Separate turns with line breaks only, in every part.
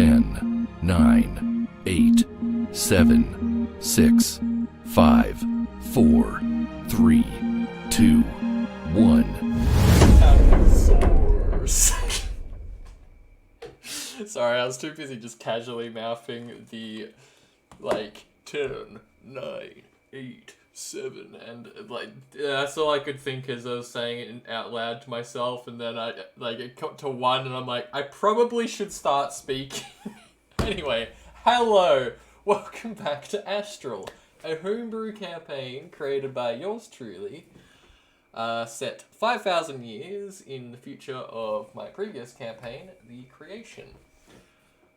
10, 9, 8, 7, 6, 5, 4, 3, 2, 1.
Dinosaurs. Sorry, I was too busy just casually mouthing the, 10, 9, 8, 7, and, that's all I could think as I was saying it out loud to myself, and then it got to 1, and I'm like, I probably should start speaking. Anyway, hello! Welcome back to Astrial, a homebrew campaign created by yours truly, set 5,000 years in the future of my previous campaign, The Creation.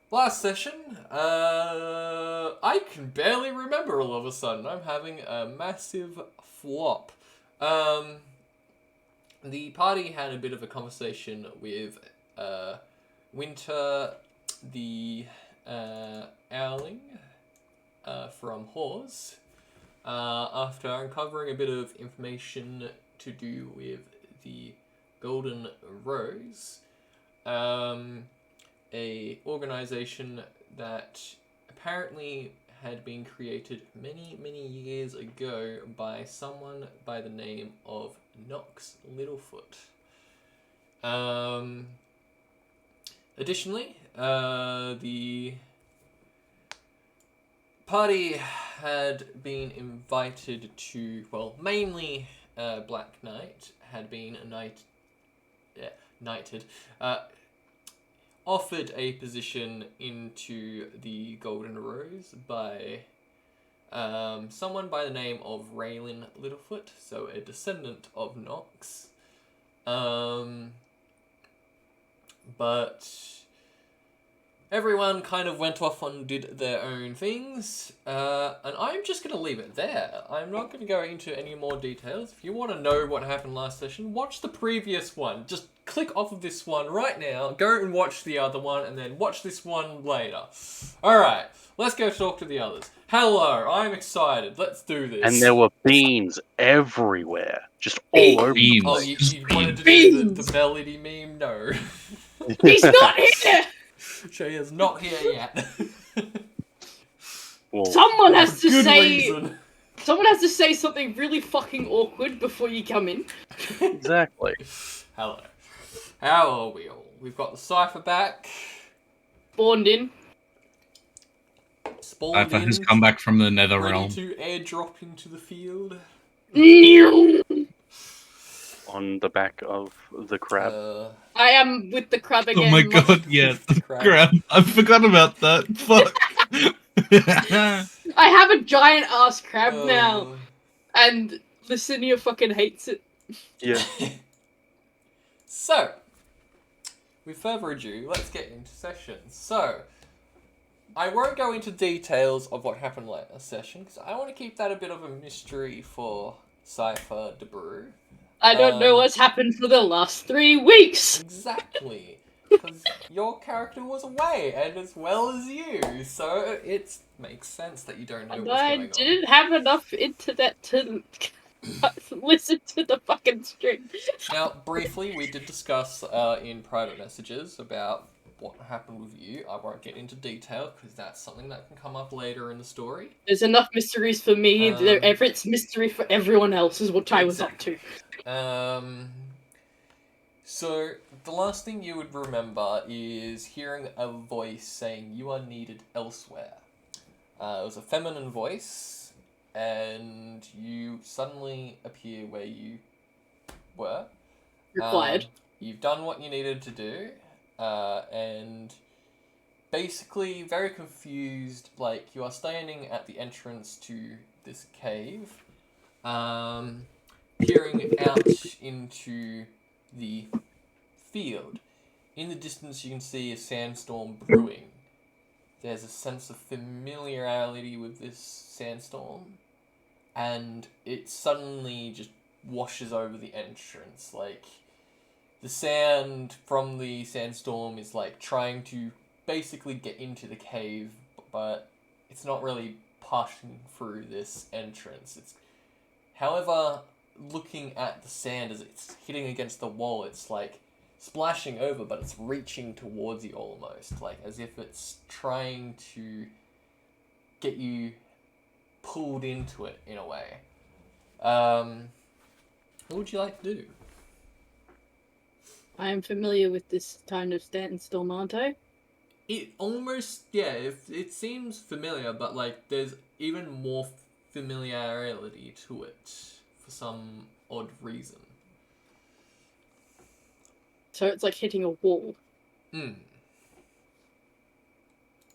Last session, I can barely remember all of a sudden. I'm having a massive flop. The party had a bit of a conversation with Winter, the owling from Hawes, after uncovering a bit of information to do with the Golden Rose. A organization that apparently had been created many, many years ago by someone by the name of Knox Littlefoot. Additionally, the party had been invited to, mainly Black Knight had been knighted, offered a position into the Golden Rose by someone by the name of Raylan Littlefoot, so a descendant of Knox. But everyone kind of went off and did their own things, and I'm just going to leave it there. I'm not going to go into any more details. If you want to know what happened last session, watch the previous one. Just click off of this one right now, go and watch the other one, and then watch this one later. Alright, let's go talk to the others. Hello, I'm excited. Let's do this.
And there were beans everywhere. Just all over the
Oh,
place.
you wanted to do the Melody meme? No.
He's not here!
She is not here yet.
Well,
Someone has to
Good
say...
reason.
Someone has to say something really fucking awkward before you come in.
exactly.
Hello. How are we all? We've got the Cypher back.
Spawned in.
Spawned
Cypher
in.
has come back from the nether
Ready
realm.
to airdrop into the field.
On the back of the crab.
I am with the crab again.
Oh my god, yeah, the crab. I forgot about that. Fuck.
I have a giant ass crab now. And Licinia fucking hates it.
Yeah.
So, with further ado, let's get into sessions. So, I won't go into details of what happened last session, because I want to keep that a bit of a mystery for Cypher DeBrew.
I don't know what's happened for the last 3 weeks.
Exactly. Because your character was away, and as well as you, so it makes sense that you don't know what's going on.
I didn't have enough internet to listen to the fucking stream.
Now, briefly, we did discuss in private messages about what happened with you. I won't get into detail, because that's something that can come up later in the story.
There's enough mysteries for me, it's mystery for everyone else is what I was up to.
So, the last thing you would remember is hearing a voice saying you are needed elsewhere. It was a feminine voice, and you suddenly appear where you were.
Required.
You've done what you needed to do, and basically very confused, you are standing at the entrance to this cave, peering out into the field. In the distance you can see a sandstorm brewing. There's a sense of familiarity with this sandstorm, and it suddenly just washes over the entrance. The sand from the sandstorm is trying to basically get into the cave, but it's not really passing through this entrance. However, looking at the sand as it's hitting against the wall, it's splashing over, but it's reaching towards you almost, like as if it's trying to get you pulled into it in a way. What would you like to do?
I am familiar with this kind of standstill, Monto.
It almost, yeah, it seems familiar, but like there's even more familiarity to it for some odd reason.
So it's like hitting a wall.
Hmm.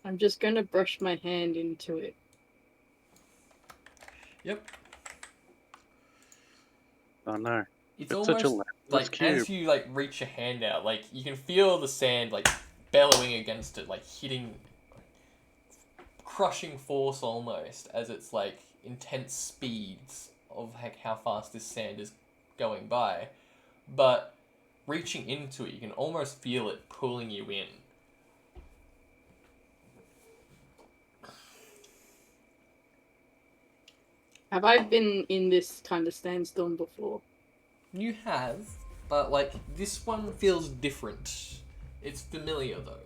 I'm just going to brush my hand into it.
Yep.
Oh no.
It's
It's
almost
such a landless
like
cube.
as you like reach your hand out, like you can feel the sand like bellowing against it, like hitting, crushing force almost, as it's like intense speeds of how fast this sand is going by. But reaching into it, you can almost feel it pulling you in.
Have I been in this kind of sandstorm before?
You have, but like this one feels different. It's familiar though.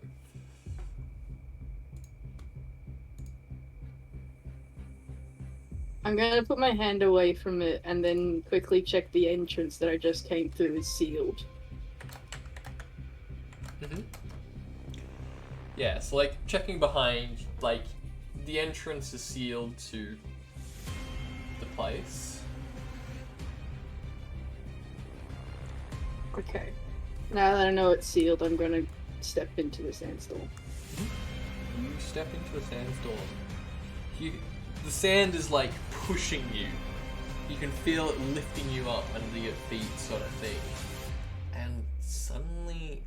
I'm going to put my hand away from it and then quickly check the entrance that I just came through is sealed.
Mm-hmm. Yeah, so like checking behind, like the entrance is sealed to the place.
Okay. Now that I know it's sealed, I'm going to step into the sandstorm.
You step into a sandstorm. The sand is like pushing you. You can feel it lifting you up under your feet, sort of thing. And suddenly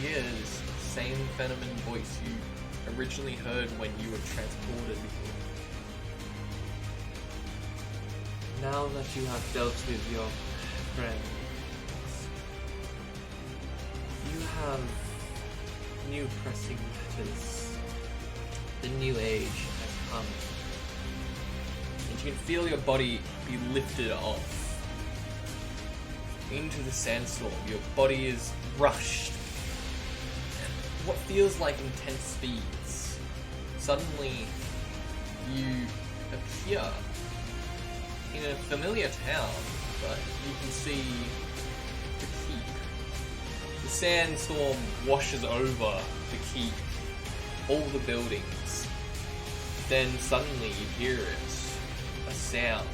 you hear this same feminine voice you originally heard when you were transported before. Now that you have dealt with your friends, you have new pressing matters. The new age has come. And you can feel your body be lifted off into the sandstorm. Your body is rushed. And what feels like intense speeds. Suddenly, you appear in a familiar town, but you can see the keep. The sandstorm washes over the keep, all the buildings. Then suddenly you hear it, a sound.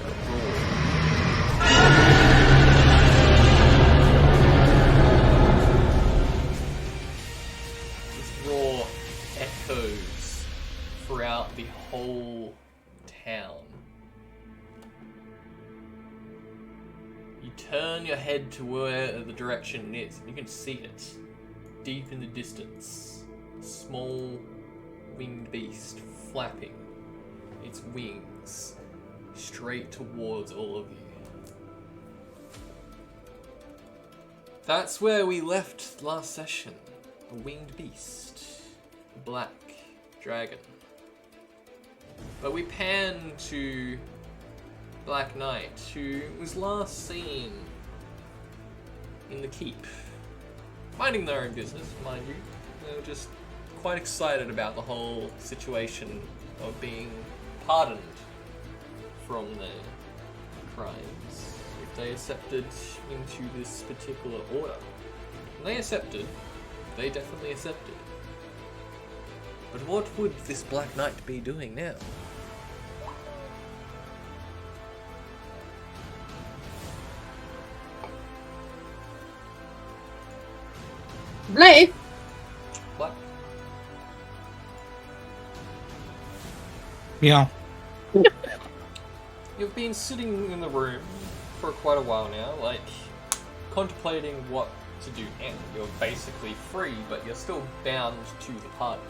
A roar. This roar echoes throughout the whole town. You turn your head to where the direction is, and you can see it. Deep in the distance, a small winged beast flapping its wings straight towards all of you. That's where we left last session. A winged beast. A black dragon. But we pan to Black Knight, who was last seen in the keep. Minding their own business, mind you. They were just quite excited about the whole situation of being pardoned from their crimes if they accepted into this particular order. And they accepted. They definitely accepted. But what would this Black Knight be doing now?
Blade!
What?
Yeah.
You've been sitting in the room for quite a while now, like, contemplating what to do now. You're basically free, but you're still bound to the party.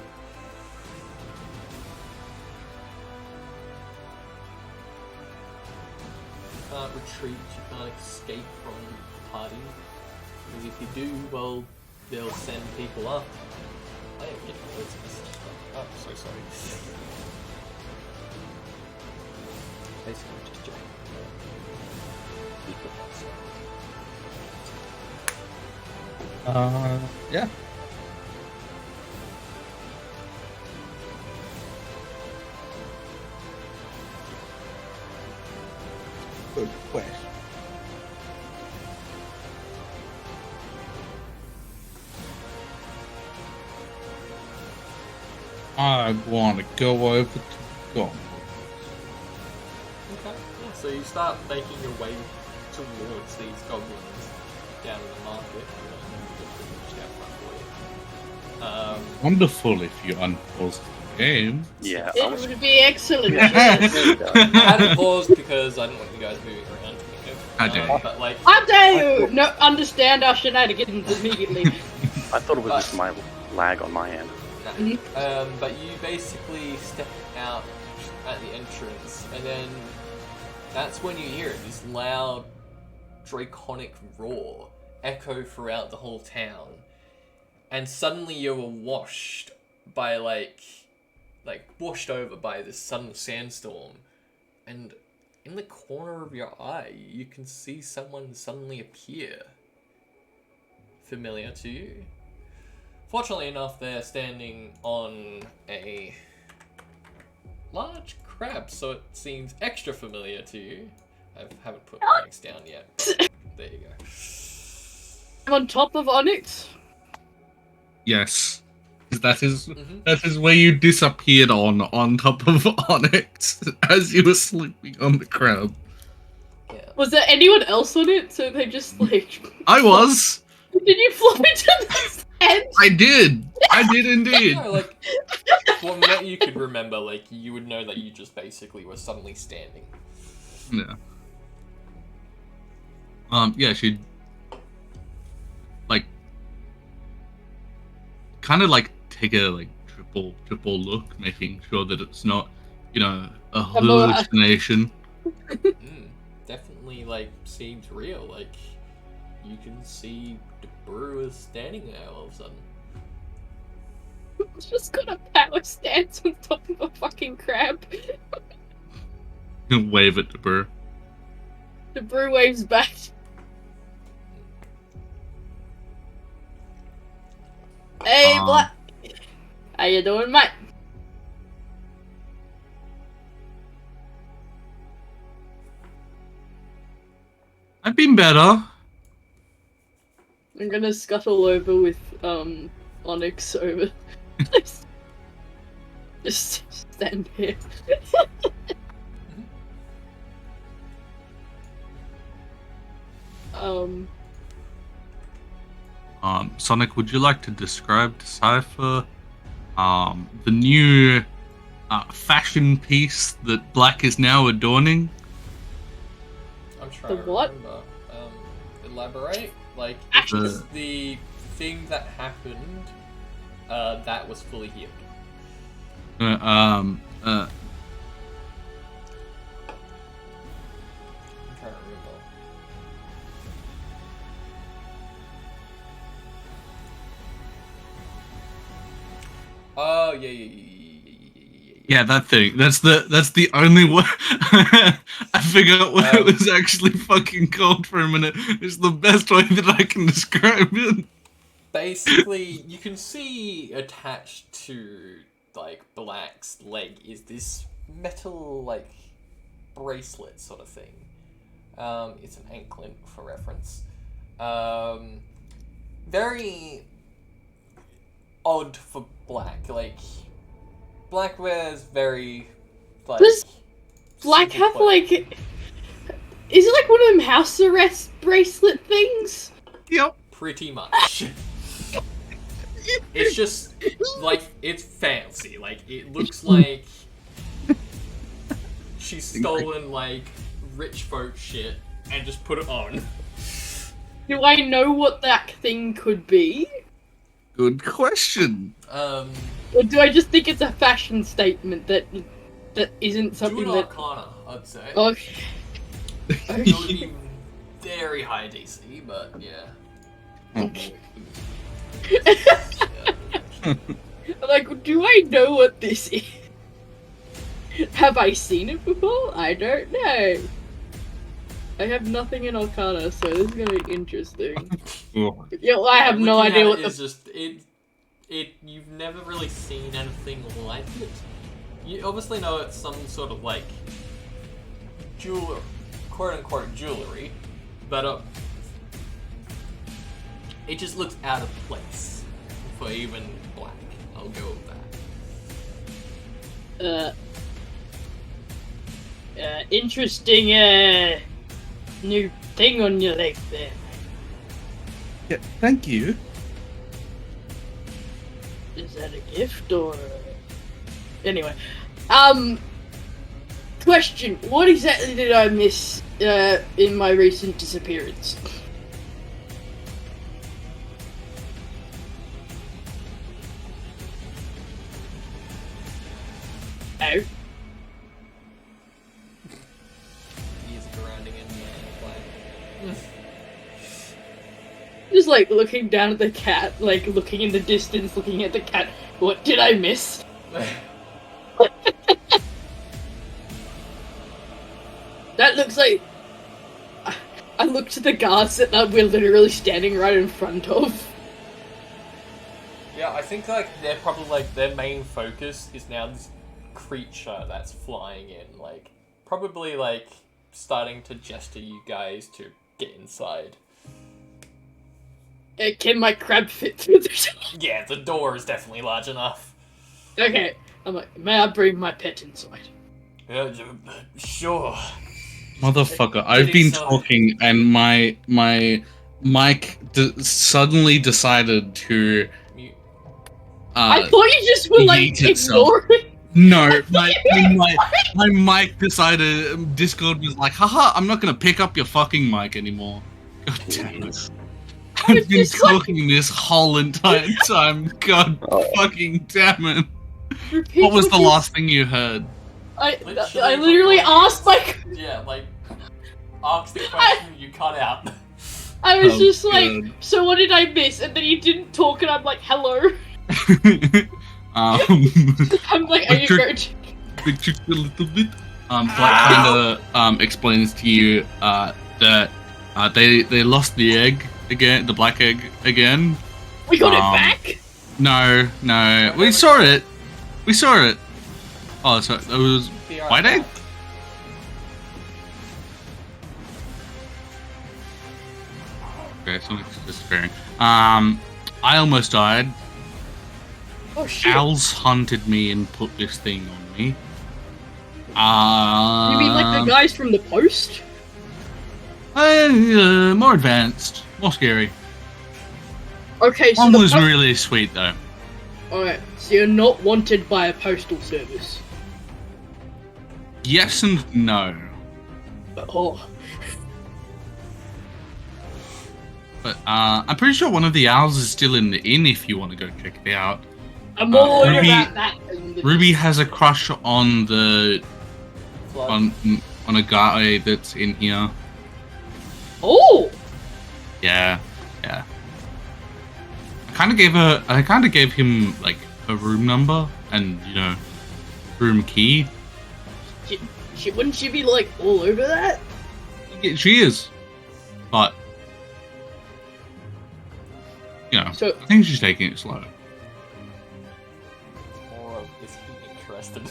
You can't retreat, you can't escape from the party. Because if you do, well, they'll send people up. I am getting loads of messages from. Oh, so sorry. Basically, just joking.
Yeah. Good question. I want to go over to Gone.
Okay. Yeah, so you start making your way towards these goblins down in the market.
Wonderful if you unpause the game.
Yeah,
It would be excellent.
I hadn't paused because I didn't want you guys moving around.
How dare you.
But like,
How dare you! No, understand our shenanigans immediately.
I thought it was just my lag on my end.
but you basically step out at the entrance, and then that's when you hear it, this loud, draconic roar echo throughout the whole town, and suddenly you're washed by washed over by this sudden sandstorm, and in the corner of your eye, you can see someone suddenly appear. Familiar to you? Fortunately enough, they're standing on a large crab, so it seems extra familiar to you. I haven't put Onyx down yet, but there you go.
I'm on top of Onyx.
Yes. That is where you disappeared on top of Onyx as you were sleeping on the crab.
Yeah.
Was there anyone else on it? So they just like.
I was.
Did you flop into the sand?
I did indeed.
No, from what you could remember, you would know that you just basically were suddenly standing.
Yeah. Yeah, she'd kind of take a triple look, making sure that it's not, a hallucination.
Definitely seems real. You can see the brew is standing there all of a sudden.
Just got a power stance on top of a fucking crab.
Wave at the brew.
The brew waves back. Hey, Black. How you doing, mate?
I've been better.
I'm gonna scuttle over with Onyx over. Just stand here.
Sonic, would you like to describe to Cypher the new fashion piece that Black is now adorning?
I'm trying
The
to
what?
remember. Elaborate? It's just the thing that happened that was fully healed. I'm trying to remember. Oh,
Yeah, that thing. That's the only one. I forgot what it was actually fucking called for a minute. It's the best way that I can describe it.
Basically, you can see attached to Black's leg is this metal bracelet sort of thing. It's an anklet for reference. Very odd for Black. Black wears very
Does Black
simple
have
clothing.
is it one of them house arrest bracelet things?
Yep.
Pretty much. It's just it's fancy. It looks like she's stolen rich folk shit and just put it on.
Do I know what that thing could be?
Good question.
Or do I just think it's a fashion statement that isn't something
Do an
that...
Arcana, I'd say.
Okay.
It would be very high DC, but yeah.
Okay. Do I know what this is? Have I seen it before? I don't know. I have nothing in Arcana, so this is gonna be interesting.
Oh.
Yo, I have no
Looking
idea
at
what
it
the.
is just you've never really seen anything like it. You obviously know it's some sort of like jewelry, quote unquote jewelry, but it just looks out of place for even black. I'll go with that.
Interesting, new thing on your leg there.
Yeah, thank you.
Is that a gift or? Anyway, question: what exactly did I miss in my recent disappearance? Oh.
He's grounding in the
Just like looking down at the cat, like looking in the distance, looking at the cat. What did I miss? That looks like. I looked at the guards that we're literally standing right in front of.
Yeah, I think like they're probably like their main focus is now this creature that's flying in, like probably like starting to gesture you guys to get inside.
Can my crab fit through the door?
Yeah, the door is definitely large enough.
Okay, I'm like, may I bring my pet inside?
Sure.
Motherfucker, I've been talking and my mic suddenly decided to.
I thought you just were like
yeet itself.
ignoring.
No, my mic decided. Discord was like, haha, I'm not gonna pick up your fucking mic anymore. God damn it. I've been talking this whole entire time. God fucking damn it.
Repeat
What was the
you-
last thing you heard?
I literally asked my.
Yeah, like ask the question you cut out.
I was
Oh,
just like,
God.
so what did I miss? And then you didn't talk, and I'm like, hello. I'm like, are you going to?
Big trick a little bit. Black kinda explains to you that they lost the egg again, the black egg again.
We got it back.
No, we saw it. Oh, so it was white egg. Okay, something's disappearing. I almost died.
Oh shit!
Owls hunted me and put this thing on me.
You mean like the guys from the post?
More advanced, more scary.
Okay, so
One
the
was really sweet though.
Alright, so you're not wanted by a postal service.
Yes and no.
Oh,
But I'm pretty sure one of the owls is still in the inn if you want to go check it out.
I'm all
Ruby-
about that. And the-
Ruby has a crush on the on a guy that's in here.
Oh,
Yeah. I kind of gave him like a room number and room key.
wouldn't she be like all over that?
Yeah, she is, but
So-
I think she's taking it slow.
Or is he interested?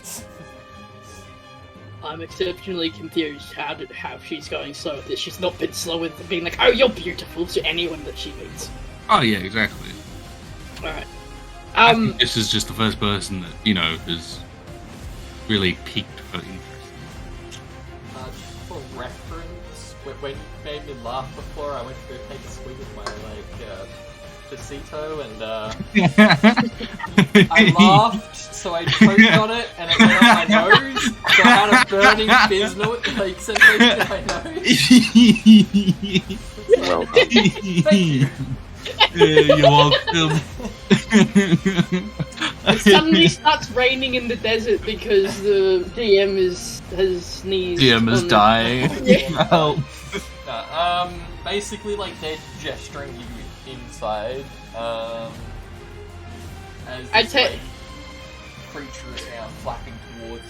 I'm exceptionally confused how she's going slow with this. She's not been slow with being like, oh, you're beautiful to anyone that she meets.
Oh yeah, exactly.
Alright.
I think this is just the first person that has really piqued her interest.
Just for reference, when you made me laugh before, I went to go take a swig of my Pasito, and I laughed, so I choked on it, and it went up my nose, so I had a burning sensation in my nose.
Well
Thank you.
You're welcome.
It suddenly starts raining in the desert because the DM has sneezed.
DM is
on-
dying.
Yeah.
Help.
Basically, like, they're gesturing you inside, as
I
this,
ta-
like, creature is now flapping towards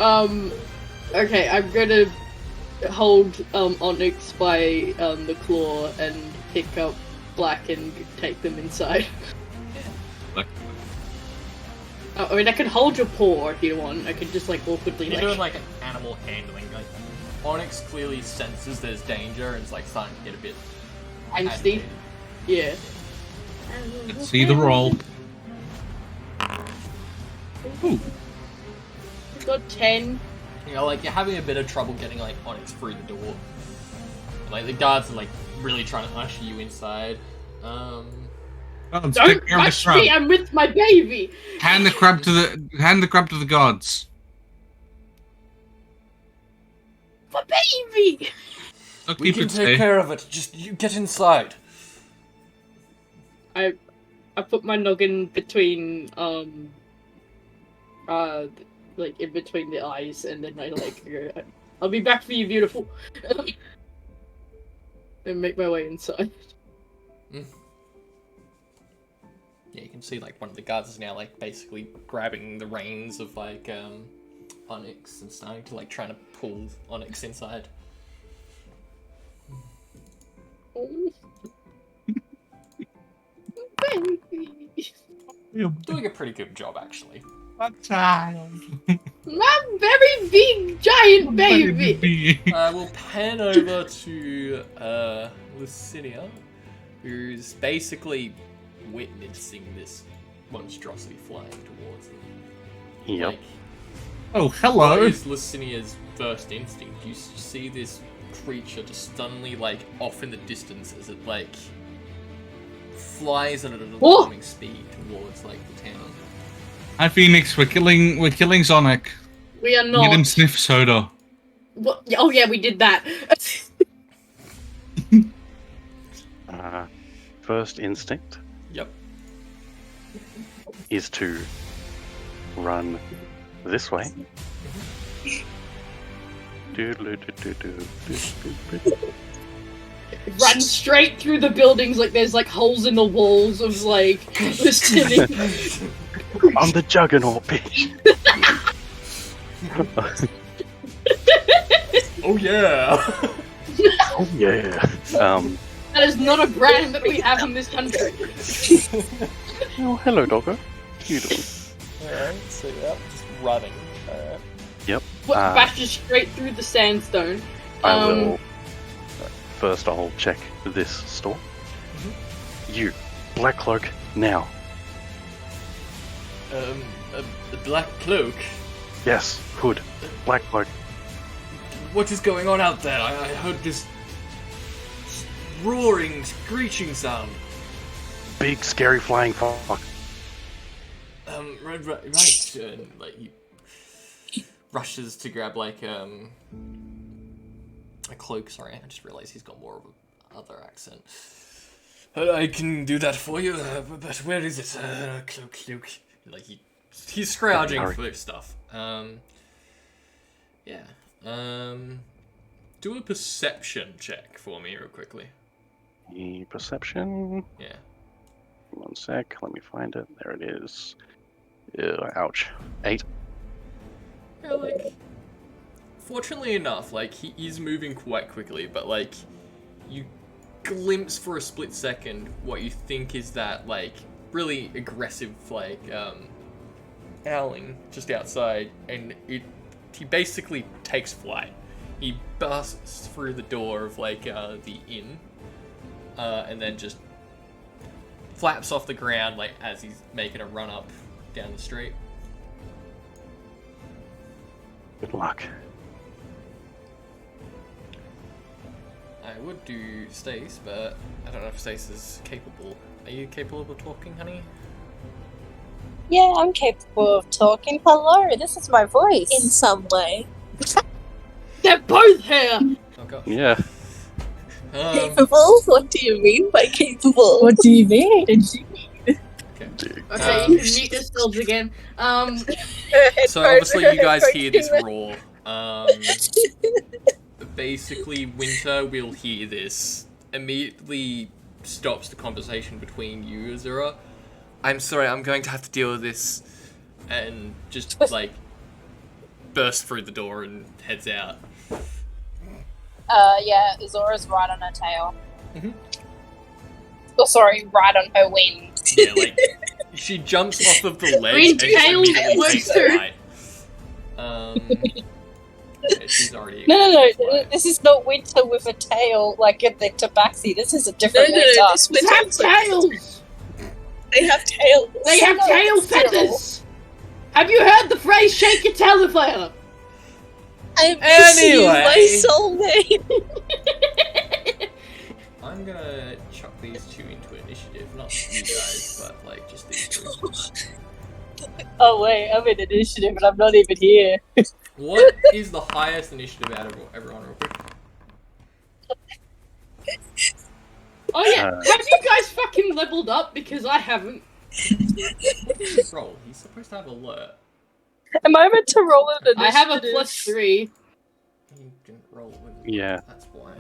you.
Okay, I'm gonna hold Onyx by the claw and pick up Black and take them inside.
Like,
I mean, I could hold your paw if you want. I could just like awkwardly
You're
like.
doing like an animal handling. Like Onyx clearly senses there's danger and it's like starting to get a bit
angsty.
agitated.
Yeah.
let's see the roll. Ooh.
Got 10.
You know, like you're having a bit of trouble getting like Onyx through the door. Like the guards are like really trying to usher you inside.
Oh, let's
Don't
take care of the
rush
crab.
me! I'm with my baby.
Hand the crab to the gods.
My baby.
I'll
We
keep
can
it
take
safe.
care of it. Just you get inside.
I put my noggin between like in between the eyes, and then I like go, I'll be back for you, beautiful. And make my way inside.
Yeah, you can see like one of the guards is now like basically grabbing the reins of like Onyx and starting to like trying to pull Onyx inside.
Oh. Baby.
Doing a pretty good job actually.
A child.
My very big giant baby.
We'll pan over to Lucinia, who's basically witnessing this monstrosity flying towards them.
Yep.
Like,
Oh,
what
hello.
is Lucinia's first instinct? You see this creature just suddenly like off in the distance as it like flies at an alarming speed towards like the town.
Hi, Phoenix. We're killing Sonic.
We are
Get him
not.
sniff soda.
What? Oh yeah, we did that.
First instinct
Yep.
is to run this way.
Run straight through the buildings like there's like holes in the walls of like the city.
I'm the juggernaut, bitch.
Oh yeah.
Oh yeah.
That is not a brand that we have in this country.
Oh, hello, doggo. Beautiful.
Alright, so yeah, just running. Alright.
Yep.
What bashes straight through the sandstone.
I will. First, I'll check this store. You, Black Cloak, now.
A black cloak.
Yes, Hood, Black Cloak.
What is going on out there? I heard this roaring, screeching sound.
Big, scary flying fuck.
Right. Like he rushes to grab like a cloak. Sorry, I just realized he's got more of a other accent. I can do that for you, but where is it? Cloak. Like he's scrounging for stuff. Yeah. Do a perception check for me real quickly.
The perception.
Yeah.
1 sec. Let me find it. There it is. Ouch. 8.
Yeah, like, fortunately enough, like, he is moving quite quickly, but, like, you glimpse for a split second what you think is that, like, really aggressive, like, howling just outside, and he basically takes flight. He busts through the door of, like, the inn, and then just flaps off the ground, like, as he's making a run up down the street.
Good luck.
I would do Stace, but I don't know if Stace is capable. Are you capable of talking, honey?
Yeah, I'm capable of talking. Hello, this is my voice.
In some way.
They're both here.
Oh gosh.
Yeah.
Capable? What do you mean by capable?
What do you mean?
Okay, you can mute yourselves again.
So obviously you guys hear this roar. Basically, Winter will hear this, immediately stops the conversation between you, Azura. I'm sorry, I'm going to have to deal with this. And just, like, bursts through the door and heads out.
Yeah, Zora's right on her tail.
Mhm.
Oh, sorry, right on her wing.
Yeah, like she jumps off of the ledge
Green
and just
tail
immediately
works
takes
too.
flight. Yeah, she's already.
No.
flight.
This is not winter with a tail like in the Tabaxi. This is a
No,
different winter.
this
They
winter
have
is like-
tails!
They have tails.
They have
No,
tail
still.
feathers! Have you heard the phrase shake your tail flare?
I'm
Anyway.
my soulmate.
I'm gonna chuck these two into initiative, not you guys, but like just these two.
Oh wait, I'm in initiative and I'm not even here.
What is the highest initiative out of everyone, real quick?
Oh yeah, have you guys fucking leveled up? Because I haven't.
What did he roll? He's supposed to have alert.
Am I meant to roll an initiative?
I have a +3.
He didn't roll with
Yeah.
That's why.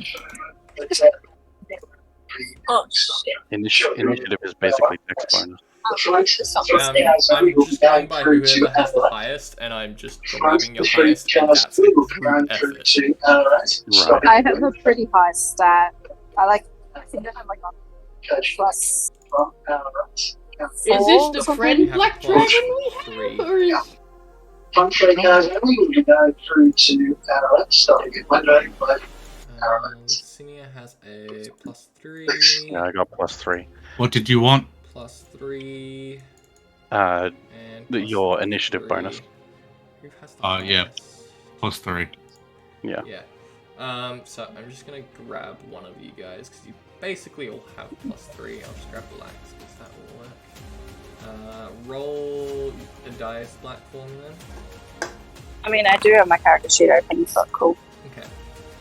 Oh shit.
Initiative is basically dex bonus.
I'm just going by whoever has the highest, and I'm just grabbing your highest, and that's a group effort.
Right.
I have a pretty high stat. I think I have like a plus.
Is this the friend
have
black
plus
dragon we
three.
have? Or is...
Contrary guys, we will go through to starting at window, but
Cinia has a +3.
Yeah, I got +3.
What did you want?
+3.
Uh,
And
your
plus
initiative
3.
bonus.
Who has the
Yeah.
highest?
+3.
Yeah.
Yeah. So I'm just gonna grab one of you guys because you basically all have +3. I'll just grab Black's because that will work. Roll a dice Black for me then.
I mean, I do have my character sheet open, so cool.
Okay.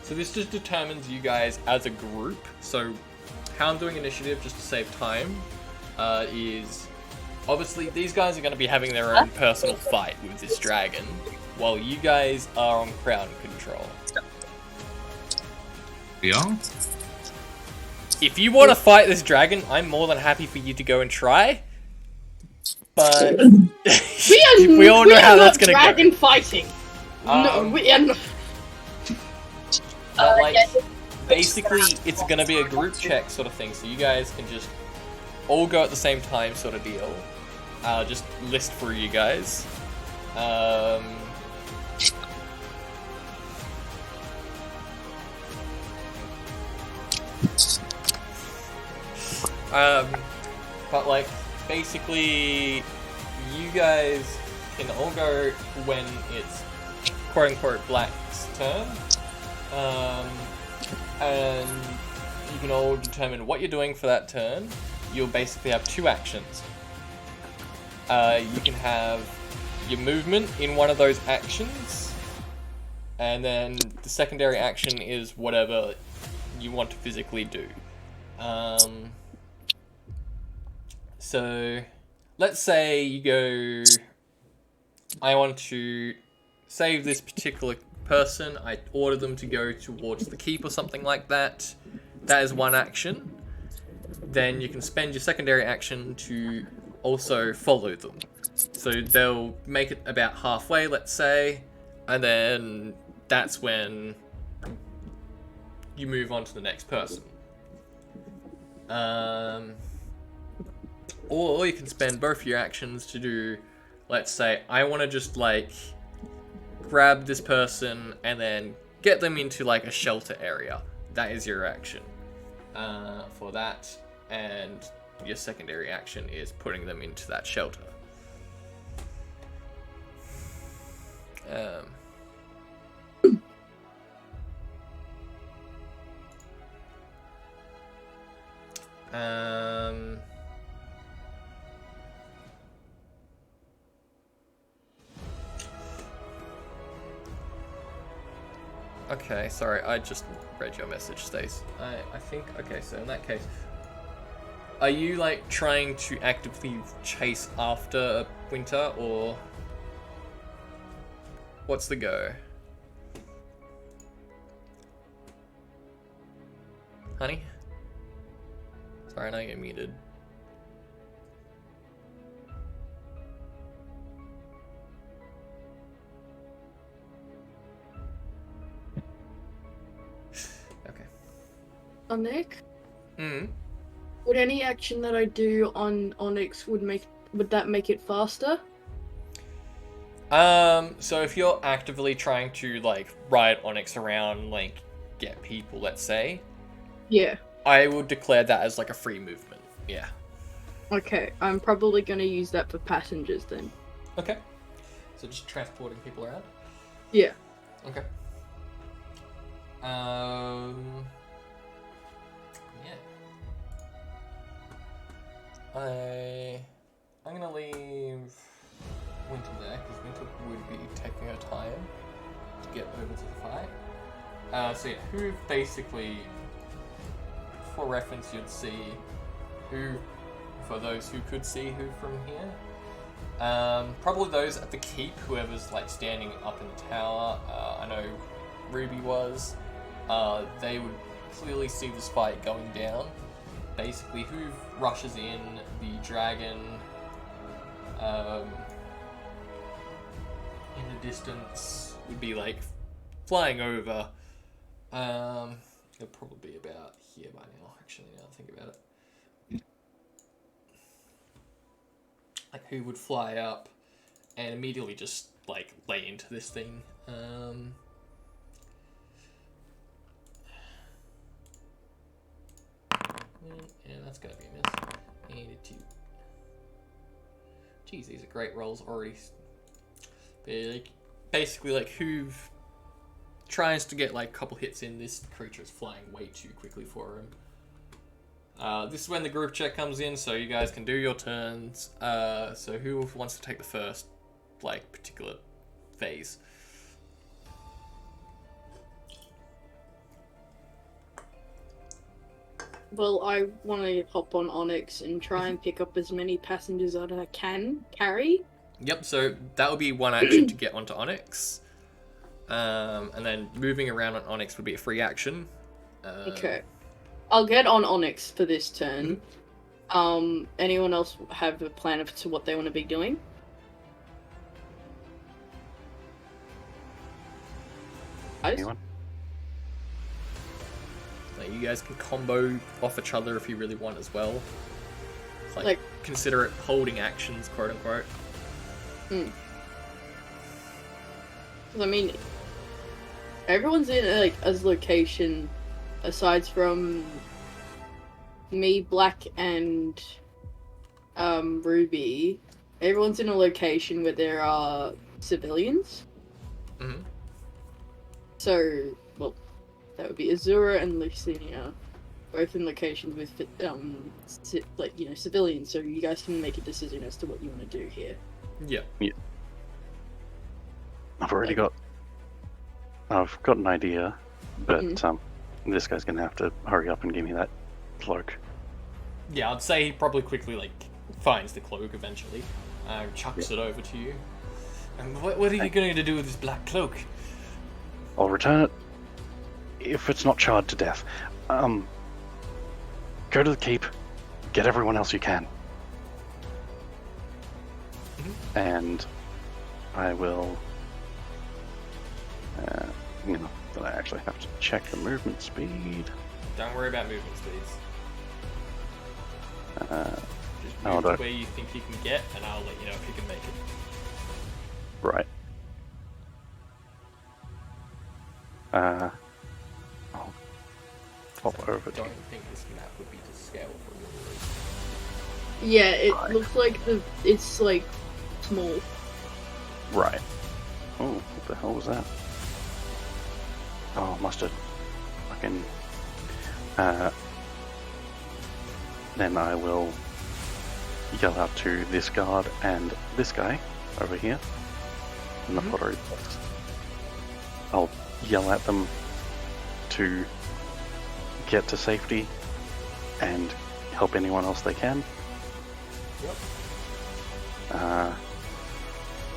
So this just determines you guys as a group. So how I'm doing initiative just to save time is obviously these guys are going to be having their own personal fight with this dragon while you guys are on crowd control.
Yeah?
If you want to fight this dragon, I'm more than happy for you to go and try. But we all know how that's going to go.
dragon fighting. No, we are not.
Like, basically, it's gonna be a group check sort of thing, so you guys can just all go at the same time sort of deal. Just list through you guys. But like, basically, you guys can all go when it's quote-unquote Black's turn. And you can all determine what you're doing for that turn. You'll basically have two actions. You can have your movement in one of those actions, and then the secondary action is whatever you want to physically do. So, let's say you go, I want to save this particular person, I order them to go towards the keep or something like that. That is one action. Then you can spend your secondary action to also follow them. So they'll make it about halfway, let's say, and then that's when you move on to the next person. Or you can spend both your actions to do, let's say, I want to just like grab this person and then get them into like a shelter area. That is your action for that, and your secondary action is putting them into that shelter. Okay, sorry, I just read your message, Stace. I think, okay, so in that case, are you like trying to actively chase after Winter, or what's the go? Honey? Sorry, I know you're muted.
Nick?
Mm.
Would any action that I do on Onyx would that make it faster?
So if you're actively trying to like ride Onyx around, like get people, let's say,
Yeah.
I would declare that as like a free movement. Yeah.
Okay, I'm probably gonna use that for passengers then.
Okay. So just transporting people around.
Yeah.
Okay. Yeah. I'm gonna leave Winter there because Winter would be taking her time to get over to the fight. So yeah, who basically, for reference, you'd see who, for those who could see who from here. Probably those at the keep, whoever's like standing up in the tower. I know Ruby was. They would clearly see this fight going down. Basically, who rushes in, the dragon in the distance would be like flying over. It'll probably be about here by now, actually, now I think about it. Like, who would fly up and immediately just like lay into this thing. Yeah, that's gonna be a miss. And a 2. Jeez, these are great rolls already. But like, basically, like, who tries to get like a couple hits in, this creature is flying way too quickly for him. This is when the group check comes in, so you guys can do your turns. So who wants to take the first, like, particular phase?
Well, I want to hop on Onyx and try and pick up as many passengers as I can carry.
Yep, so that would be one action to get onto Onyx. And then moving around on Onyx would be a free action.
Okay. I'll get on Onyx for this turn. Anyone else have a plan as to what they want to be doing?
Anyone?
Like, you guys can combo off each other if you really want as well. It's
Like-
consider it holding actions, quote unquote.
I mean, everyone's in like a location, aside from me, Black, and Ruby. Everyone's in a location where there are civilians.
Mm-hmm.
So, well, that would be Azura and Lucinia, both in locations with civilians. So you guys can make a decision as to what you want to do here.
Yeah.
I've got an idea, but this guy's gonna have to hurry up and give me that cloak.
Yeah, I'd say he probably quickly like finds the cloak eventually, chucks it over to you. And what are you going to do with this black cloak?
I'll return it if it's not charred to death. Go to the keep, get everyone else you can, and I will. Then I actually have to check the movement speed.
Don't worry about movement speeds. Just
I'll
move
do.
to where you think you can get, and I'll let you know if you can make it.
Right. I'll pop over
I
to
don't think this map would be to scale for you.
Yeah, it
Right.
looks like it's like small.
Right. Oh, what the hell was that? Oh, must have fucking. Then I will yell out to this guard and this guy over here in the pottery box. I'll yell at them to get to safety and help anyone else they can.
Yep.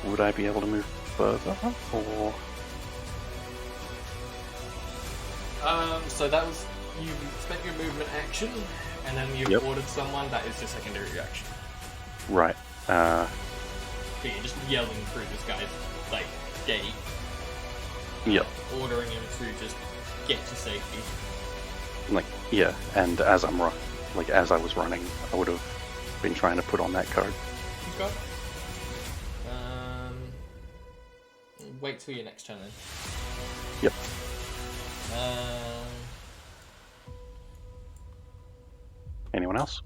Would I be able to move further, or?
So that was, you spent your movement action, and then you ordered someone. That is your secondary action.
Right.
So you're just yelling through this guy's like gate.
Yep.
Ordering him to just get to safety.
Like, yeah, and as as I was running, I would have been trying to put on that code.
Okay. Wait till your next turn then.
Yep. Anyone else?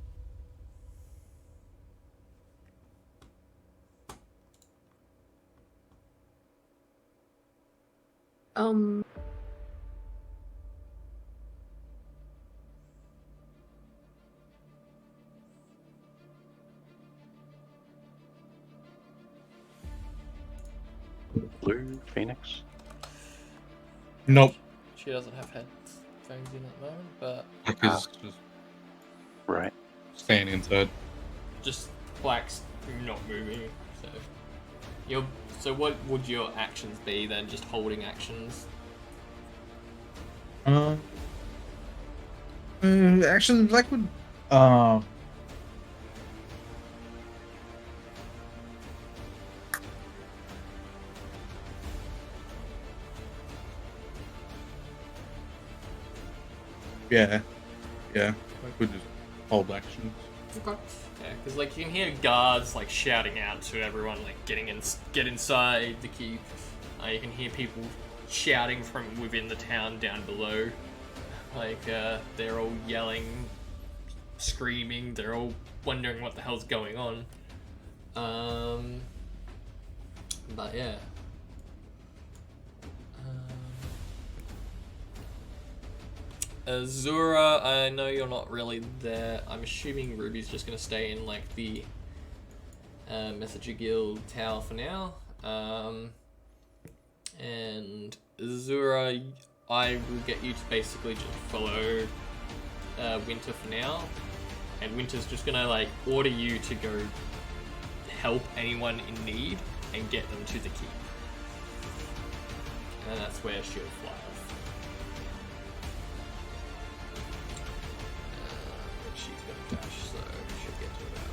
Blue Phoenix.
Nope.
She doesn't have headphones in at the moment, but
Because just
Right.
staying inside.
just Black's not moving. So what would your actions be then? Just holding actions.
Actually, Black would. Yeah. Black would just hold actions.
Okay. Yeah, because like you can hear guards like shouting out to everyone, like get inside the keep. You can hear people shouting from within the town down below. Like they're all yelling, screaming. They're all wondering what the hell's going on. But yeah. Azura, I know you're not really there. I'm assuming Ruby's just gonna stay in like the Messenger Guild tower for now. And Azura, I will get you to basically just follow Winter for now. And Winter's just gonna like order you to go help anyone in need and get them to the keep. And that's where she'll fly off. She's gonna dash, so she'll get to it out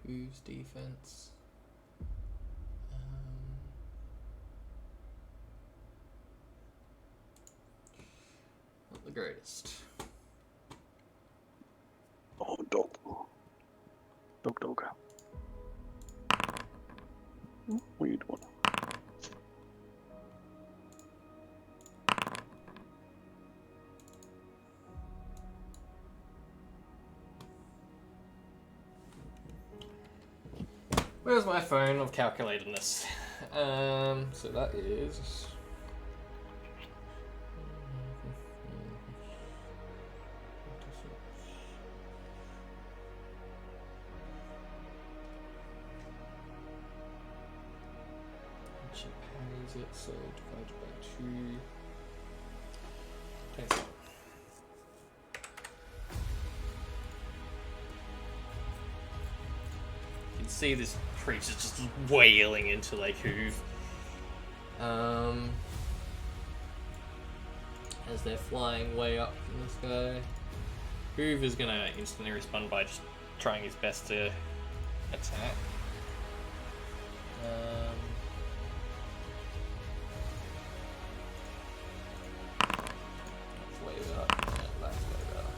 Who's defense? Not the greatest.
Oh, dog. Dog. What are you doing?
Where's my phone? I've calculated this. So that is. She carries it, so divided by 2. 27. You can see this creature just wailing into like Hoove. As they're flying way up in the sky. Hoove is gonna instantly respond by just trying his best to attack. That's way up, and that's way up.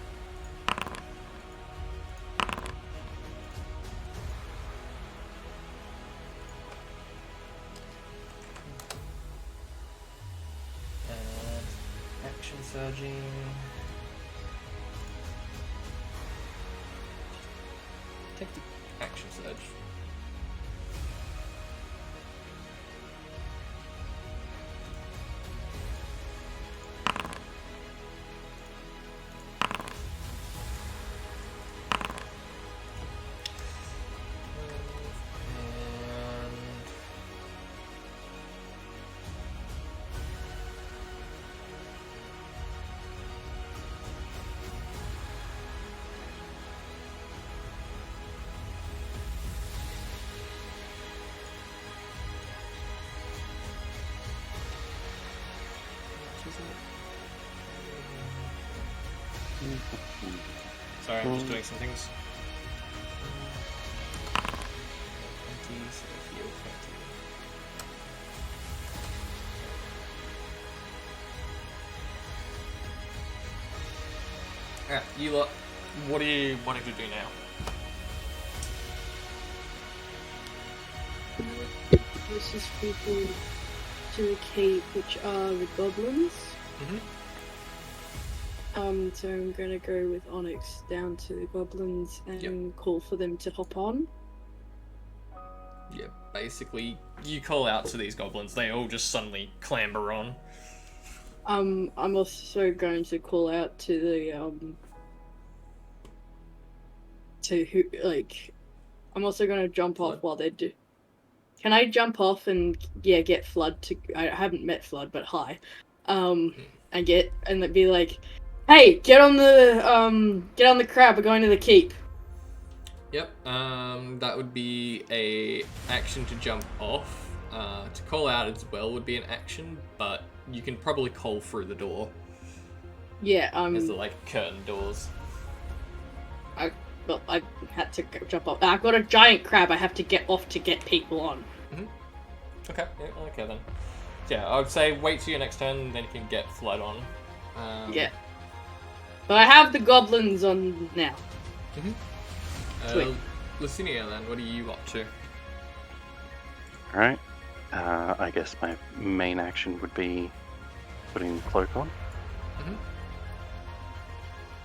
And action surging. Take the action surge. Sorry, I'm just doing some things. 20, so heal 20. Alright, you lot, what are you wanting to do now?
This is people to the keep, which are the goblins. So I'm gonna go with Onyx down to the goblins and call for them to hop on.
Yeah, basically, you call out to these goblins, they all just suddenly clamber on.
I'm also going to call out to the to who I'm also going to jump off while they do. Can I jump off and get Flood to? I haven't met Flood, but hi, and be like, hey, get on the crab. We're going to the keep.
Yep. That would be a action to jump off. To call out as well would be an action, but you can probably call through the door.
Yeah.
As the curtain doors.
I had to jump off. I've got a giant crab. I have to get off to get people on.
Okay. Yeah, okay then. Yeah, I would say wait till your next turn, and then you can get Flood on.
Yeah. But I have the goblins on now.
Lucinia, then, what are you up to?
Alright. I guess my main action would be putting Cloak on.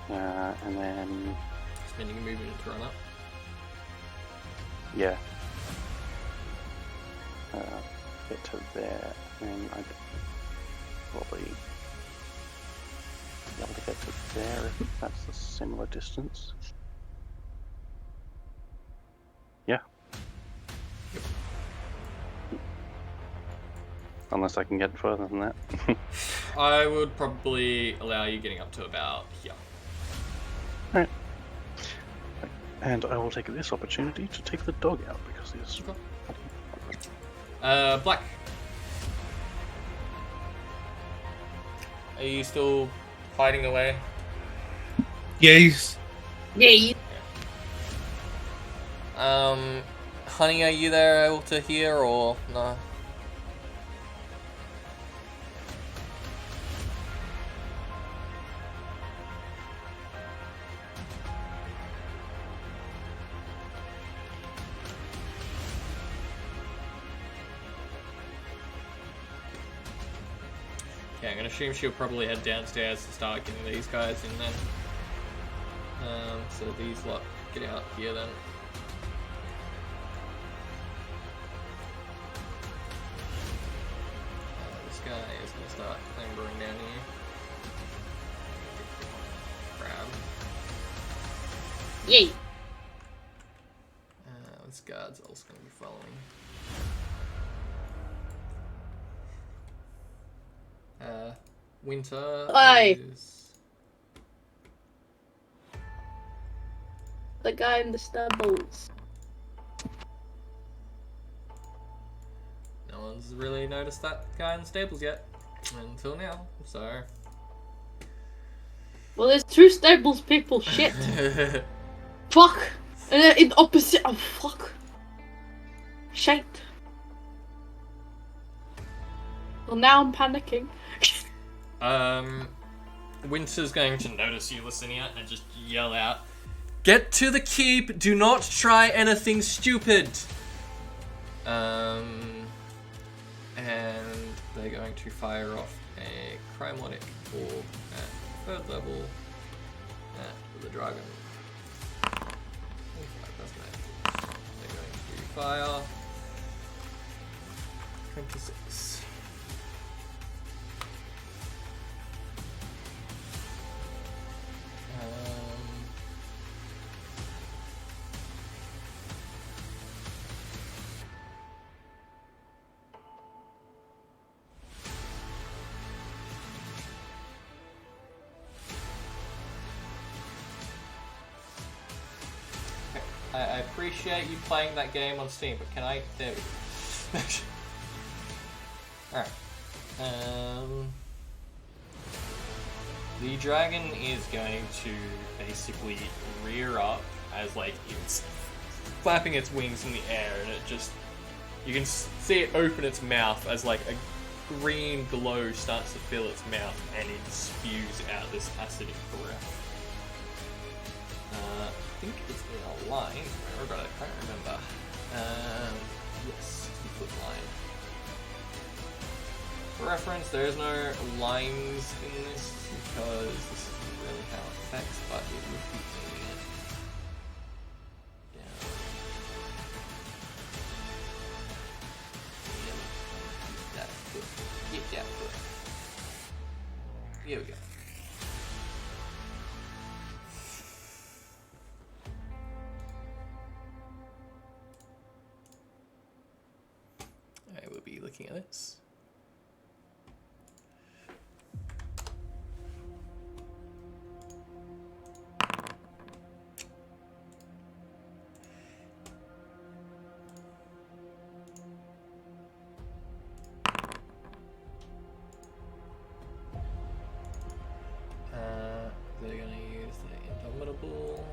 And then...
Spending a movement to run up.
Yeah. Get to there, and I'd probably be able to get to there if that's a similar distance. Yeah. Unless I can get further than that.
I would probably allow you getting up to about here.
Alright. And I will take this opportunity to take the dog out because he's...
Black. Are you still hiding away?
Yes.
Yeah.
Honey, are you there able to hear or no? Okay, I'm gonna assume she'll probably head downstairs to start getting these guys in then. So these lot get out here then. This guy is gonna start clambering down here. Grab.
Yay!
This guard's also gonna be following. Winter
Aye.
is...
The guy in the stubbles.
No one's really noticed that guy in the stables yet. Until now, so...
Well, there's two stables people. Shit. Fuck. And then in opposite. Oh fuck. Shit. Well, now I'm panicking.
Winter's going to notice you, Lucinia, and just yell out, "Get to the keep! Do not try anything stupid!" And they're going to fire off a Crymotic orb at 3rd level at the dragon. They're going to fire 26. I appreciate you playing that game on Steam, but can I... There we go. Alright. The dragon is going to basically rear up as like it's flapping its wings in the air, and it just, you can see it open its mouth as like a green glow starts to fill its mouth, and it spews out this acidic breath. I think it's in a line, but I can't remember. Yes, 60-foot line. For reference, there is no lines in this because this isn't really how it affects, but it would be doing it. Down. That foot. Get that foot. Here we go. I will be looking at this. They're going to use the Indomitable.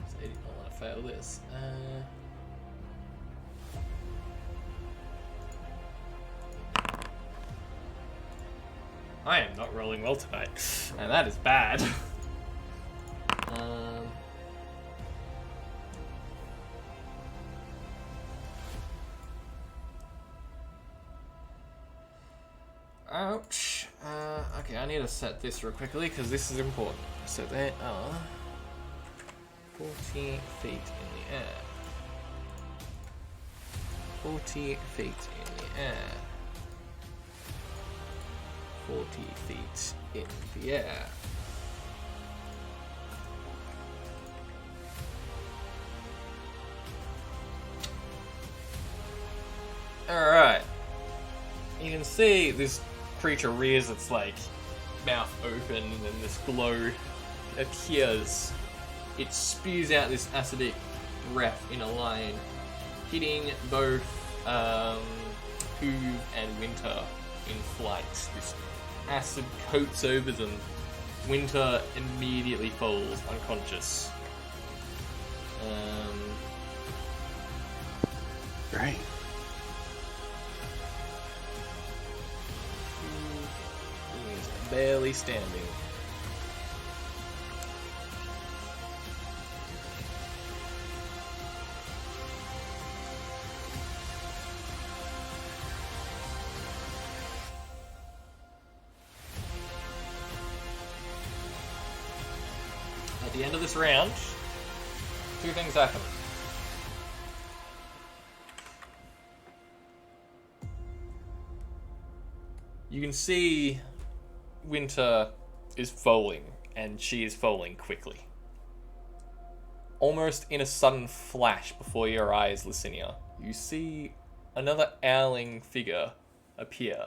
So they did not want to fail this. I am not rolling well tonight, and that is bad. Ouch. Okay, I need to set this real quickly because this is important. So there are 40 feet in the air. 40 feet in the air. 40 feet in the air. Alright. You can see this creature rears its like mouth open, and then this glow appears. It spews out this acidic breath in a line, hitting both Hoove and Winter in flight. This acid coats over them. Winter immediately falls unconscious.
Great.
He is barely standing. At the end of this round, two things happen. You can see Winter is falling, and she is falling quickly. Almost in a sudden flash before your eyes, Licinia, you see another owling figure appear.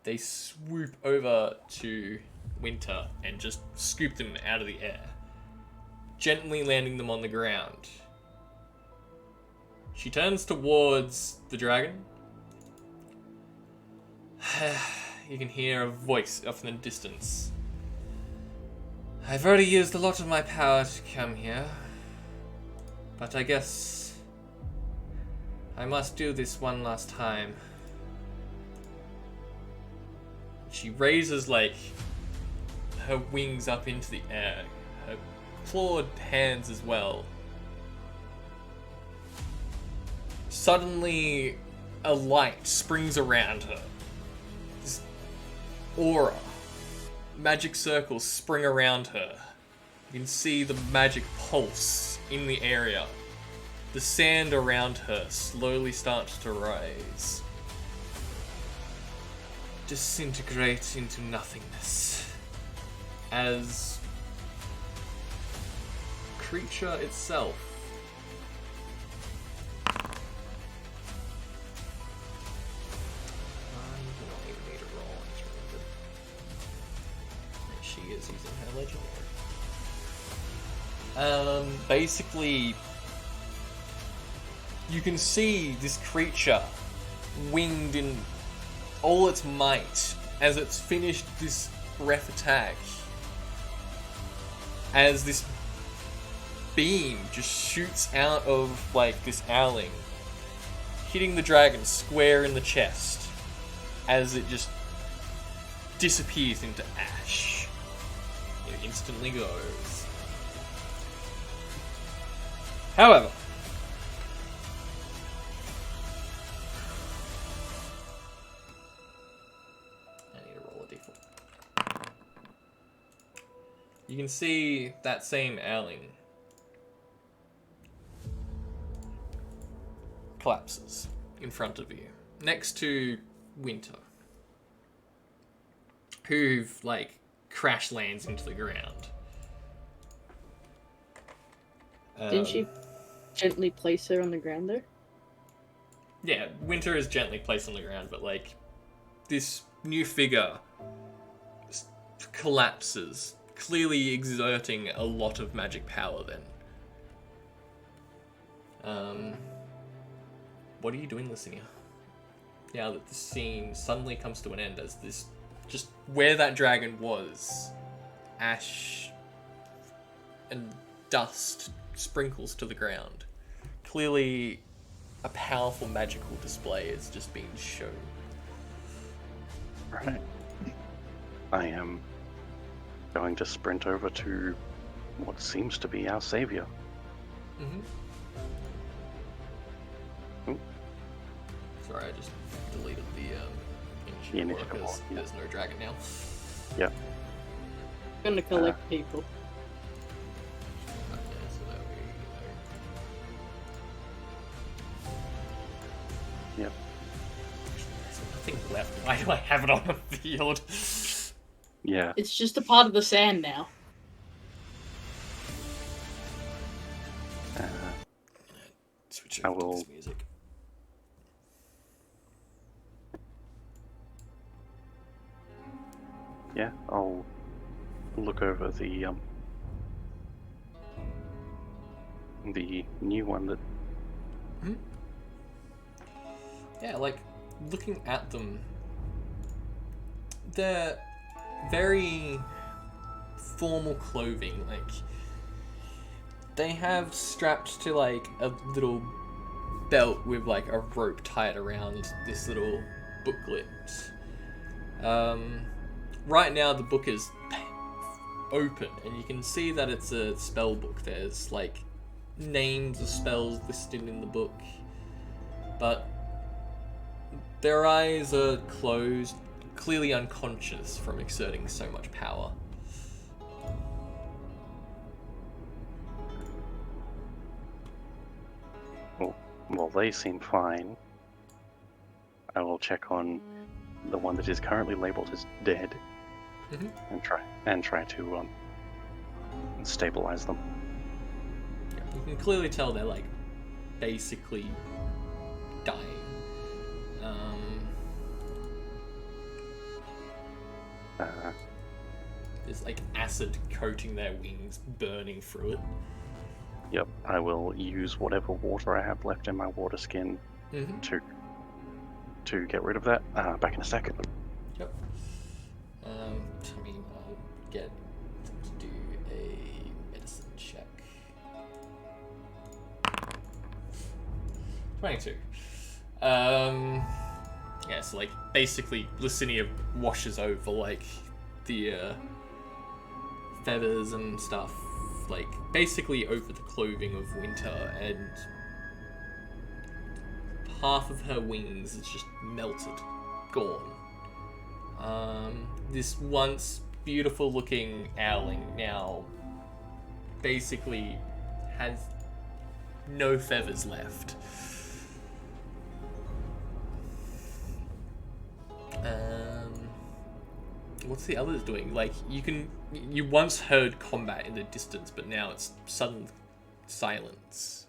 They swoop over to Winter and just scoop them out of the air, gently landing them on the ground. She turns towards the dragon. You can hear a voice off in the distance. I've already used a lot of my power to come here, but I guess I must do this one last time. She raises like her wings up into the air, her clawed hands as well. Suddenly, a light springs around her. This aura, magic circles spring around her. You can see the magic pulse in the area. The sand around her slowly starts to rise. Disintegrate into nothingness. As creature itself is using her legendary. Basically, you can see this creature winged in all its might as it's finished this breath attack. As this beam just shoots out of like this owling, hitting the dragon square in the chest as it just disappears into ash. It instantly goes. However, I need to roll a d4. You can see that same owling collapses in front of you, next to Winter, who like crash lands into the ground.
Didn't she gently place her on the ground there?
Yeah, Winter is gently placed on the ground, but like this new figure collapses, clearly exerting a lot of magic power then. What are you doing, Lucinia? Now that the scene suddenly comes to an end as this, just where that dragon was, ash and dust sprinkles to the ground. Clearly a powerful magical display is just being shown.
Right. I am going to sprint over to what seems to be our savior.
Mm-hmm.
Ooh.
Sorry, I just deleted the
The
initiative
initiative
because
one, yeah.
there's no dragon now.
Yep.
I'm gonna collect people.
Okay, so that we
Yep.
There's nothing left. Why do I have it on the field?
Yeah.
It's just a part of the sand now.
Switch
I
over to
will-
this music.
Yeah, I'll look over the new one that
Yeah, like, looking at them, they're very formal clothing. Like, they have strapped to, like, a little belt with, like, a rope tied around this little booklet. Right now, the book is open, and you can see that it's a spell book. There's, like, names of spells listed in the book, but their eyes are closed, clearly unconscious from exerting so much power.
well, they seem fine. I will check on the one that is currently labeled as dead
Mhm.
and try to stabilize them.
You can clearly tell they're, like, basically dying. There's, like, acid coating their wings, burning through it.
Yep, I will use whatever water I have left in my water skin
Mm-hmm.
to get rid of that. Back in a second.
Yep. I mean, I'll get to do a medicine check. 22. Yeah, so, like, basically, Lucinia washes over, like, the, feathers and stuff, like, basically over the clothing of Winter, and half of her wings is just melted, gone. This once beautiful looking owling now basically has no feathers left. What's the others doing? Like, you once heard combat in the distance, but now it's sudden silence.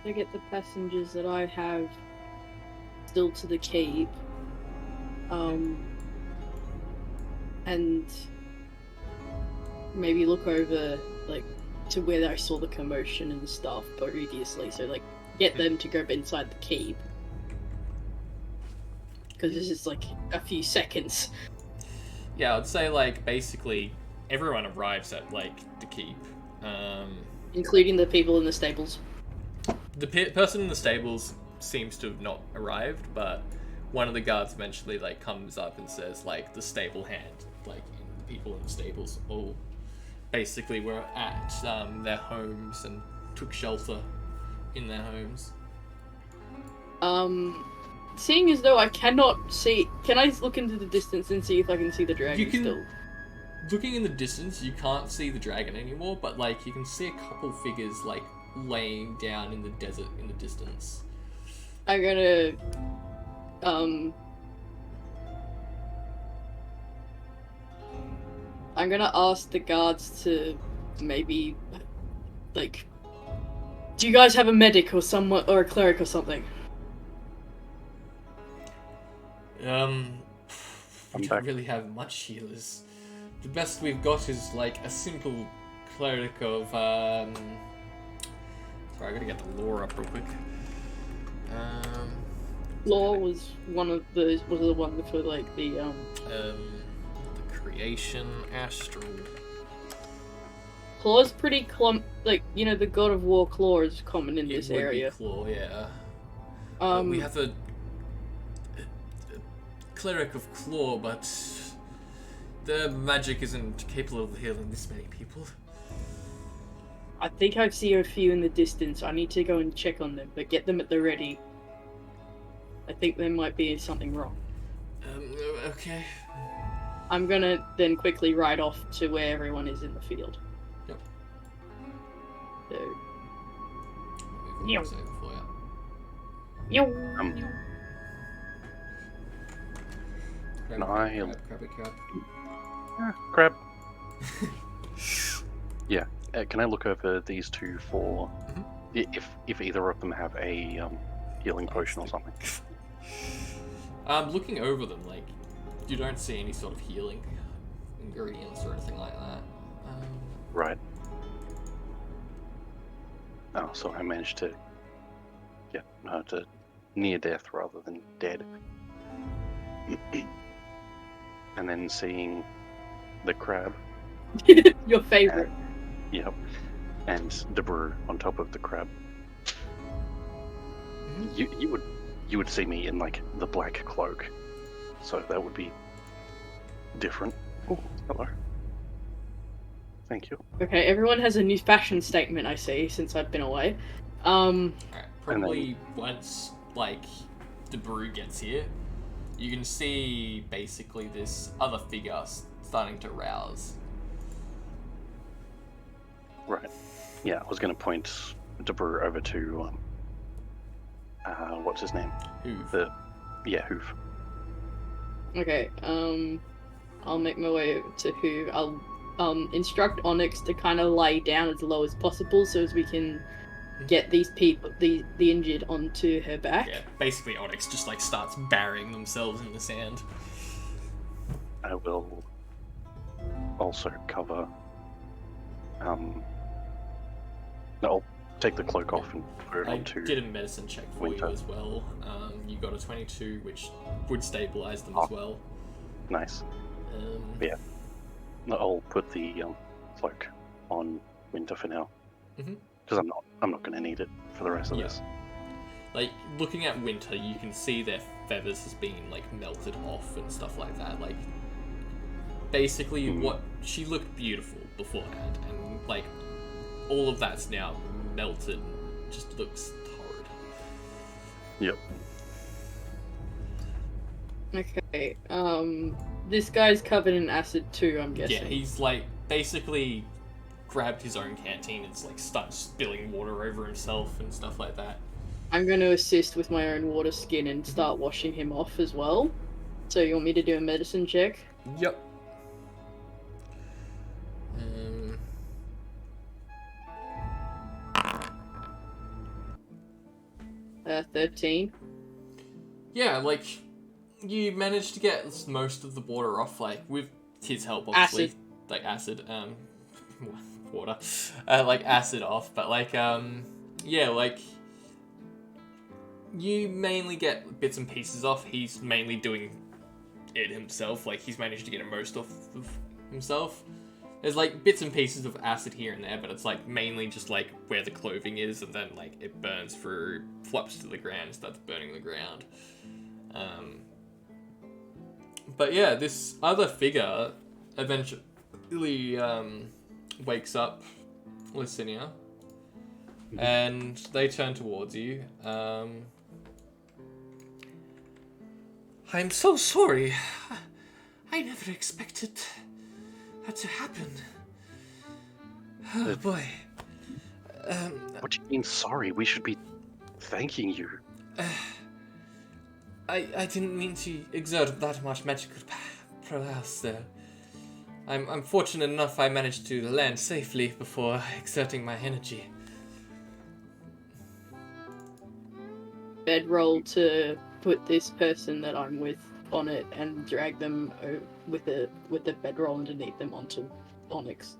I get the passengers that I have still to the cape. And maybe look over, like, to where I saw the commotion and stuff previously. So, like, get them to go inside the keep. Because this is like a few seconds.
Yeah, I'd say like basically everyone arrives at like the keep.
Including the people in the stables.
The person in the stables seems to have not arrived, but one of the guards eventually like comes up and says like the stable hand, like the people in the stables all basically were at their homes and took shelter in their homes.
Seeing as though I cannot see, can I look into the distance and see if I can see the dragon
You can-
still?
Looking in the distance, you can't see the dragon anymore, but like you can see a couple figures like laying down in the desert in the distance.
I'm gonna ask the guards to maybe like, do you guys have a medic or someone or a cleric or something?
We
I'm
don't
back.
really have much healers. The best we've got is like a simple cleric of sorry, I gotta get the lore up real quick.
Law was one of the one for like the
the creation Astral.
Claw's pretty like, you know, the god of war Claw is common in
It
this
would be
area.
Claw, yeah.
We
We have a cleric of Claw, but the magic isn't capable of healing this many people.
I think I see a few in the distance. I need to go and check on them, but get them at the ready. I think there might be something wrong.
Okay.
I'm gonna then quickly ride off to where everyone is in the field.
Yep.
So,
We've
Meow.
got something for you.
Can I-
Grab it, grab.
Grab. Yeah. Can I look over these two for if either of them have a healing potion or something?
Looking over them, like, you don't see any sort of healing ingredients or anything like that.
Right. Oh, so I managed to get her to near death rather than dead. And then seeing the crab.
your favorite.
Yep. And Debrew on top of the crab. You would see me in like the black cloak, so that would be different. Oh, hello. Thank you.
Okay, everyone has a new fashion statement, I see, since I've been away.
Alright, probably once, like, the brew gets here, you can see basically this other figure starting to rouse.
Right. Yeah, I was going to point Debrew over to what's his name?
Hoof.
Hoof.
Okay, I'll make my way over to who. I'll instruct Onyx to kind of lay down as low as possible so as we can get these people, the injured, onto her back.
Yeah, basically Onyx just like starts burying themselves in the sand.
I will also cover. I'll take the cloak off and put it
I
onto.
did a medicine check for
Winter.
you as well. You got a 22, which would stabilize them as well.
Nice.
Yeah.
I'll put the cloak on Winter for now,
Mhm.
because I'm not going to need it for the rest of
Yeah.
this.
Like, looking at Winter, you can see their feathers has been, like, melted off and stuff like that. Like, basically, what she looked beautiful beforehand, and, like, all of that's now melted, just looks horrid.
Yep.
Okay, this guy's covered in acid too, I'm guessing.
Yeah, he's, like, basically grabbed his own canteen and, like, started spilling water over himself and stuff like that.
I'm going to assist with my own water skin and start washing him off as well. So you want me to do a medicine check?
Yep.
13.
Yeah, like, you managed to get most of the water off, like, with his help, obviously.
Acid.
Like, acid, water. Like, acid off, but, like, yeah, like, you mainly get bits and pieces off. He's mainly doing it himself. Like, he's managed to get most of himself. There's, like, bits and pieces of acid here and there, but it's, like, mainly just, like, where the clothing is, and then, like, it burns through, flops to the ground, starts burning the ground. But yeah, this other figure eventually wakes up Licinia, and they turn towards you. I'm so sorry. I never expected that to happen. Oh boy.
What do you mean sorry? We should be thanking you.
I didn't mean to exert that much magical prowess there. I'm fortunate enough I managed to land safely before exerting my energy.
Bedroll to put this person that I'm with on it and drag them with the bedroll underneath them onto Onyx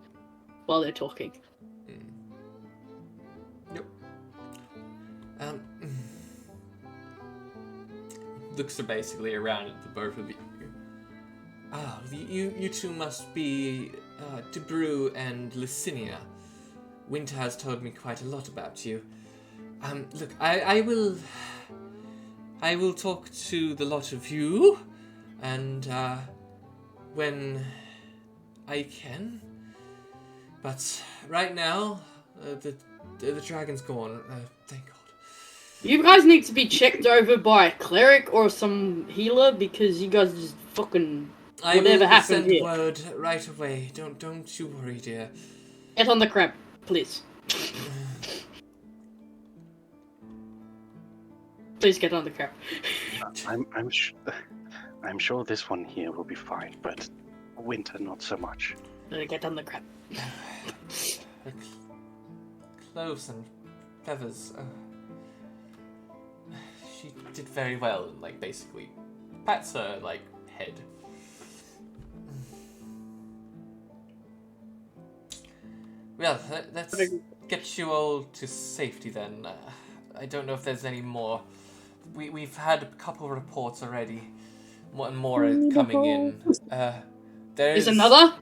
while they're talking.
Yep. Looks basically around at the both of you. Ah, you two must be Debrew and Licinia. Winter has told me quite a lot about you. Look, I will talk to the lot of you, and when I can. But right now, the dragon's gone. Thank God.
You guys need to be checked over by a cleric or some healer because you guys just fucking whatever happened here.
I will send word right away. Don't you worry, dear.
Get on the crab, please. Please get on the crab.
I'm sure this one here will be fine, but Winter not so much.
Get on the crab.
Clothes and feathers. She did very well, like, basically pats her, like, head. Well, let's get you all to safety then. I don't know if there's any more. We've had a couple reports already. More and more are coming in. There's
another?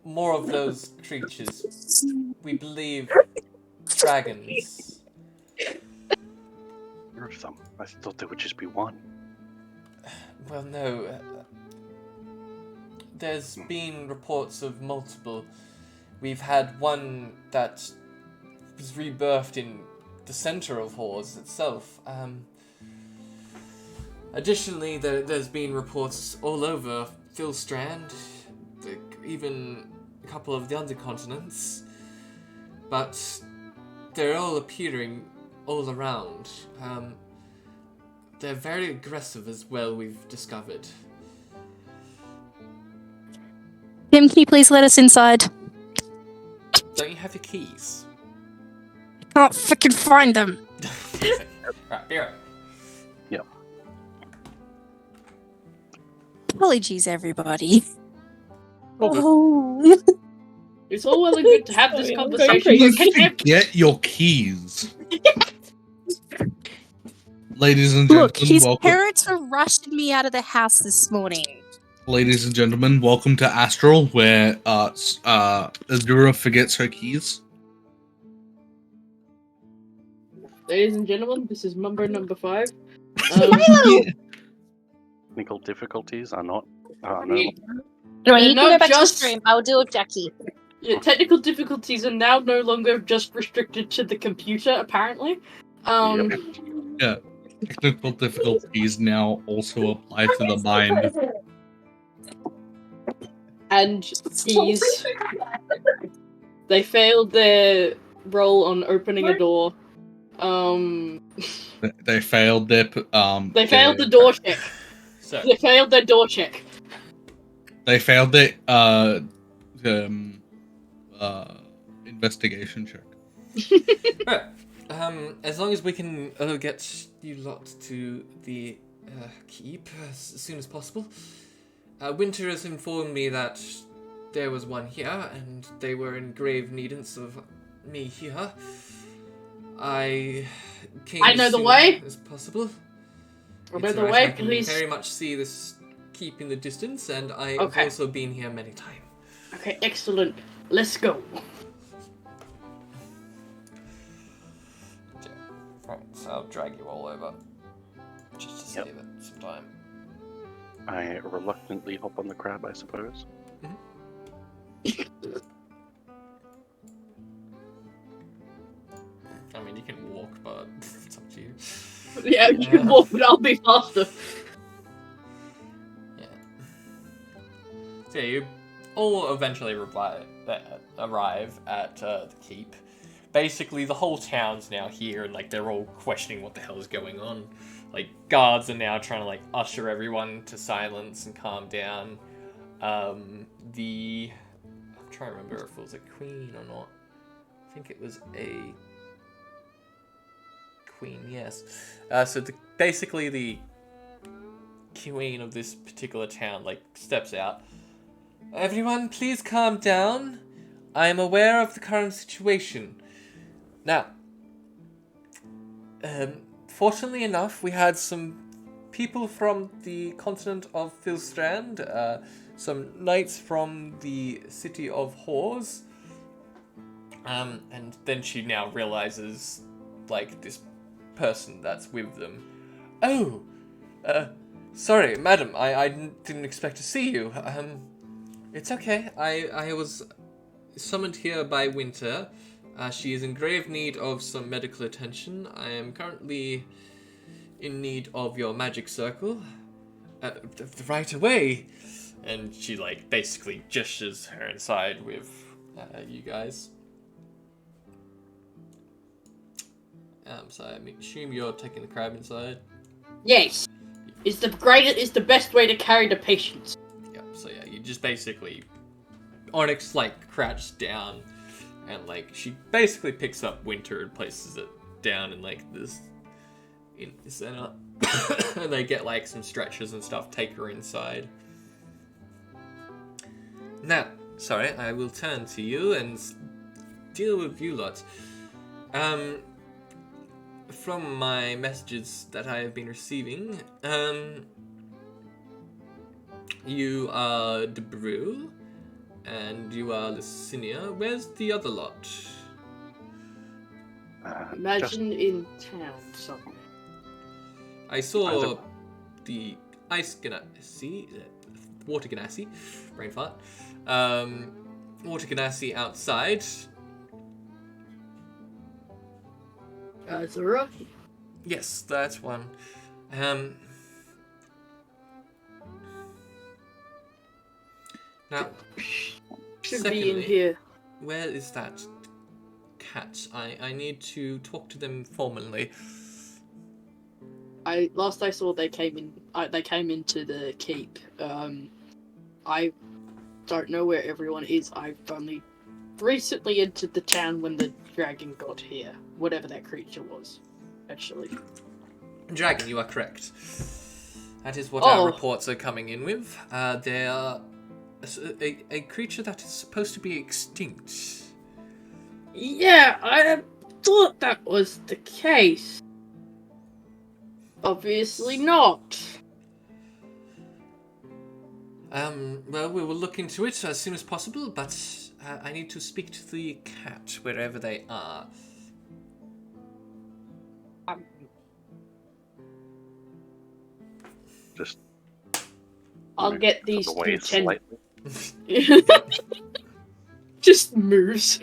More of those creatures. We believe dragons.
Of them. I thought there would just be one.
Well, no. There's been reports of multiple. We've had one that was rebirthed in the center of Hors itself. Additionally, there's been reports all over Philstrand, even a couple of the other continents, but they're all appearing all around. They're very aggressive as well, we've discovered.
Tim, can you please let us inside?
Don't you have your keys?
Can't frickin' find them.
Right, be right.
Yep.
Apologies, everybody.
Oh. It's all well and good to have this conversation.
Let's get your keys. Ladies and gentlemen,
Look, his
welcome.
parents were rushing me out of the house this morning.
Ladies and gentlemen, welcome to Astrial, where Azura forgets her keys.
Ladies and gentlemen, this is Mumbo number 5.
Technical difficulties are not. No.
No, you can
not
go back
just-
to stream. I'll deal with Jackie.
Yeah, technical difficulties are now no longer just restricted to the computer, apparently.
Yeah, technical difficulties now also apply to the mind.
And ease. They failed their roll on opening a door.
They failed their
They failed the door check.
So,
They failed their door check.
They failed their investigation check.
right. As long as we can get you lot to the keep as soon as possible. Winter has informed me that there was one here, and they were in grave needance of me here. I came
I
as
know the
soon
way.
as possible.
I know
It's
the
alright,
way,
I can
please.
very much see this keeping the distance, and I've
Okay.
also been here many times.
Okay, excellent. Let's go.
Right, so I'll drag you all over. Just to
Yep.
save it some time.
I reluctantly hop on the crab, I suppose.
I mean, you can walk, but it's up to you.
Yeah, you walk, but I'll be faster.
Yeah. So yeah, you all eventually arrive at the keep. Basically, the whole town's now here, and like they're all questioning what the hell is going on. Like guards are now trying to like usher everyone to silence and calm down. I'm trying to remember if it was a queen or not. I think it was a queen. Yes. Basically the queen of this particular town like steps out. Everyone, please calm down. I am aware of the current situation. Now, fortunately enough, we had some people from the continent of Filstrand, some knights from the city of Hors, and then she now realizes, like, this person that's with them. Oh, sorry, madam, I didn't expect to see you. It's okay. I was summoned here by Winter. She is in grave need of some medical attention. I am currently in need of your magic circle. Right away. And she, like, basically gestures her inside with you guys. So I assume you're taking the crab inside.
Yes. It's the best way to carry the patients.
Yep, so yeah, you just basically... Onyx, like, crouches down, and, like, she basically picks up Winter and places it down in, like, this... in the center. And they get, like, some stretchers and stuff, take her inside. Now, sorry, I will turn to you and deal with you lot. From my messages that I have been receiving, you are Debrew, and you are Lucinia. Where's the other lot?
Imagine in town somewhere.
I saw the Ice Ganassi, Water Ganassi, brain fart, Water Ganassi outside.
Zura?
Yes, that's one. Now,
Should
secondly,
be in here.
where is that cat? I need to talk to them formally.
Last I saw, they came in. They came into the keep. I don't know where everyone is. I've only recently entered the town when the dragon got here. Whatever that creature was, actually.
Dragon, you are correct. That is what our reports are coming in with. They are a creature that is supposed to be extinct.
Yeah, I thought that was the case. Obviously not.
Well, we will look into it as soon as possible, but I need to speak to the cat wherever they are.
Just
I'll
move
get
to
these
the way
two ten.
slightly.
Just moves.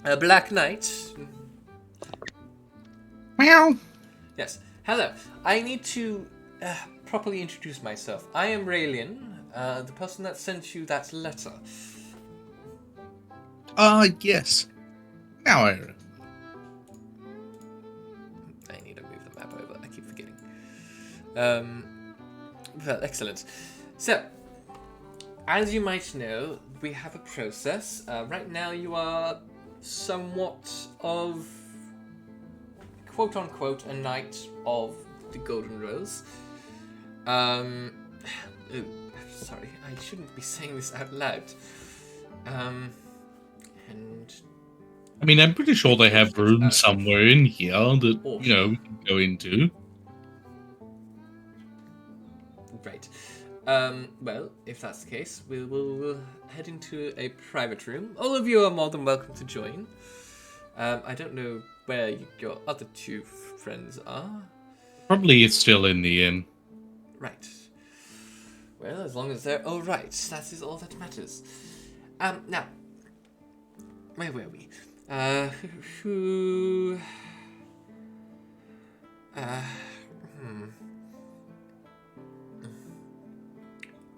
A Black Knight.
Meow.
Yes. Hello. I need to properly introduce myself. I am Raelian, the person that sent you that letter.
Yes. Now I remember.
I need to move the map over. I keep forgetting. Well, excellent. So, as you might know, we have a process. Right now you are somewhat of, quote-unquote, a knight of the Golden Rose. Sorry, I shouldn't be saying this out loud. And
I mean, I'm pretty sure they have rooms
Uh,
somewhere in here that,
Awful.
you know, we can go into.
Right. Well, if that's the case, we'll head into a private room. All of you are more than welcome to join. I don't know where your other two friends are.
Probably it's still in the inn.
Right. Well, as long as they're all right, that is all that matters. Now, where were we? Who?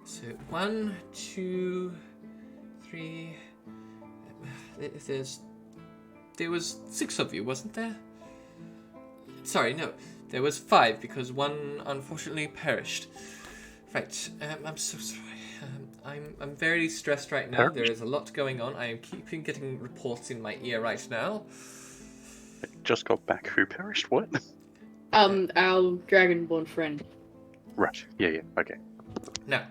So 1, 2, 3. There was 6 of you, wasn't there? Sorry, no. There was 5 because one unfortunately perished. Right. I'm so sorry. I'm very stressed right now. There is a lot going on. I am getting reports in my ear right now.
Just got back. Who perished? What?
Our dragonborn friend.
Right. Yeah. Okay.
Now,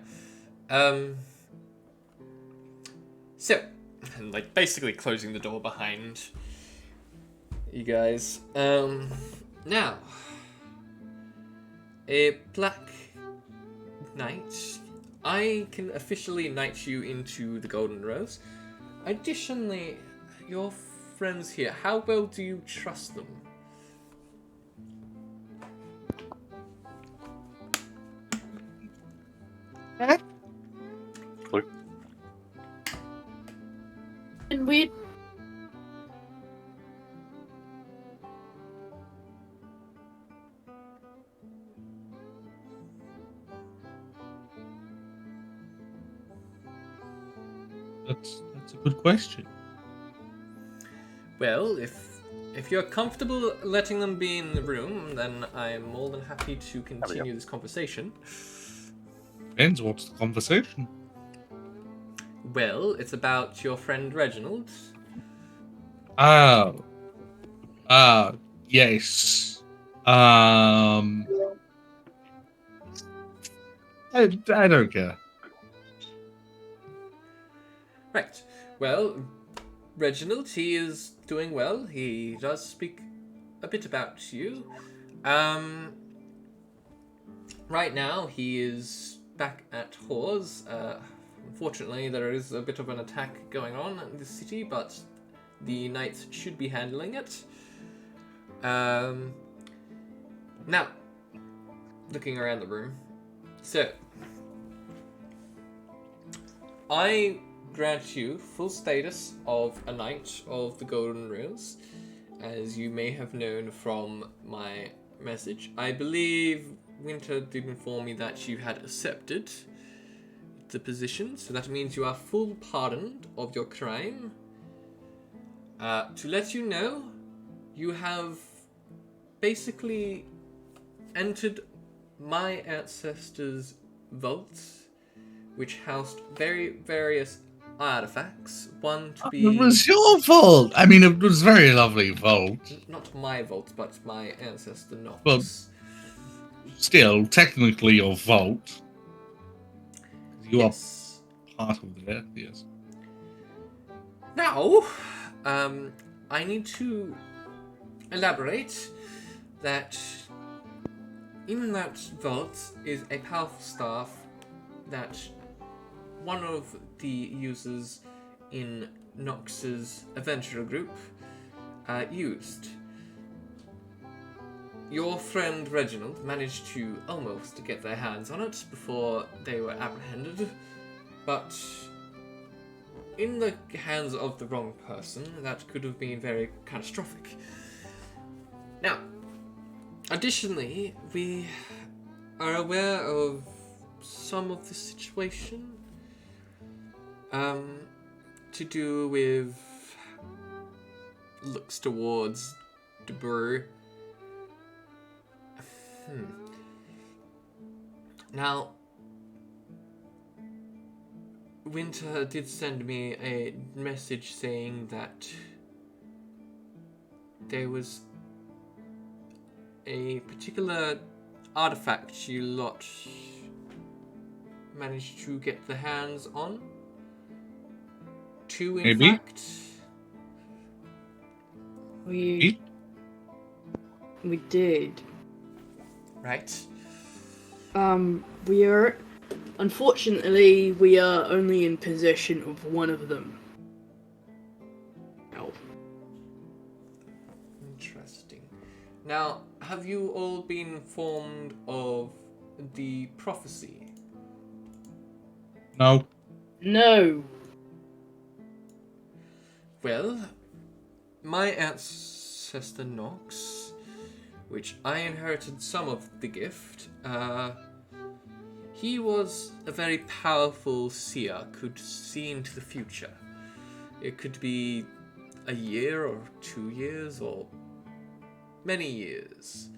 so, and like basically closing the door behind you guys. Now, a black knight. I can officially knight you into the Golden Rose. Additionally, your friends here, how well do you trust them?
Clue.
And we.
That's a good question.
Well, if you're comfortable letting them be in the room, then I'm more than happy to continue this conversation.
Depends what's the conversation.
Well, it's about your friend Reginald.
Oh. Yes. I don't care.
Right. Well, Reginald, he is doing well. He does speak a bit about you. Right now, he is back at Hors. Unfortunately, there is a bit of an attack going on in the city, but the knights should be handling it. Now, looking around the room. So, I grant you full status of a Knight of the Golden Rose, as you may have known from my message. I believe Winter did inform me that you had accepted the position, so that means you are full pardoned of your crime. To let you know, you have basically entered my ancestors' vaults, which housed various artifacts. One to be...
It was your vault. I mean, it was very lovely vault.
Not my vault, but my ancestor Nox.
Well, still, technically your vault. You
Yes.
are part of that, yes.
Now, I need to elaborate that in that vault is a powerful staff that one of the users in Nox's adventurer group used. Your friend Reginald managed to almost get their hands on it before they were apprehended, but in the hands of the wrong person, that could have been very catastrophic. Now, additionally, we are aware of some of the situation to do with looks towards Debur. Now, Winter did send me a message saying that there was a particular artifact you lot managed to get the hands on. Two, in
Maybe.
fact.
We did.
Right.
We are. Unfortunately, we are only in possession of one of them. Oh.
Interesting. Now, have you all been informed of the prophecy?
No.
No.
Well, my ancestor Nox, which I inherited some of the gift, he was a very powerful seer, could see into the future. It could be a year or 2 years or many years.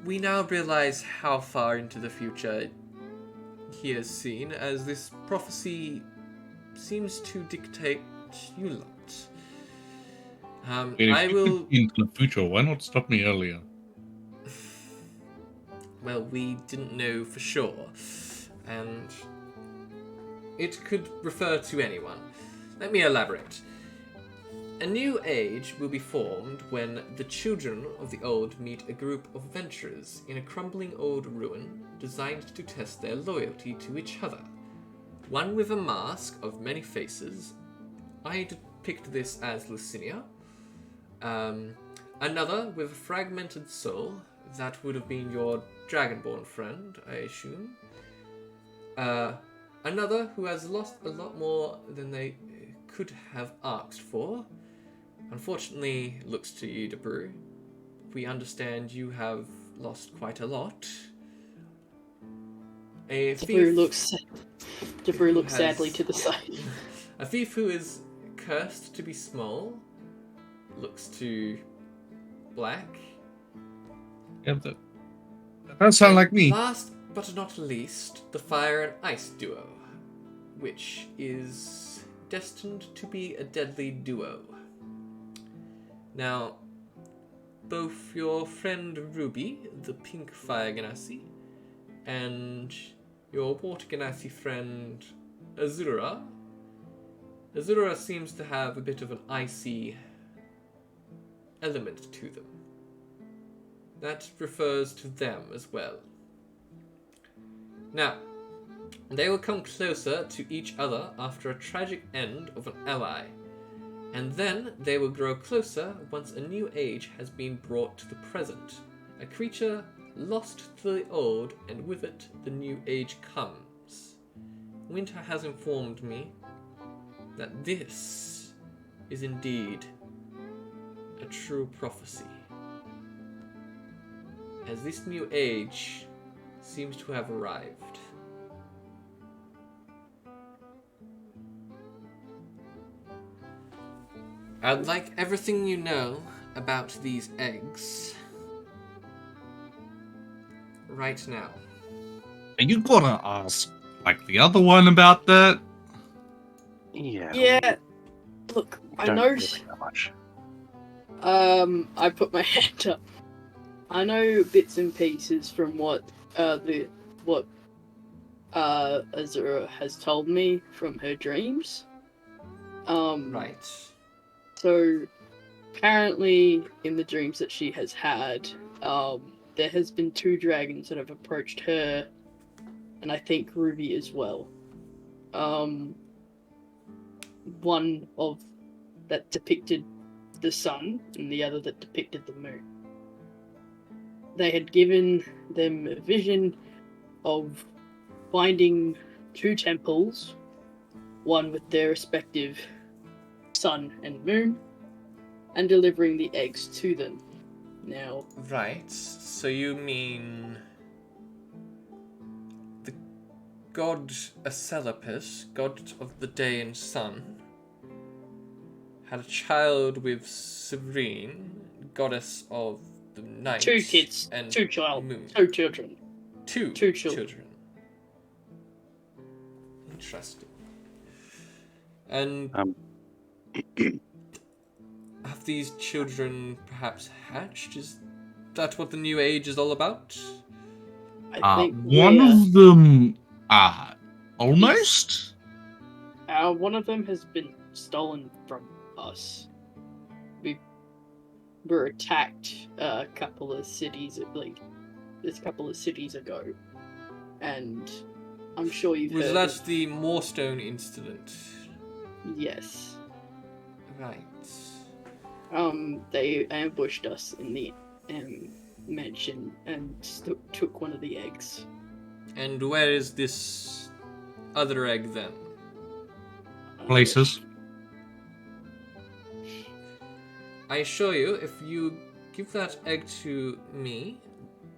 We now realize how far into the future he has seen, as this prophecy seems to dictate you lot.
If
I
you
will.
could see into the future, why not stop me earlier?
Well, we didn't know for sure, and it could refer to anyone. Let me elaborate. A new age will be formed when the children of the old meet a group of adventurers in a crumbling old ruin designed to test their loyalty to each other. One with a mask of many faces. I depict this as Lucinia. Another with a fragmented soul. That would have been your dragonborn friend, I assume. Another who has lost a lot more than they could have asked for. Unfortunately, looks to you, Debrew. We understand you have lost quite a lot. A
Debrew
thief
looks sadly to the side.
A thief who is cursed to be small, looks to black.
Yeah, that does sound like me.
Last but not least, the fire and ice duo, which is destined to be a deadly duo. Now, both your friend Ruby, the pink fire genasi, and your water genasi friend Azura. Azura seems to have a bit of an icy element to them. That refers to them as well. Now, they will come closer to each other after a tragic end of an ally, and then they will grow closer once a new age has been brought to the present. A creature lost to the old, and with it the new age comes. Winter has informed me that this is indeed a true prophecy, as this new age seems to have arrived. I'd like everything you know about these eggs right now.
Are you gonna ask, like, the other one about that?
Yeah.
Yeah. Look, I
Don't
know.
really know much.
I put my hand up. I know bits and pieces from what Azura has told me from her dreams.
Right.
So, apparently, in the dreams that she has had, there has been 2 dragons that have approached her, and I think Ruby as well. One of that depicted the sun, and the other that depicted the moon. They had given them a vision of finding 2 temples, one with their respective sun and moon, and delivering the eggs to them. Now,
Right. So you mean the god Acelapus, god of the day and sun, had a child with Serene, goddess of the night.
2 kids,
and
2
moon.
2 children.
Two
2 children.
Interesting. And have these children perhaps hatched? Is that what the new age is all about?
I think
One of them, almost?
one of them has been stolen from us. We were attacked a couple of cities ago, and I'm sure you've
Was
heard.
that the Moorstone incident?
Yes.
Right.
They ambushed us in the mansion and took one of the eggs.
And where is this other egg then?
Places.
I assure you, if you give that egg to me,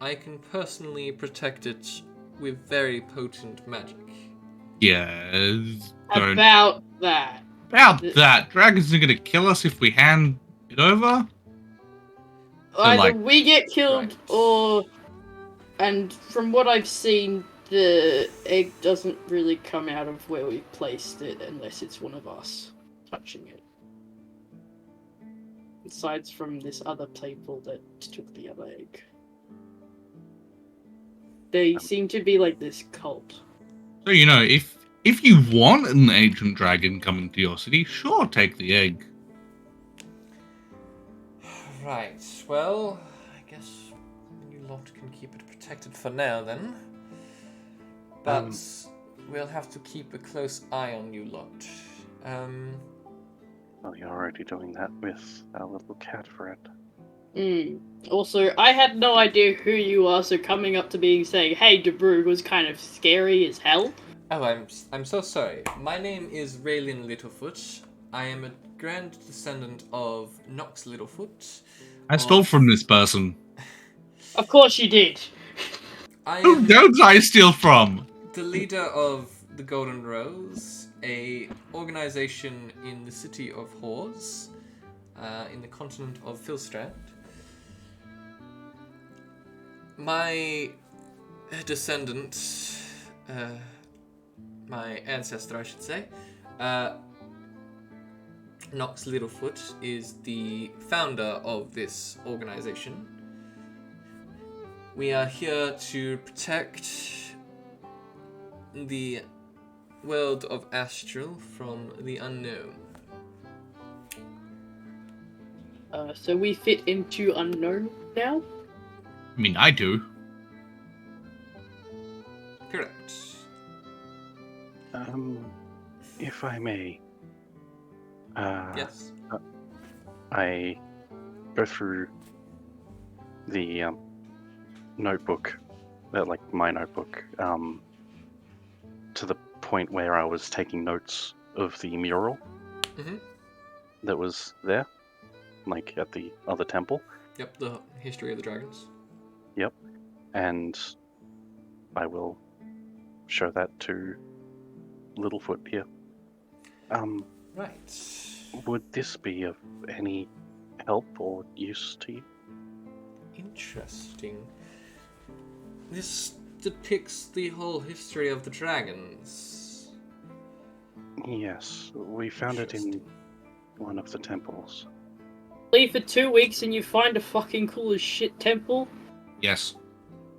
I can personally protect it with very potent magic.
Yeah. Don't.
About that.
About that. Dragons are gonna kill us if we hand it over.
Either we get killed
Right.
and from what I've seen, the egg doesn't really come out of where we placed it unless it's one of us touching it. Besides from this other people that took the other egg. They seem to be like this cult.
So if you want an ancient dragon coming to your city, sure, take the egg.
Right, well, I guess you lot can keep it protected for now then. But we'll have to keep a close eye on you lot.
Well, you're already doing that with our little cat friend.
Also, I had no idea who you are, so coming up to me saying, "Hey, DeBrug," was kind of scary as hell.
Oh, I'm so sorry. My name is Raylin Littlefoot. I am a grand descendant of Nox Littlefoot.
I stole from this person.
Of course you did.
Who don't I steal from?
The leader of the Golden Rose, a organization in the city of Hors, in the continent of Filstrand. My descendant, my ancestor, I should say, Nox Littlefoot, is the founder of this organization. We are here to protect the world of Astrial from the unknown.
So we fit into unknown now?
I mean, I do.
Correct.
If I may.
Yes.
I go through the notebook, my notebook, to the point where I was taking notes of the mural that was there, like at the other temple.
Yep, the history of the dragons.
Yep, and I will show that to Littlefoot here.
Right.
Would this be of any help or use to you?
Interesting. This depicts the whole history of the dragons.
Yes, we found it in one of the temples.
Leave for 2 weeks and you find a fucking cool as shit temple?
Yes.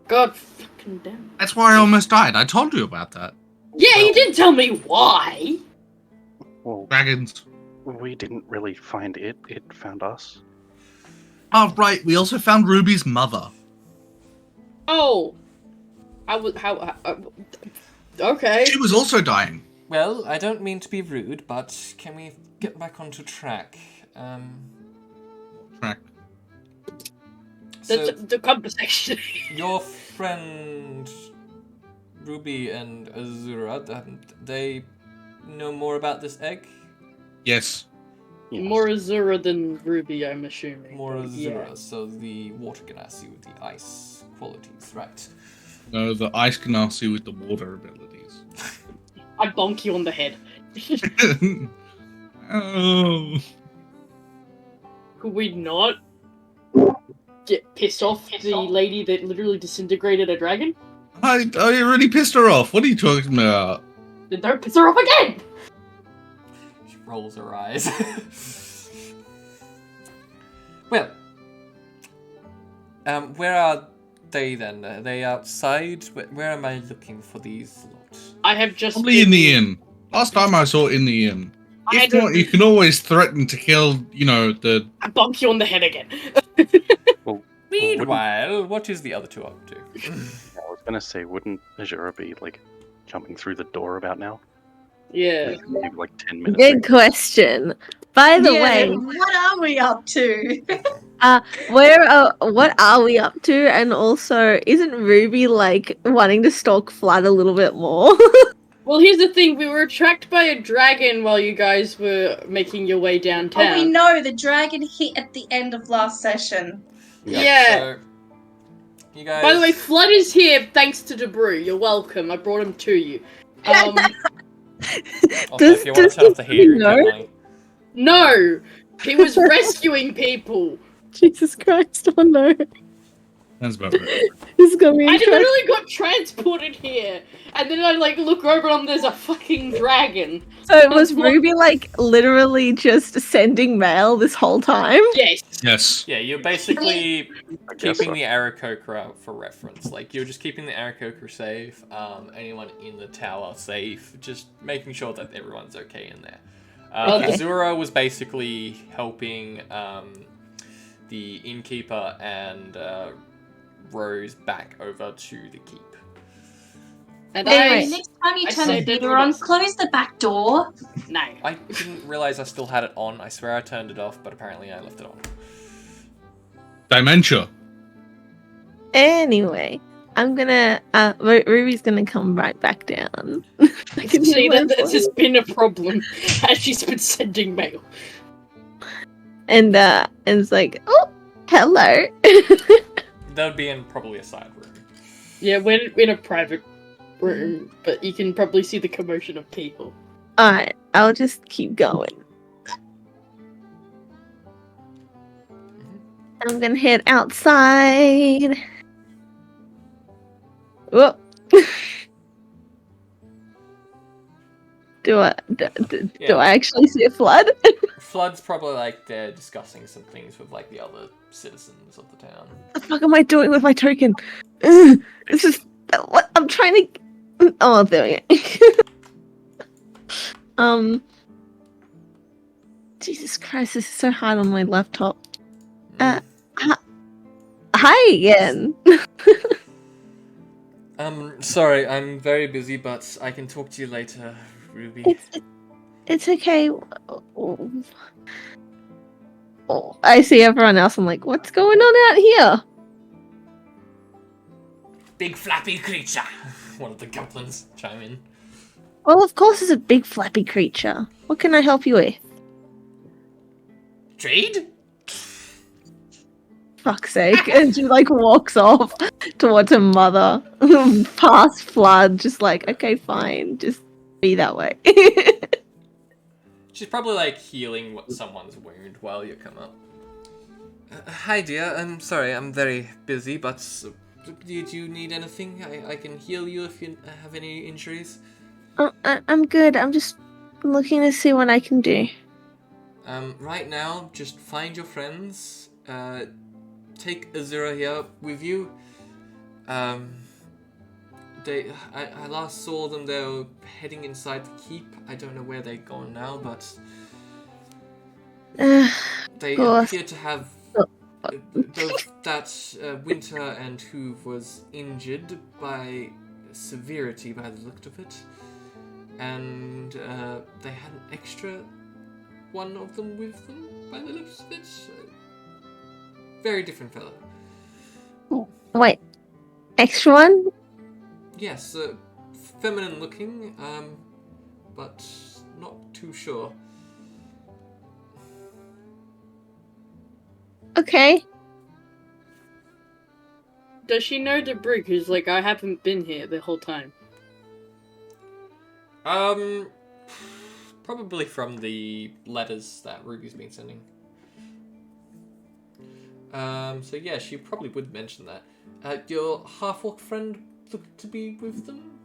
God fucking damn.
That's why I almost died. I told you about that.
Yeah, you didn't tell me why!
Well,
Dragons.
we didn't really find it, it found us.
Oh, right. We also found Ruby's mother.
Oh! Okay.
She was also dying.
Well, I don't mean to be rude, but can we get back onto track?
Track.
So
The conversation.
your friend Ruby and Azura, they know more about this egg?
Yes.
Yes.
More Azura than Ruby, I'm assuming.
More
but
Azura,
yeah.
so the water ganassi with the ice qualities, right?
No, the ice canassi with the water abilities.
I bonk you on the head.
Oh.
Could we not get pissed off the lady that literally disintegrated a dragon?
I already pissed her off. What are you talking about?
Then don't piss her off again!
She rolls her eyes. Well, where are they then? Are they outside? Where am I looking for these lot?
I have just
Probably in the inn. Last time I saw it in the inn. If not, you can always threaten to kill, the...
I bump you on the head again.
Well,
Meanwhile, what is the other two up to?
I was gonna say, wouldn't Azura be like coming through the door about now?
Yeah.
Maybe like 10 minutes.
Good question. By the way,
what are we up to?
what are we up to? And also, isn't Ruby like wanting to stalk Flood a little bit more?
Well, here's the thing. We were attacked by a dragon while you guys were making your way downtown.
Oh, we know the dragon hit at the end of last session.
Yeah.
So, you guys...
By the way, Flood is here thanks to Debrew. You're welcome. I brought him to you.
Also, if you want to turn off the heater, you can, money.
No! He was rescuing people.
Jesus Christ, oh no.
Sounds about right.
This is gonna be
I literally got transported here, and then I look over and there's a fucking dragon.
So was Ruby literally just sending mail this whole time?
Yes.
Yes.
Yeah, you're basically keeping
so.
the Aarakocra out for reference. You're just keeping the Aarakocra safe, anyone in the tower safe, just making sure that everyone's okay in there.
Okay.
Azura was basically helping the innkeeper and Rose back over to the keep.
And
Anyway.
Next time you
I
turn the
saved
heater
everyone
on,
else.
close the back door.
No.
I didn't realize I still had it on. I swear I turned it off, but apparently I left it on.
Dementia.
Anyway, I'm gonna Ruby's gonna come right back down. I can
See,
hear
that's just been a problem as she's been sending mail.
and it's like, oh, hello.
That would be in probably a side room.
Yeah, we're in a private room, but you can probably see the commotion of people.
Alright, I'll just keep going. I'm gonna head outside. Whoop. Do I actually see a flood?
Flood's probably they're discussing some things with the other citizens of the town.
What the fuck am I doing with my token? Ugh, this is what I'm trying to. Oh, there we go. Jesus Christ, this is so hard on my laptop. Hi again.
Sorry, I'm very busy, but I can talk to you later, Ruby.
It's okay. Oh, I see everyone else. I'm like, what's going on out here?
Big flappy creature! One of the goblins chime in.
Well, of course, it's a big flappy creature. What can I help you with?
Trade?
Fuck's sake. And she walks off towards her mother. Past Flood, just okay, fine. Just be that way.
She's probably healing someone's wound while you come up. Hi dear, I'm sorry, I'm very busy, but did you need anything? I can heal you if you have any injuries.
I'm good. I'm just looking to see what I can do.
Right now, just find your friends, take Azura here with you. I last saw them, they were heading inside the keep. I don't know where they're gone now, but they appear to have both that Winter and Hoove was injured by severity by the look of it, and they had an extra one of them with them by the looks of it. Very different fellow.
Wait, extra one?
Yes, feminine looking, but not too sure.
Okay.
Does she know Debrew? Because, I haven't been here the whole time.
Probably from the letters that Ruby's been sending. So yeah, she probably would mention that. Your half-orc friend looked to be with them?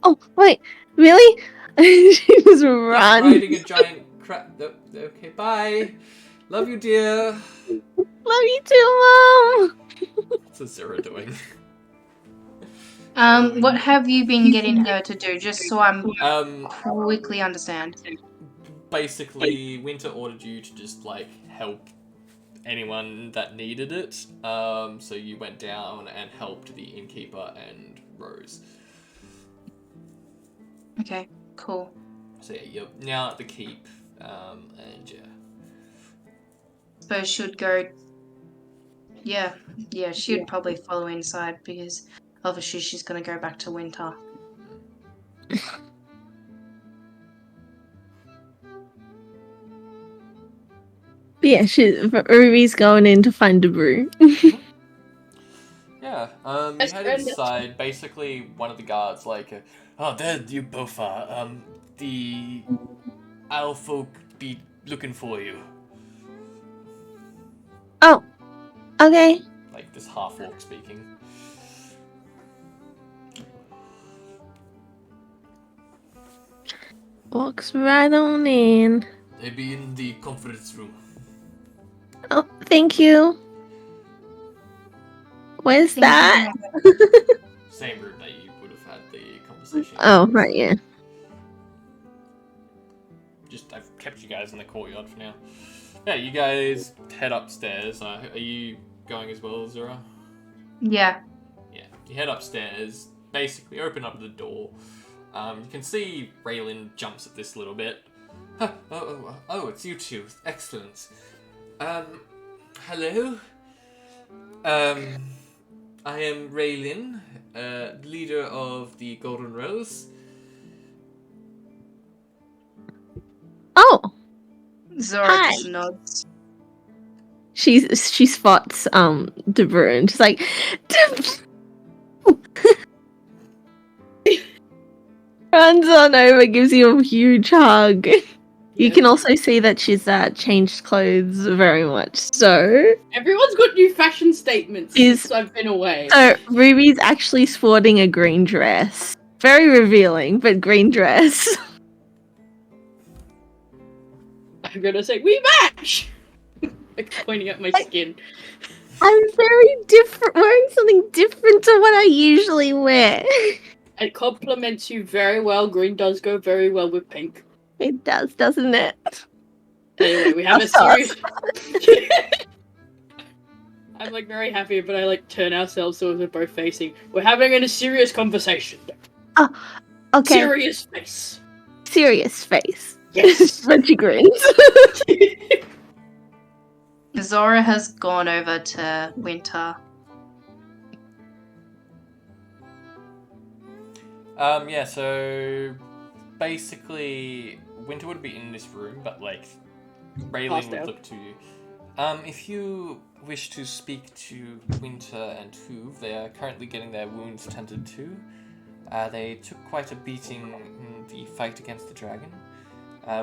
Oh, wait, really? She was running.
Riding a giant crab. Okay, bye. Love you, dear.
Love you too, Mom.
What's Azura doing?
What have you been getting her to do, just so I'm quickly understand?
basically, Winter ordered you to just, like, help anyone that needed it. So you went down and helped the innkeeper and Rose.
Okay, cool.
So yeah, you're now at the keep, and yeah.
So should go. Yeah, she'd probably follow inside because obviously she's gonna go back to Winter.
But yeah, Ruby's going in to find the brew.
Yeah, you head inside. Basically, one of the guards, like, oh, there you both are. The owl folk be looking for you.
Oh, okay.
Like, this half-orc speaking.
Walks right on in.
They be in the conference room.
Oh, thank you. Where's that?
Same room that you would have had the conversation.
Oh, right, yeah.
Just, I've kept you guys in the courtyard for now. Yeah, you guys head upstairs. Are you going as well, Zura?
Yeah.
Yeah, you head upstairs. Basically, open up the door. You can see Raylan jumps at this little bit. Oh, it's you two. Excellent. Hello? I am Raylin, leader of the Golden Rose.
Oh,
Zora
hi.
just nods.
She spots the brew and she's like, runs on over, gives you a huge hug. You can also see that she's changed clothes very much. So
Everyone's got new fashion statements since I've been away.
So Ruby's actually sporting a green dress. Very revealing, but green dress.
I'm gonna say, we match! Like, pointing at my skin.
I'm very different, wearing something different to what I usually wear.
It complements you very well. Green does go very well with pink.
It does, doesn't it?
Anyway, we have a serious... I'm like very happy, but I like turn ourselves so we're both facing. We're having a serious conversation.
Oh, okay.
Serious face.
Serious face.
Yes.
When she grins.
Zora has gone over to Winter.
Yeah, so basically Winter would be in this room, but like Raylan would look to you. If you wish to speak to Winter and Hoove, they are currently getting their wounds tended to. They took quite a beating in the fight against the dragon.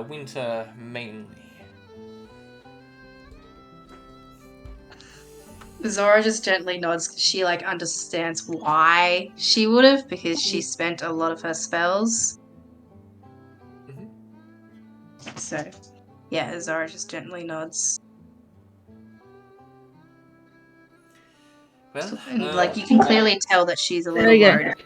Winter mainly.
Zora just gently nods because she like understands why she would have, because she spent a lot of her spells.
Mm-hmm.
So, yeah, Zora just gently nods.
Well,
And, like you can clearly tell that she's a little
There you go.
worried.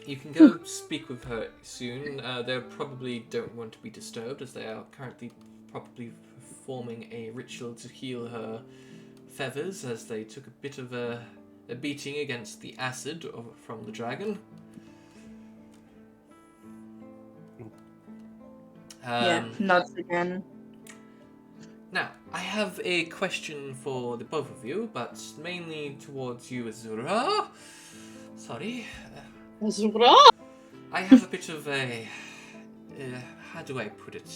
you can go speak with her soon. They probably don't want to be disturbed, as they are currently probably performing a ritual to heal her feathers, as they took a bit of a beating against the acid from the dragon.
Nods again.
Now, I have a question for the both of you, but mainly towards you, Azura. Sorry.
Azura?
I have a bit of a... how do I put it?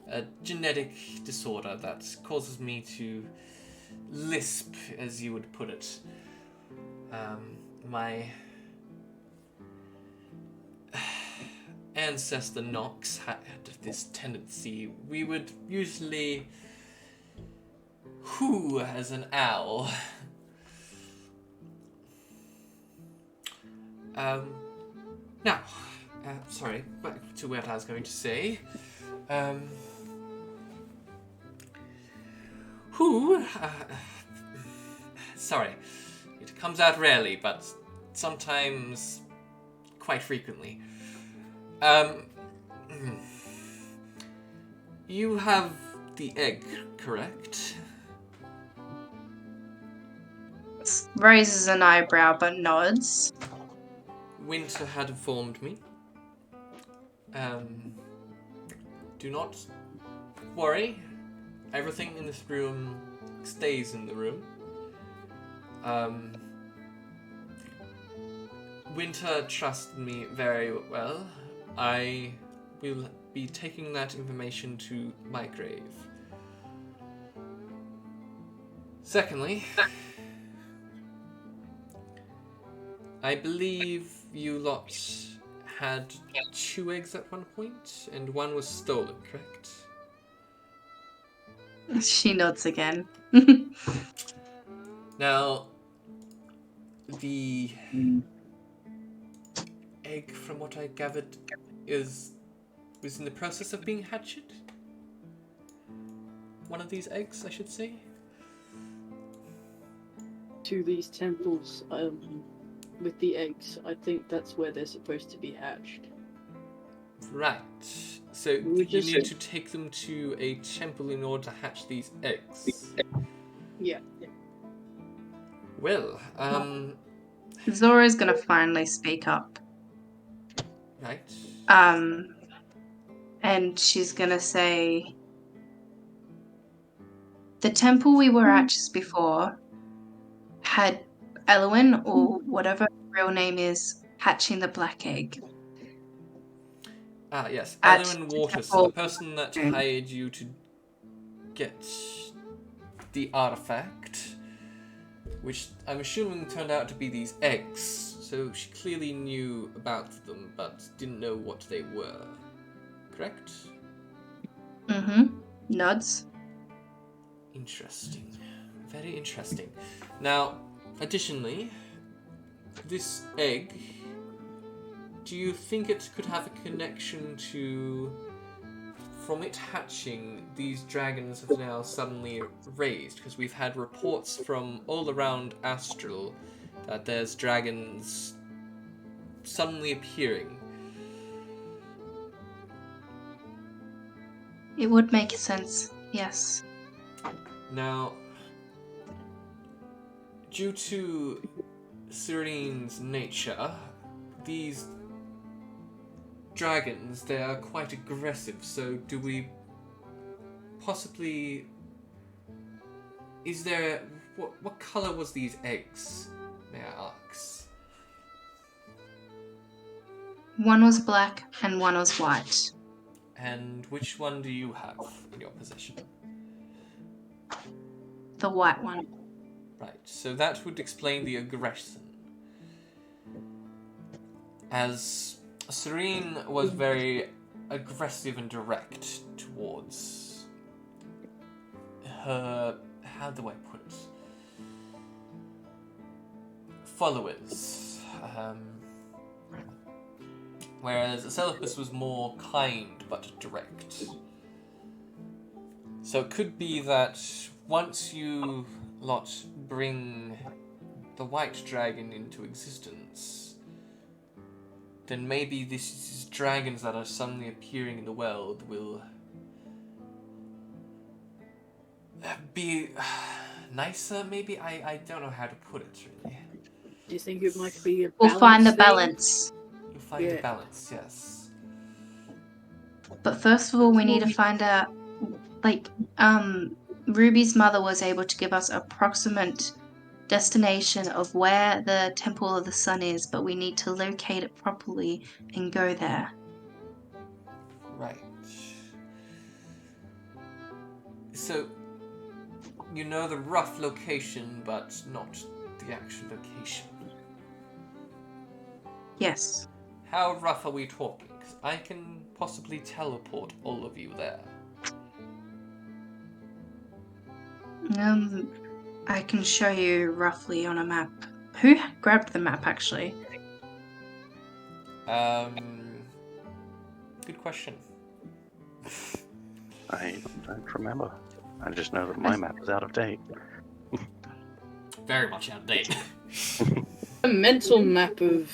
A genetic disorder that causes me to lisp, as you would put it. My ancestor Nox had this tendency. We would usually hoo as an owl. Now, sorry, back to what I was going to say. Who? Sorry, it comes out rarely, but sometimes quite frequently. You have the egg, correct?
Raises an eyebrow but nods.
Winter had informed me. Do not worry. Everything in this room stays in the room. Winter trusted me very well. I will be taking that information to my grave. Secondly, I believe you lot had 2 eggs at one point, and 1 was stolen, correct?
She nods again.
Now, the egg, from what I gathered, was in the process of being hatched? One of these eggs, I should say?
To these temples, with the eggs, I think that's where they're supposed to be hatched.
Right. So you need to take them to a temple in order to hatch these eggs.
Yeah.
Well,
Zora's gonna finally speak up.
right.
And she's gonna say, the temple we were at just before had Elwyn, or whatever her real name is, hatching the black egg.
Ah, yes.
At
Elwyn
the
Waters,
temple.
the person that hired you to get the artifact, which I'm assuming turned out to be these eggs. So she clearly knew about them, but didn't know what they were. Correct?
Mm-hmm. Nods.
Interesting. Very interesting. Now, additionally, this egg, do you think it could have a connection to, from it hatching, these dragons have now suddenly raised? Because we've had reports from all around Astrial that there's dragons suddenly appearing.
It would make sense, yes.
Now, due to Serene's nature, these dragons, they are quite aggressive, so do we possibly... Is there... What colour was these eggs, may I ask?
One was black and one was white.
And which one do you have in your possession?
The white one.
Right, so that would explain the aggression. As Serene was very aggressive and direct towards her, how do I put it? Followers. Whereas Acelipus was more kind but direct. So it could be that once you lot bring the white dragon into existence, then maybe these dragons that are suddenly appearing in the world will be nicer, maybe? I don't know how to put it, really.
Do you think it might be a
We'll find the
thing?
balance.
You'll find the balance, yes.
But first of all, we need to find out, like, Ruby's mother was able to give us approximate destination of where the Temple of the Sun is, but we need to locate it properly and go there.
Right. So, you know the rough location, but not the actual location.
Yes.
How rough are we talking? 'Cause I can possibly teleport all of you there.
I can show you roughly on a map. Who grabbed the map, actually?
Good question.
I don't remember. I just know that my map is out of date.
Very much out of date.
A mental map of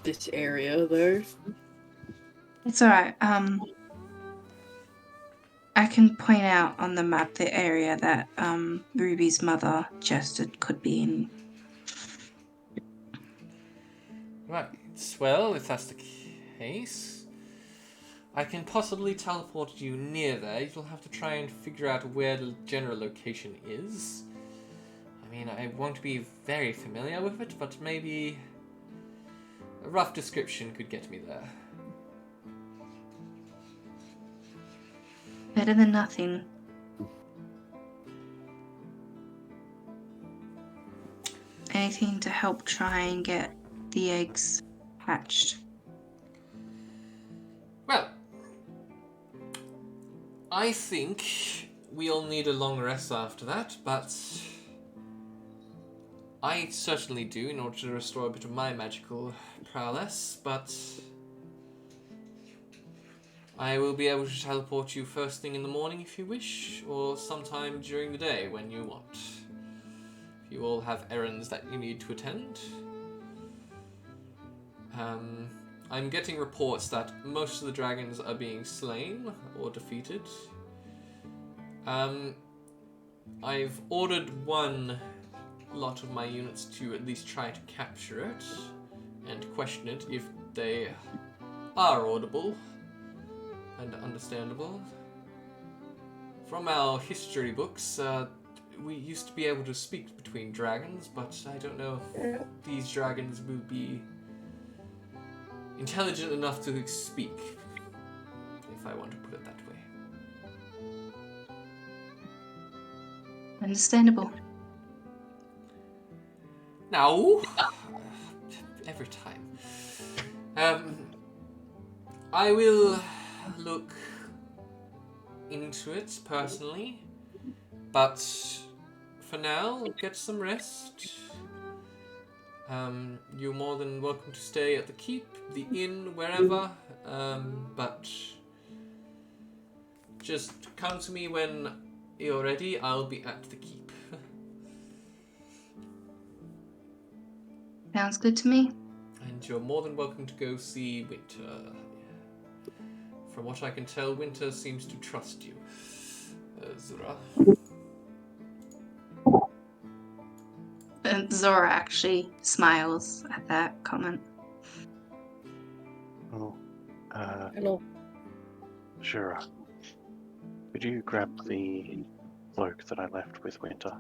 this area, though.
It's alright. I can point out on the map the area that Ruby's mother suggested could be in.
Right. Well, if that's the case, I can possibly teleport you near there. You'll have to try and figure out where the general location is. I mean, I won't be very familiar with it, but maybe a rough description could get me there.
Better than nothing. Anything to help try and get the eggs hatched.
Well, I think we'll need a long rest after that, but I certainly do in order to restore a bit of my magical prowess, but I will be able to teleport you first thing in the morning if you wish, or sometime during the day when you want. If you all have errands that you need to attend. I'm getting reports that most of the dragons are being slain or defeated. I've ordered one lot of my units to at least try to capture it and question it if they are audible and understandable. From our history books, we used to be able to speak between dragons, but I don't know if these dragons will be intelligent enough to speak, if I want to put it that way.
Understandable.
Now, every time. I will look into it personally, but for now, get some rest. You're more than welcome to stay at the keep, the inn, wherever, but just come to me when you're ready. I'll be at the keep.
Sounds good to me.
And you're more than welcome to go see Winter. From what I can tell, Winter seems to trust you, Zura.
And Zora actually smiles at that comment.
Oh,
Hello.
sure. Could you grab the cloak that I left with Winter?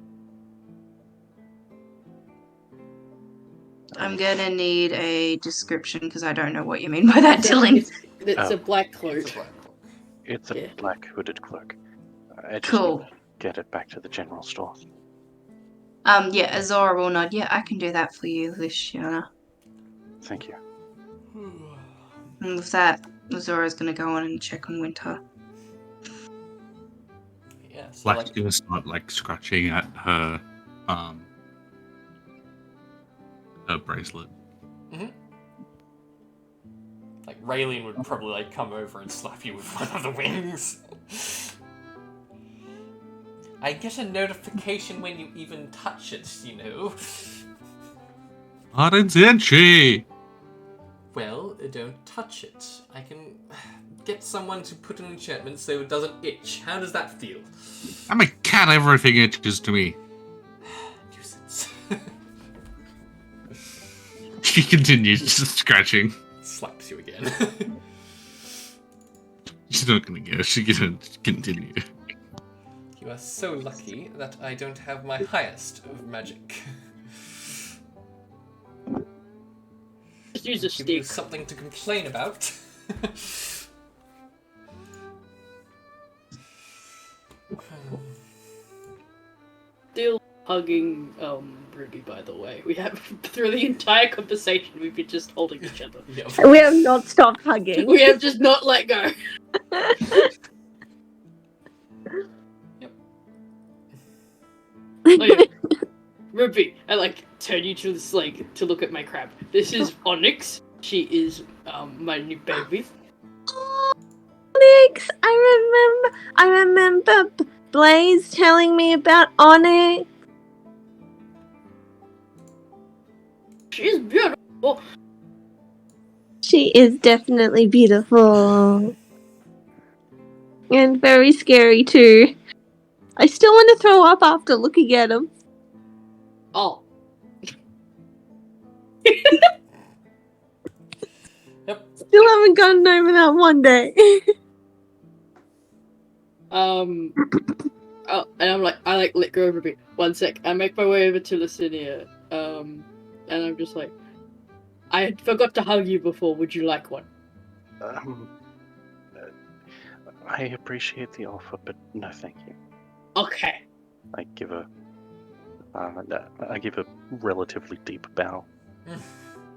I'm gonna need a description because I don't know what you mean by that, Dylan.
It's
Oh.
a black cloak.
It's a black cloak.
It's a
Yeah.
black hooded cloak. I just
Cool.
need to get it back to the general store.
Yeah, Azora will nod. Yeah, I can do that for you, Luciana.
Thank you.
And with that, Azora's gonna go on and check on Winter.
Yeah, so
Black's gonna start like scratching at her her bracelet.
like Raylene would probably like come over and slap you with one of the wings. I get a notification when you even touch it, you know.
Arenzenshi!
Well, don't touch it. I can get someone to put an enchantment so it doesn't itch. How does that feel?
I'm a cat, everything itches to me.
Nuisance.
She continues just scratching.
Slaps you again.
She's not gonna go, she's gonna continue.
You are so lucky that I don't have my highest of magic.
Just use a
Give you
stick.
something to complain about.
Still hugging Ruby, by the way. We have through the entire conversation we've been just holding each other.
Yep.
We have not stopped hugging.
We have just not let go. Oh, yeah. Ruby, I like turn you to this to look at my crab. This is Onyx. She is my new baby.
Onyx, I remember Blaze telling me about Onyx.
She's beautiful.
She is definitely beautiful. And very scary too. I still want to throw up after looking at him.
Oh.
Yep.
Still haven't gotten over that one day.
Oh, and I let go of a bit. 1 sec. I make my way over to Lucinia. And I'm just like, I forgot to hug you before. Would you like one?
I appreciate the offer, but no, thank you.
Okay.
I give a relatively deep bow.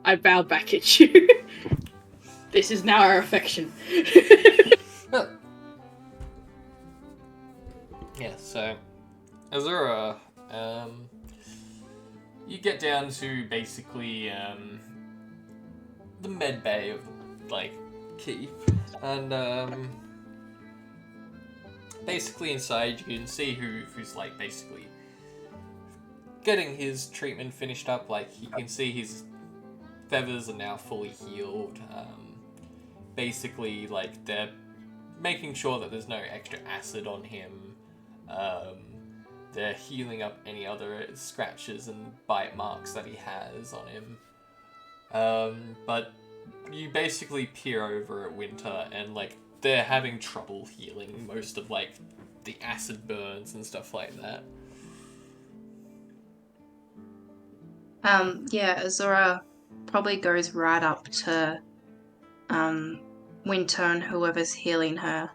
I bow back at you. This is now our affection.
Yeah, so Azura, you get down to basically the med bay of like keep, and basically inside you can see who's like basically getting his treatment finished up. Like you can see his feathers are now fully healed. Basically, like they're making sure that there's no extra acid on him. They're healing up any other scratches and bite marks that he has on him. But you basically peer over at Winter and like they're having trouble healing most of like the acid burns and stuff like that.
Yeah, Azura probably goes right up to Winter and whoever's healing her.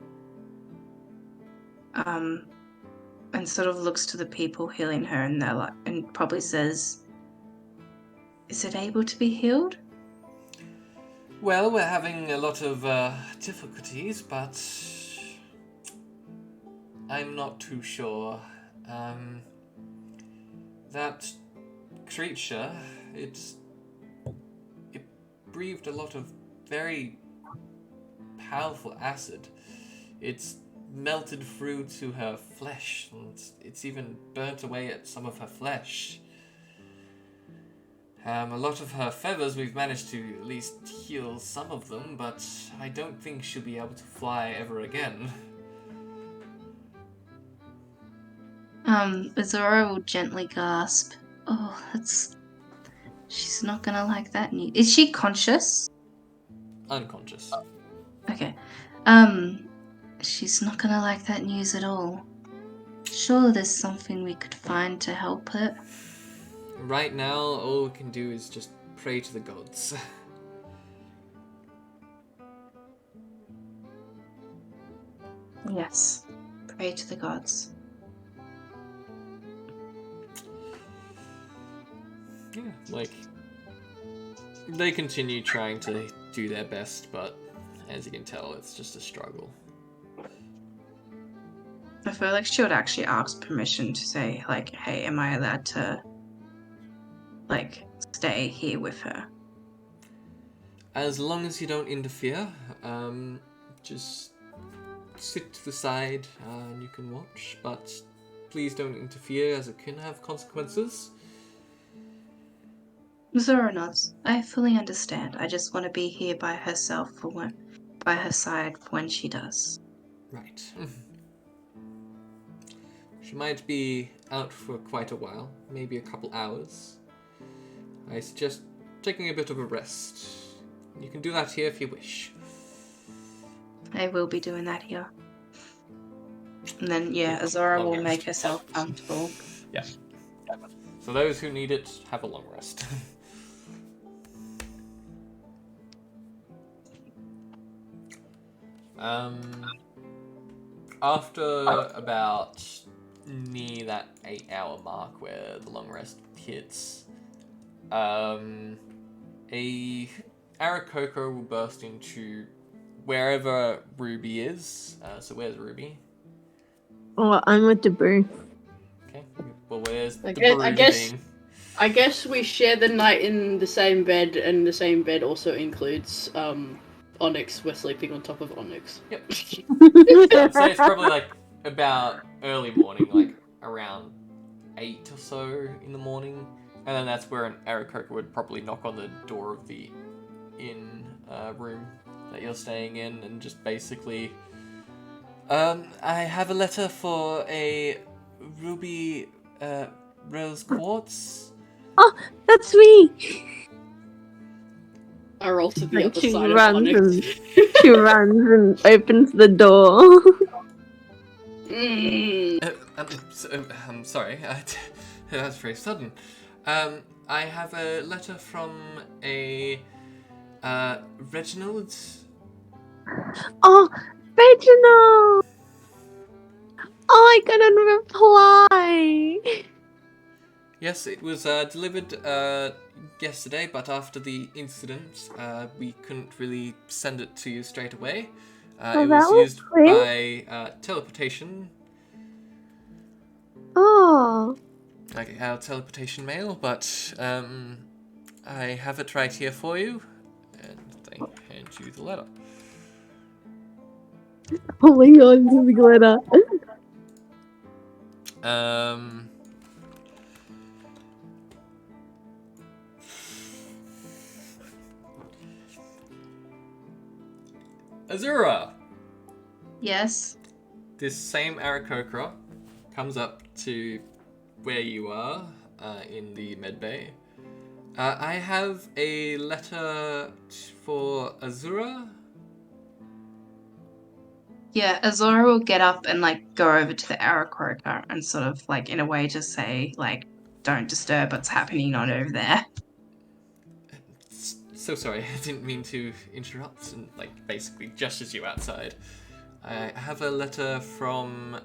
And sort of looks to the people healing her, and they're like, and probably says, "Is it able to be healed?"
Well, we're having a lot of difficulties, but I'm not too sure. That creature, it breathed a lot of very powerful acid. It's melted through to her flesh, and it's even burnt away at some of her flesh. A lot of her feathers, we've managed to at least heal some of them, but I don't think she'll be able to fly ever again.
Azura will gently gasp. Oh, she's not gonna like that news. Is she conscious?
Unconscious.
Okay. She's not gonna like that news at all. Sure, there's something we could find to help her.
Right now, all we can do is just pray to the gods.
Yes. Pray to the gods.
Yeah, like, they continue trying to do their best, but as you can tell, it's just a struggle.
I feel like she would actually ask permission to say, like, hey, am I allowed to, like, stay here with her?
As long as you don't interfere, just sit to the side and you can watch, but please don't interfere as it can have consequences.
Zora nods. I fully understand. I just want to be here by herself by her side when she does.
Right. She might be out for quite a while, maybe a couple hours. I suggest taking a bit of a rest. You can do that here if you wish.
I will be doing that here. And then, yeah, Azora
Long
will
rest.
make herself comfortable.
Yeah. For those who need it, have a long rest. After about near that 8-hour mark where the long rest hits, a Aarakocra will burst into wherever Ruby is. So where's Ruby?
Oh, I'm with the brew.
Okay. Well, where's the
I guess we share the night in the same bed, and the same bed also includes Onyx. We're sleeping on top of Onyx.
Yep. I'd say it's probably like about early morning, like around 8 or so in the morning, and then that's where an Aarakocra would probably knock on the door of the inn room that you're staying in, and just basically I have a letter for a ruby rose quartz.
Oh, that's me.
I roll to the
Like
other
she
side
runs
of
and she runs and opens the door.
I'm sorry. That's very sudden. I have a letter from a Reginald.
Oh, Reginald! Oh, I couldn't reply.
Yes, it was delivered yesterday, but after the incident, we couldn't really send it to you straight away.
Oh,
It
that
was
was
used
quick.
by teleportation,
Oh,
like our teleportation mail, but I have it right here for you, and I hand you the letter.
oh my god, this is a glitter.
Azura!
Yes.
This same Aarakocra comes up to where you are in the medbay. I have a letter for Azura.
Yeah, Azora will get up and like go over to the Aarakocra and sort of like in a way just say like, "Don't disturb what's happening on over there."
So sorry, I didn't mean to interrupt and like basically gestures you outside. I have a letter from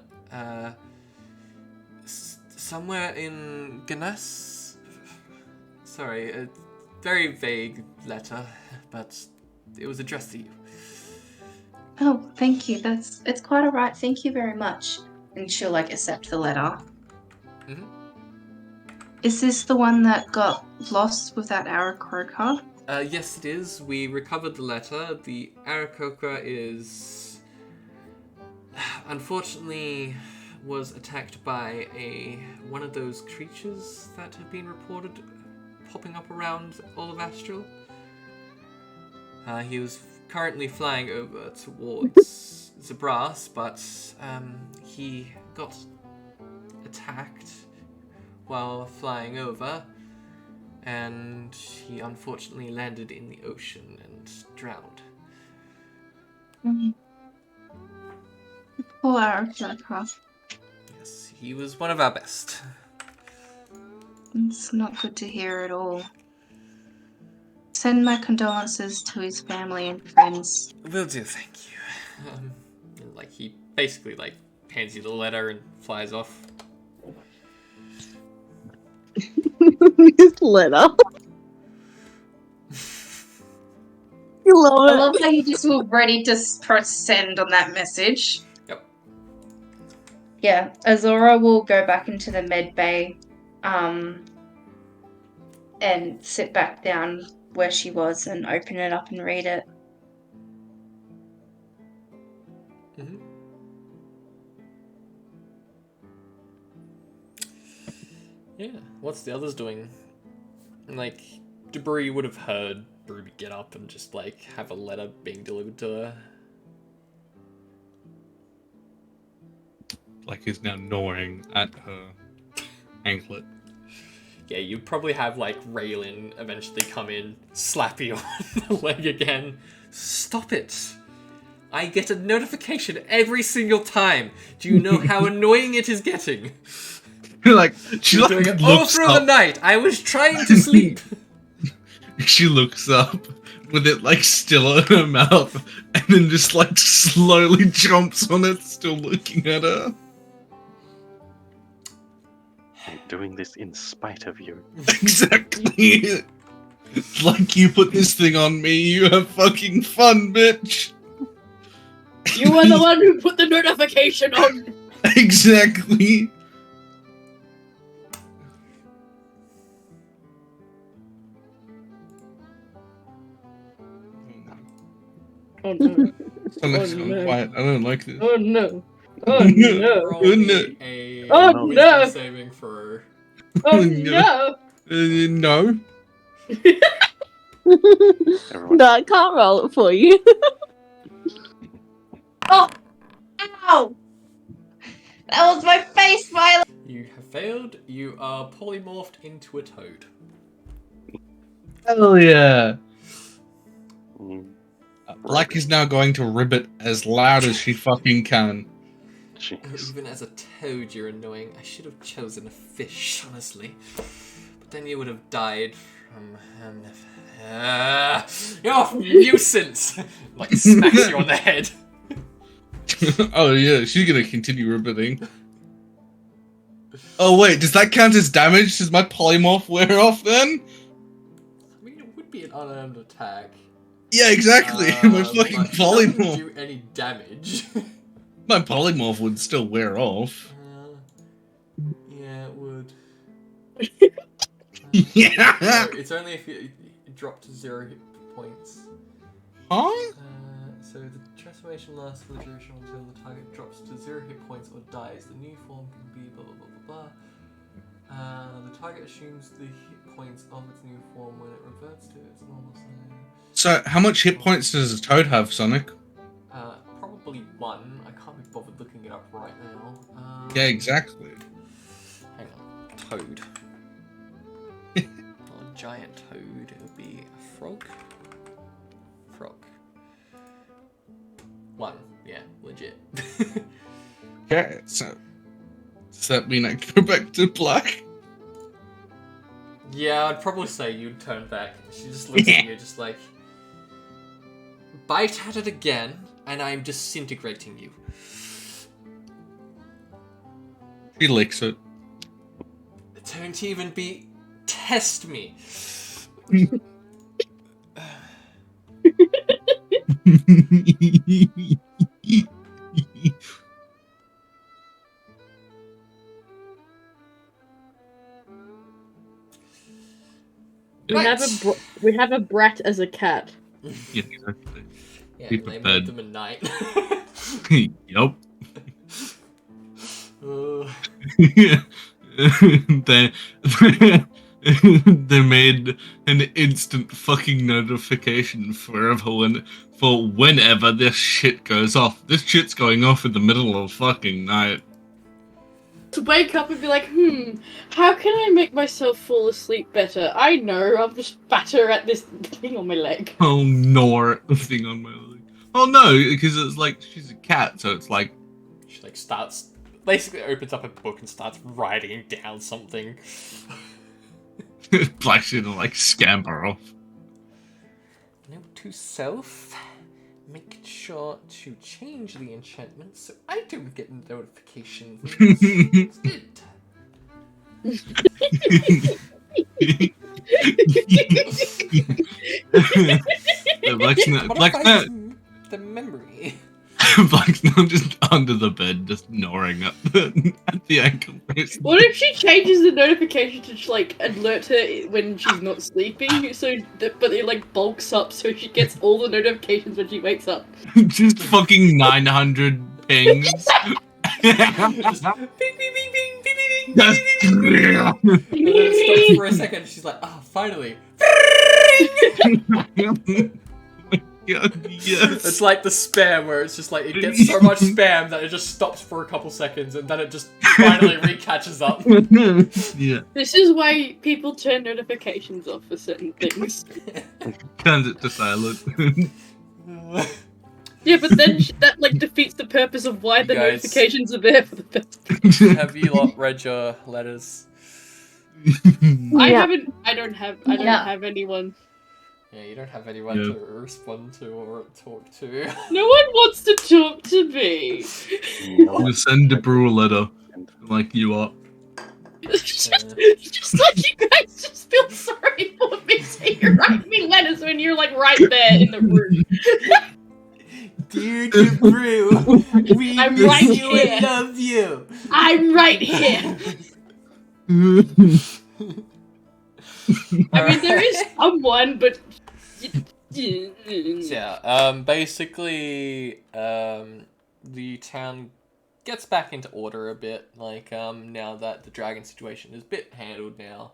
somewhere in Ganas. Sorry, a very vague letter, but it was addressed to you.
Oh, thank you. It's quite alright. Thank you very much. And she'll like accept the letter.
Mm-hmm.
Is this the one that got lost with that Aarakocra?
Yes, it is. We recovered the letter. The Aarakocra is unfortunately was attacked by one of those creatures that have been reported popping up around all of Astrial. He was currently flying over towards Zabras, but he got attacked while flying over, and he unfortunately landed in the ocean and drowned.
Mm-hmm. Poor Aarakocra.
Yes, he was one of our best.
It's not good to hear at all. Send my condolences to his family and friends.
Will do, thank you. Like he basically like hands you the letter and flies off.
This letter. You love
I
it.
love how you just were ready to press send on that message.
Yep.
Yeah, Azora will go back into the med bay, and sit back down where she was and open it up and read it.
Mm-hmm. Yeah, what's the others doing? Like, Debris would have heard Ruby get up and just, like, have a letter being delivered to her.
Like he's now gnawing at her anklet.
Yeah, you'd probably have, like, Raylin eventually come in, slap you on the leg again. Stop it! I get a notification every single time. Do you know how annoying it is getting?
Like she
You're
like
doing it all
looks
through
up.
the night. I was trying to sleep.
She looks up with it like still in her mouth, and then just like slowly jumps on it, still looking at her.
I'm doing this in spite of you.
Exactly. It's like you put this thing on me. You have fucking fun, bitch.
You were the one who put the notification on.
Exactly.
Oh no.
Alex,
Oh,
I'm
no.
quiet. I don't like this.
Oh no. Oh no.
Roll
Oh,
me
no.
a
Oh,
wisdom
no.
saving throw.
Oh no.
No.
Everyone.
No, I can't roll it for you.
Oh.
Ow! That was my face, Violet!
You have failed. You are polymorphed into a toad.
Hell yeah!
Mm,
Black is now going to ribbit as loud as she fucking can.
jeez.
Even as a toad, you're annoying. I should have chosen a fish, honestly. But then you would have died from... you're a nuisance! Like, smacks you on the head.
Oh yeah, she's gonna continue ribbiting. Oh wait, does that count as damage? Does my polymorph wear off then?
I mean, it would be an unarmed attack.
Yeah, exactly. My fucking
But it doesn't
polymorph.
do any damage.
My polymorph would still wear off.
Yeah, it would.
Yeah.
No, it's only if you drop to 0 hit points.
Huh?
So the transformation lasts for the duration until the target drops to 0 hit points or dies. The new form can be blah blah blah blah blah. The target assumes the hit points of its new form when it reverts to its normal size.
So, how much hit points does a toad have, Sonic?
Probably 1. I can't be bothered looking it up right now.
Yeah, exactly.
Hang on. Toad. Not a giant toad. It would be a frog. Frog. 1. Yeah, legit.
Okay, so does that mean I go back to black?
Yeah, I'd probably say you'd turn back. She just looks at you just like... Bite at it again, and I'm disintegrating you.
She licks it.
Don't even be... Test me.
We have a brat as a cat.
Yeah, exactly.
Yeah,
Be
they made
prepared.
them a knight.
Yup. they they made an instant fucking notification for whenever this shit goes off. This shit's going off in the middle of fucking night.
To wake up and be like, how can I make myself fall asleep better? I know, I'll just batter at this thing on my leg.
Oh, nor the thing on my leg. Oh no, because it's like she's a cat, so it's like
She like starts... Basically opens up a book and starts writing down something.
like she's gonna like scamper off.
Note to self. Make sure to change the enchantment so I don't get notifications instead.
Black's not
the memory.
Black's not just under the bed, just gnawing at the ankle bracelet.
What if she changes the notification to like alert her when she's not sleeping, but it like bulks up so she gets all the notifications when she wakes up?
Just fucking 900 pings.
Just bing, bing, bing, bing, bing, bing, bing,
Just-
bing, bing, bing. And then it stops for a second. She's like, oh, finally.
Yes.
It's like the spam where it's just like it gets so much spam that it just stops for a couple seconds and then it just finally re-catches up.
Yeah.
This is why people turn notifications off for certain things.
Turns it to silent.
Yeah, but then that like defeats the purpose of why the
guys-
notifications are there for the first place.
Have you lot read your letters?
I
Yeah.
don't have anyone.
Yeah, you don't have anyone
Yeah.
to respond to or talk to.
No one wants to talk to me.
We'll send DeBrew a letter, like you are.
Just like you guys just feel sorry for me, so you write me letters when you're like right there in the room.
Dear DeBrew, we
I'm
miss
right
you
here.
and love you.
I'm right here. I mean, there is someone, but
Yeah, basically, the town gets back into order a bit, like, now that the dragon situation is a bit handled now.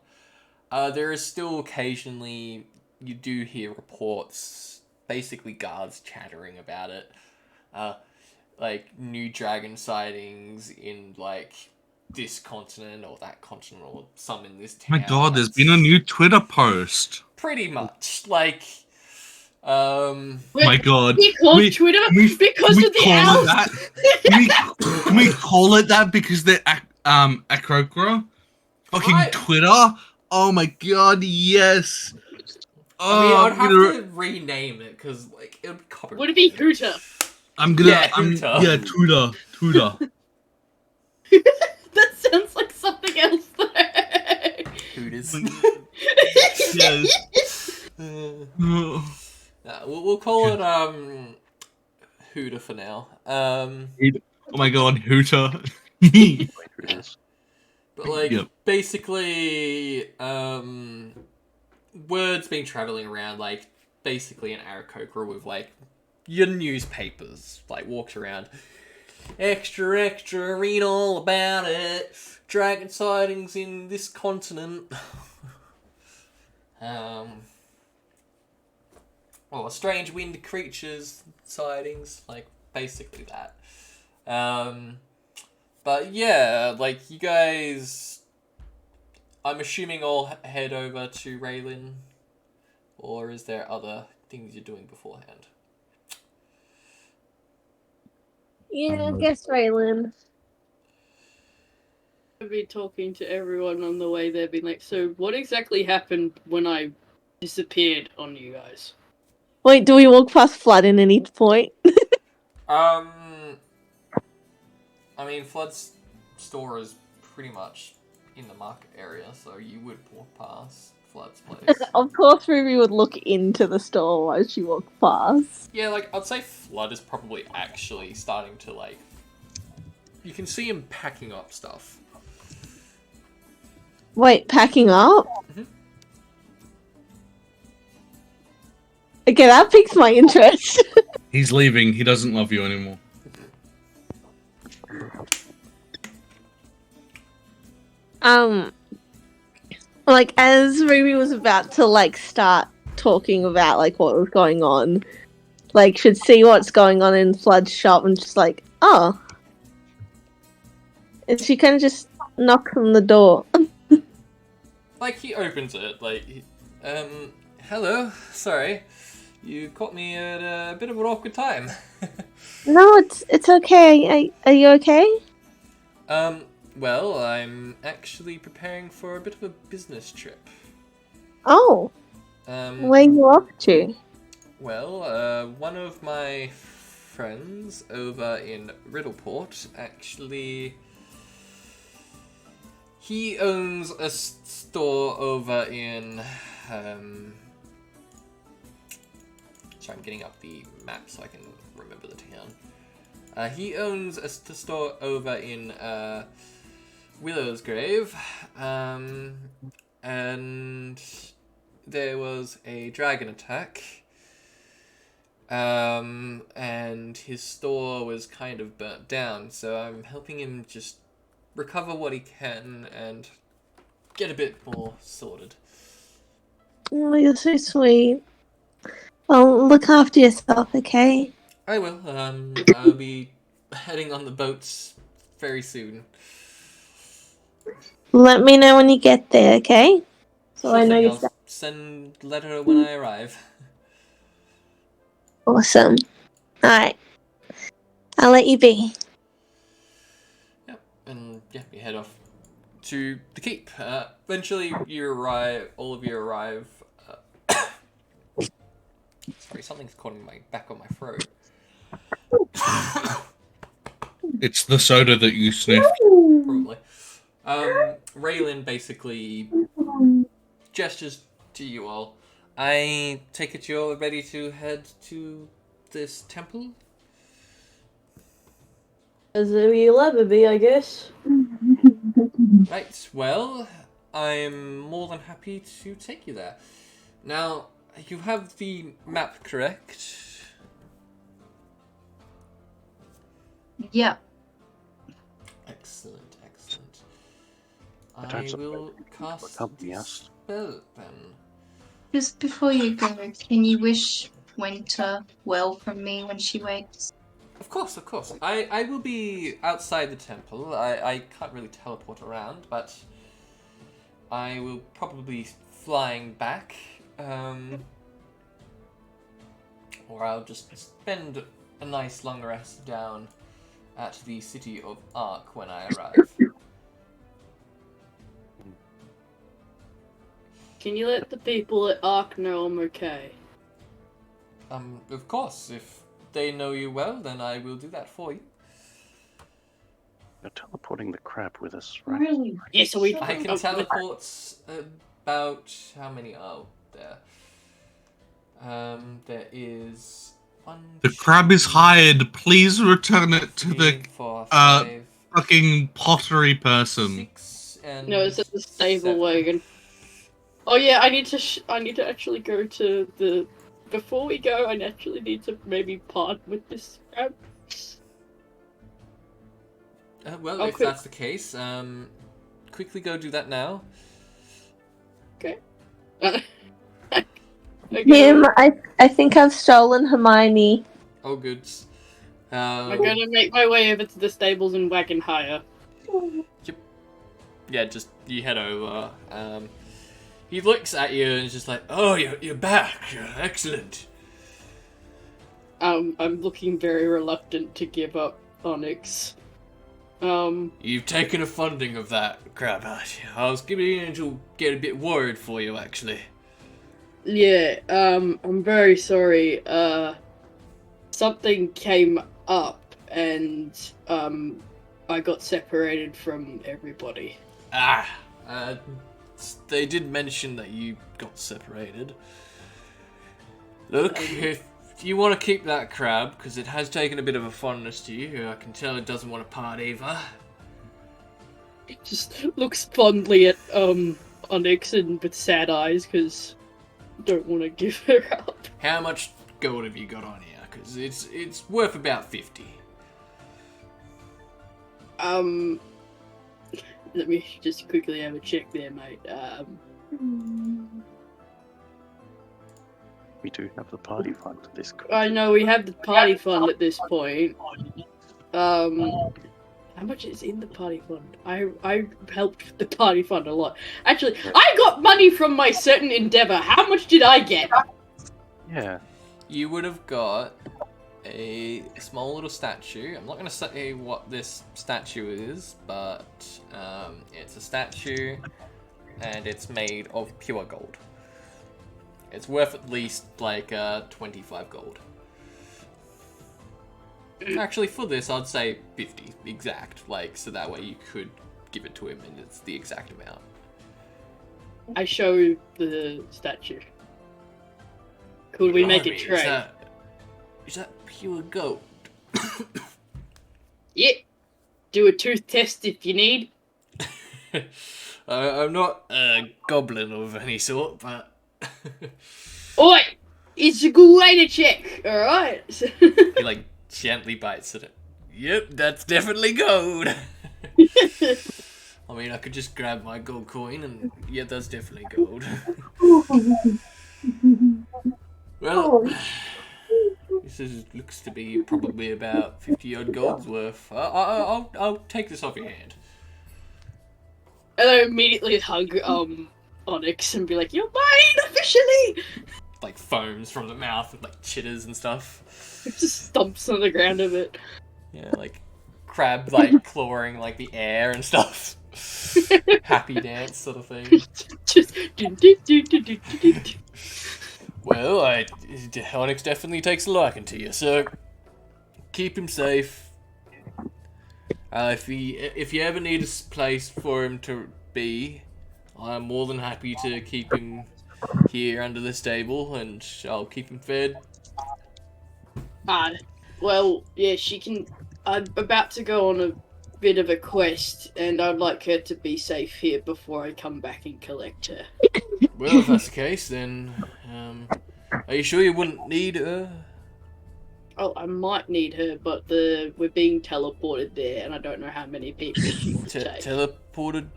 There is still occasionally, you do hear reports, basically guards chattering about it. like new dragon sightings in like this continent or that continent or some in this
Oh
town.
my god, there's
That's
been a new Twitter post.
pretty much like
My god.
Because Twitter, because of the owls.
Can we call it that because they're Acrocra? Fucking Twitter? Oh my god, yes.
I mean,
Oh,
I'd have to rename it because like it would be copyrighted.
Would it be Hooter?
Hooter.
Twitter.
That sounds like something else though.
Hooters.
Yes.
We'll call it Hooter for now.
Oh my god, Hooter.
But like basically word's been traveling around like basically in Aarakocra with like your newspapers like walked around extra read all about it, dragon sightings in this continent. Or strange wind creatures sightings, like basically that. But yeah, like you guys, I'm assuming all head over to Raylin, or is there other things you're doing beforehand?
Yeah, I guess Raylan.
I've been talking to everyone on the way there, being like, so what exactly happened when I disappeared on you guys?
Wait, do we walk past Flood in any point?
I mean, Flood's store is pretty much in the market area, so you would walk past Flood's place.
Of course, Ruby would look into the store while she walked past.
Yeah, like, I'd say Flood is probably actually starting to, like... You can see him packing up stuff.
Wait, packing up?
Mm-hmm.
Okay, that piques my interest.
He's leaving. He doesn't love you anymore.
Like, as Ruby was about to, like, start talking about, like, what was going on, like, should see what's going on in Flood's shop and just like, oh. And she kind of just knocks on the door.
Like, he opens it, like, hello, sorry. You caught me at a bit of an awkward time.
No, it's okay. Are you okay?
Well, I'm actually preparing for a bit of a business trip.
Oh. Where are you off to?
Well, one of my friends over in Riddleport actually... He owns a store over in... Sorry, I'm getting up the map so I can remember the town. He owns a store over in Willow's Grave, and there was a dragon attack, and his store was kind of burnt down, so I'm helping him just recover what he can and get a bit more sorted.
Oh, you're so sweet. Well, look after yourself, okay?
I will. I'll be heading on the boats very soon.
Let me know when you get there, okay? So
Sure
I know
thing,
you're
I'll send letter when I arrive.
awesome. Alright. I'll let you be.
Yep, and yeah, we head off to the keep. Eventually, you arrive. All of you arrive. Sorry, something's caught in my back on my throat.
It's the soda that you sniffed.
Probably. Raylin basically gestures to you all. I take it you're ready to head to this temple?
As you'll ever be, I guess.
Right, well, I'm more than happy to take you there. Now, you have the map, correct?
Yep.
Excellent. I will cast the spell then.
Just before you go, can you wish Winter well from me when she wakes?
Of course, of course. I will be outside the temple. I can't really teleport around, but I will probably be flying back. Or I'll just spend a nice long rest down at the city of Ark when I arrive.
Can you let the people at Ark know I'm okay?
Of course, if they know you well, then I will do that for you.
You're teleporting the crab with us, right?
Yeah, so we.
I can teleport about how many are there? There is one.
The crab is hired. Please return it to the
4, 5,
fucking pottery person.
6, and
No, it's at the stable
7.
wagon. Oh yeah, I need to actually go to the. Before we go, I actually need to maybe part with this crab.
Well,
Oh,
if
quick.
that's the case, quickly go do that now.
Okay.
Him, I think I've stolen Hermione.
Oh, goods.
I'm gonna make my way over to the stables and wagon hire.
Yeah, just you head over. He looks at you and is just like, "Oh, you're back. Excellent."
I'm looking very reluctant to give up Onyx.
You've taken a funding of that crap out. I was beginning to get a bit worried for you, actually.
Yeah, I'm very sorry. Something came up and, I got separated from everybody.
They did mention that you got separated. Look, if you want to keep that crab, because it has taken a bit of a fondness to you, I can tell it doesn't want to part either.
It just looks fondly at, Onyx and with sad eyes, because don't want to give her up.
How much gold have you got on here? Because it's worth about 50.
Let me just quickly have a check there, mate.
We do have the party fund to this.
I know we have the party fund at this point. How much is in the party fund? I helped the party fund a lot. Actually, I got money from my certain endeavor. How much did I get?
Yeah.
You would have got a small little statue. I'm not going to say what this statue is, but it's a statue and it's made of pure gold. It's worth at least like 25 gold. Actually, for this, I'd say 50 exact, like so that way you could give it to him and it's the exact amount.
I show the statue. Could we make a trade?
Is that pure gold?
Yeah. Do a tooth test if you need.
I'm not a goblin of any sort, but...
Oi! It's a good way to check, alright?
He, like, gently bites at it. Yep, that's definitely gold! I mean, I could just grab my gold coin and... Yeah, that's definitely gold. Well... This looks to be probably about 50 odd gold's worth. I'll take this off your hand.
And I immediately hug Onyx and be like, "You're mine officially!"
Like foams from the mouth with like chitters and stuff.
It just stomps on the ground a bit.
Yeah, like crab like clawing like the air and stuff. Happy dance sort of thing.
Just
Well, Onyx definitely takes a liking to you, so keep him safe. If you ever need a place for him to be, I'm more than happy to keep him here under the stable, and I'll keep him fed.
Well, yeah, she can. I'm about to go on a bit of a quest, and I'd like her to be safe here before I come back and collect her.
Well, if that's the case, then are you sure you wouldn't need her?
Oh, I might need her, but we're being teleported there, and I don't know how many people she will take.
Teleported?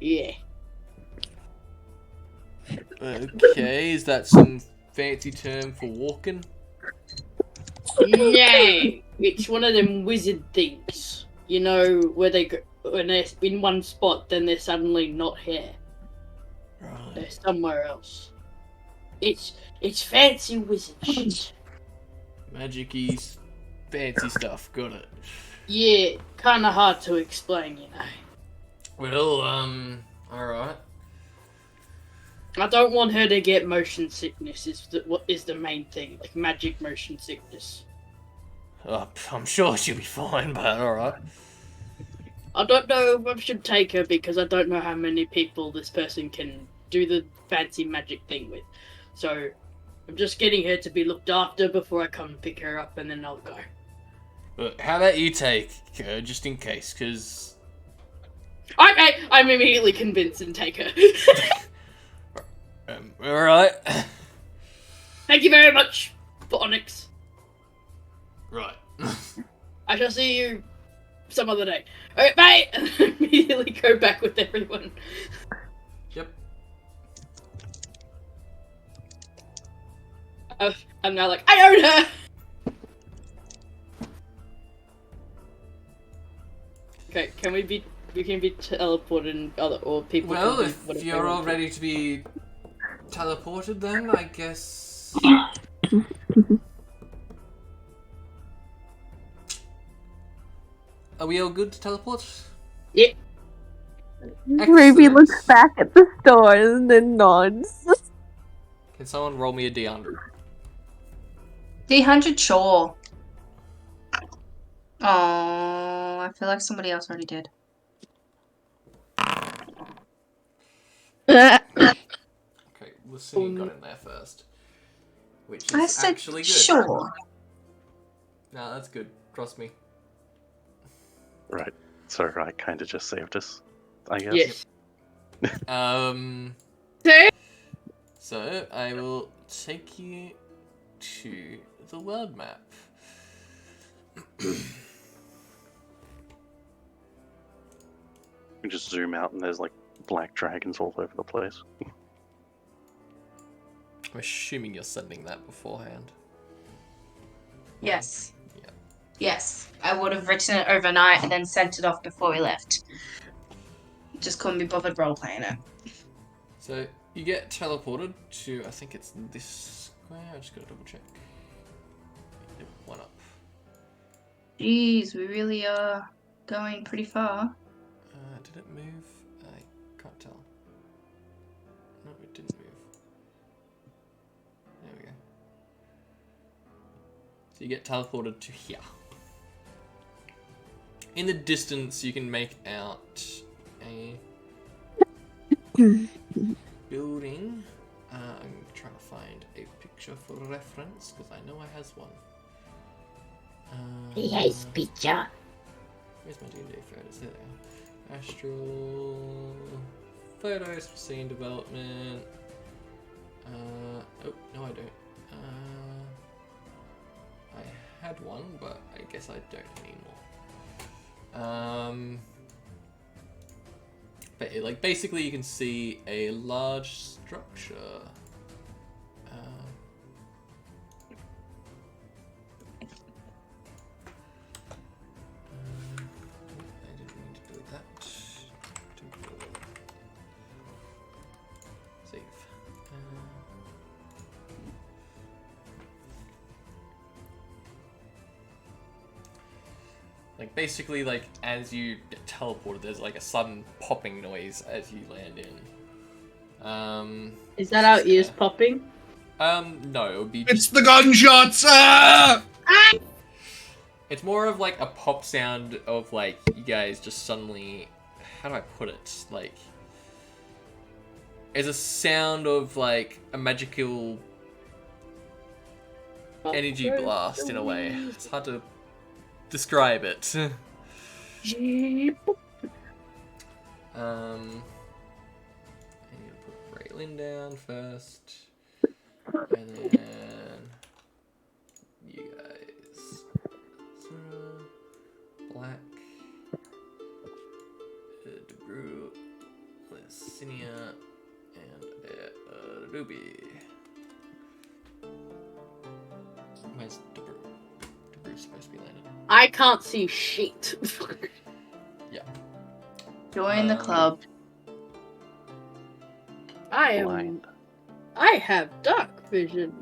Yeah.
Okay, is that some fancy term for walking?
Yay! It's one of them wizard things. You know, where they go, when they're in one spot, then they're suddenly not here. They're somewhere else. It's fancy wizard shit.
Magic-y, fancy stuff. Got it.
Yeah, kind of hard to explain, you know.
Well, alright.
I don't want her to get motion sickness. What is the main thing? Like magic motion sickness.
I'm sure she'll be fine, but alright.
I don't know if I should take her because I don't know how many people this person can do the fancy magic thing with. So I'm just getting her to be looked after before I come and pick her up, and then I'll go.
But how about you take her, just in case, because...
I'm immediately convinced and take her.
Alright.
Thank you very much for Onyx.
Right.
I shall see you some other day. Alright, bye! And immediately go back with everyone.
Yep.
I'm now like, I own her! Okay, can we be teleported and or people
Well,
can do
if
whatever
you're
they
all
want.
ready to be teleported, then I guess... Are we all good to teleport?
Yeah.
Ruby
Excellent.
looks back at the store and then nods.
Can someone roll me a D100?
D100, sure. Oh, I feel like somebody else already did.
Okay, Lucinda got in there first. Which is
I said
actually good.
sure.
No, that's good. Trust me.
Right. So I kind of just saved us, I guess.
Yes.
So I will take you to the world map.
You just zoom out and there's like black dragons all over the place.
I'm assuming you're sending that beforehand.
Yes.
Yeah.
Yes. I would have written it overnight and then sent it off before we left. Just couldn't be bothered role-playing it.
So you get teleported to, I think it's this square. I just gotta double check. Yep, one up.
Jeez, we really are going pretty far.
Did it move? I can't tell. No, it didn't move. There we go. So you get teleported to here. In the distance, you can make out a building. I'm trying to find a picture for reference because I know I has one.
Yes, picture.
Where's my D&D photos? There they are. Astrial photos for scene development. Oh no, I don't. I had one, but I guess I don't anymore. But like basically, you can see a large structure. I didn't mean to do that. Save. Like basically, like as you get teleported, there's like a sudden popping noise as you land in.
Is that our ears popping?
No, it would be.
It's the gunshots! Ah!
It's more of like a pop sound of like you guys just suddenly. How do I put it? Like, it's a sound of like a magical energy blast in a way. It's hard to describe it. I need to put Braylon down first, and then you guys. Black, DeBrew, Licinia, and Ruby. Where's DeBrew? DeBrew's supposed to be landed.
I can't see shit.
Join the club.
Blind.
I have dark vision.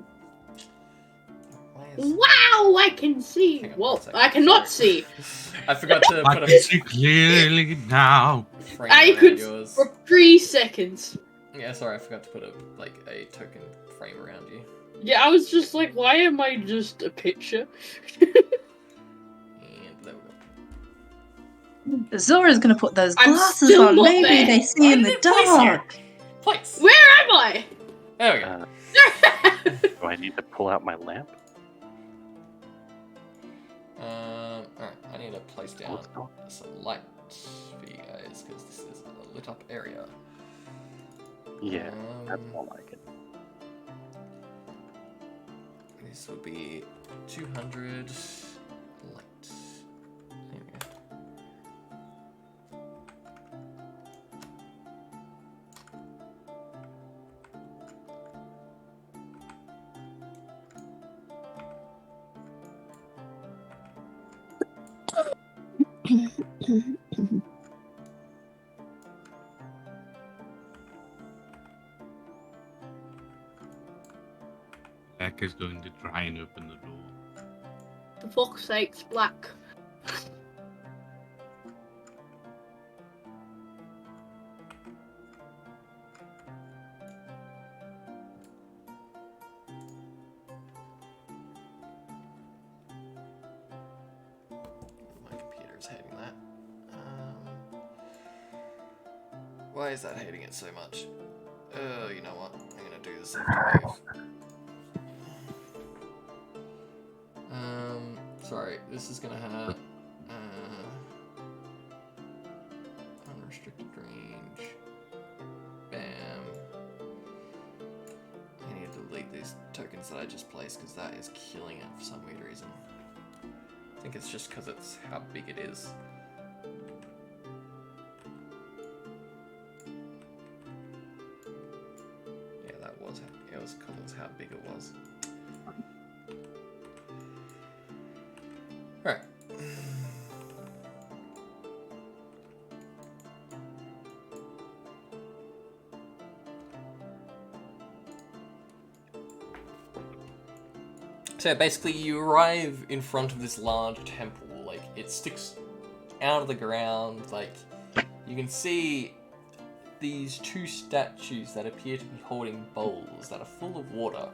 Why is-
Wow, I can see.
Hang on
Well,
one second,
I cannot
sorry.
see.
I forgot to
I
put
can see clearly now.
a frame
I
around
could
yours.
for 3 seconds.
Yeah, sorry, I forgot to put a token frame around you.
Yeah, I was just like, why am I just a picture?
And there we go.
Zora's gonna put those
I'm
glasses
still
on.
not
Maybe
there.
they see in
Why
the
did it place here?
dark.
Place.
Where am I?
There we go.
Do I need to pull out my lamp?
Alright, I need to place down
What's going
some lights for you guys because this is a lit up area.
Yeah, that's more like it.
This would be 200 lights. There we go.
Jack is going to try and open the door.
For fuck's sakes, black.
My computer's hating that. Why is that hating it so much? You know what? I'm gonna do this after leave. Sorry, this is gonna have unrestricted range. Bam. I need to delete these tokens that I just placed because that is killing it for some weird reason. I think it's just because it's how big it is. Yeah, that was it. It was because it was how big it was. Right. So basically you arrive in front of this large temple, like it sticks out of the ground, like you can see these two statues that appear to be holding bowls that are full of water.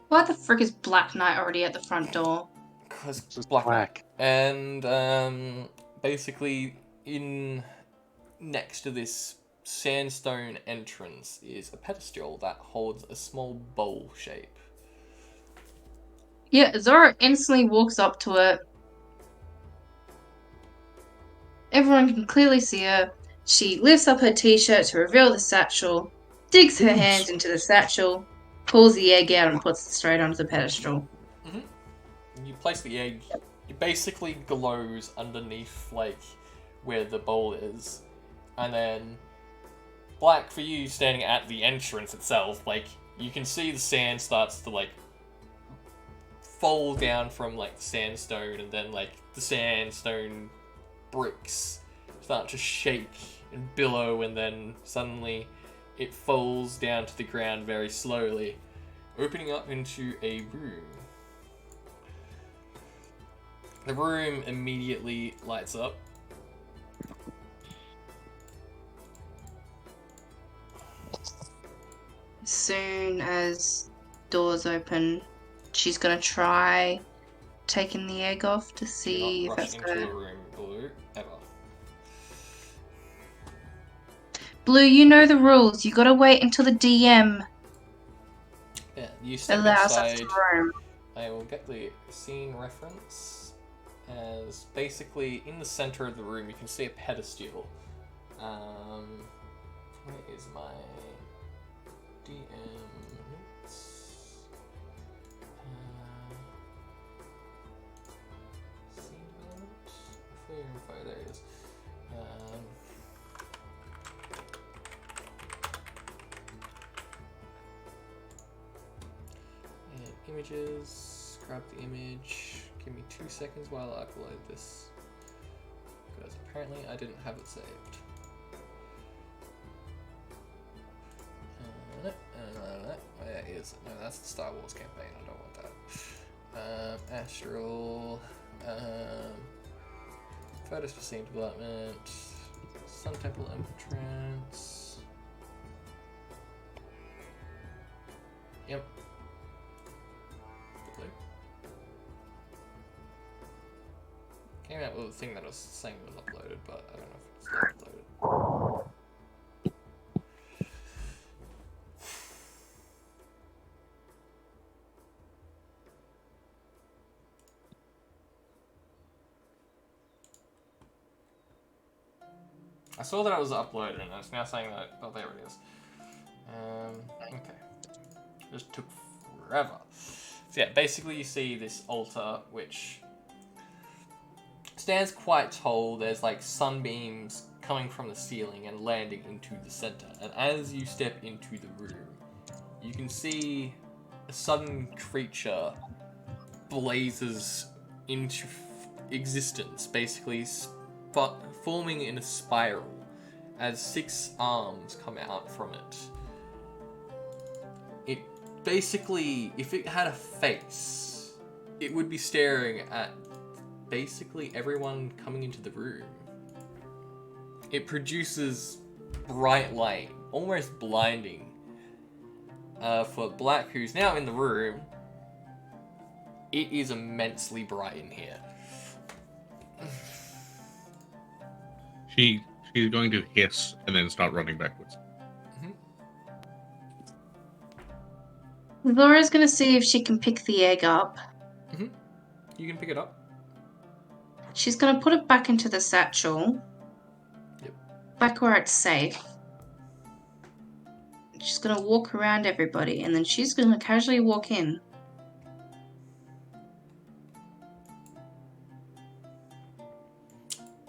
Why the frick is Black Knight already at the front door?
Because
Just
black. And basically next to this sandstone entrance is a pedestal that holds a small bowl shape.
Yeah, Zora instantly walks up to it. Everyone can clearly see her. She lifts up her t-shirt to reveal the satchel, digs her hands into the satchel, pulls the egg out and puts it straight onto the pedestal.
You place the egg, it basically glows underneath, like, where the bowl is. And then, Black, for you standing at the entrance itself, like, you can see the sand starts to, like, fall down from, like, the sandstone, and then, like, the sandstone bricks start to shake and billow, and then suddenly it falls down to the ground very slowly, opening up into a room. The room immediately lights up.
As soon as doors open, she's gonna try taking the egg off to see if that's
into
gonna...
a room, Blue, ever.
Blue, you know the rules. You gotta wait until the DM
Yeah, you step
allows us
inside.
to roam.
I will get the scene reference. As basically in the center of the room, you can see a pedestal. Where is my DM notes? Scene development? For your info, there it is. And images. Grab the image. Give me 2 seconds while I upload this. Because apparently I didn't have it saved. Where is it? No, that's the Star Wars campaign. I don't want that. Astrial. Photos for scene development. Sun Temple entrance. Yep. Came out with a thing that was saying was uploaded, but I don't know if it's still uploaded. I saw that it was uploaded and it's now saying that, oh, there it is. Okay. Just took forever. So yeah, basically you see this altar which stands quite tall. There's like sunbeams coming from the ceiling and landing into the center. And as you step into the room, you can see a sudden creature blazes into existence, basically forming in a spiral as 6 arms come out from it. It basically, if it had a face, it would be staring at basically everyone coming into the room. It produces bright light, almost blinding. For Black, who's now in the room, it is immensely bright in here.
She's going to hiss and then start running backwards.
Laura's gonna see if she can pick the egg up.
You can pick it up.
She's gonna put it back into the satchel.
Yep.
Back where it's safe. She's gonna walk around everybody and then she's gonna casually walk in.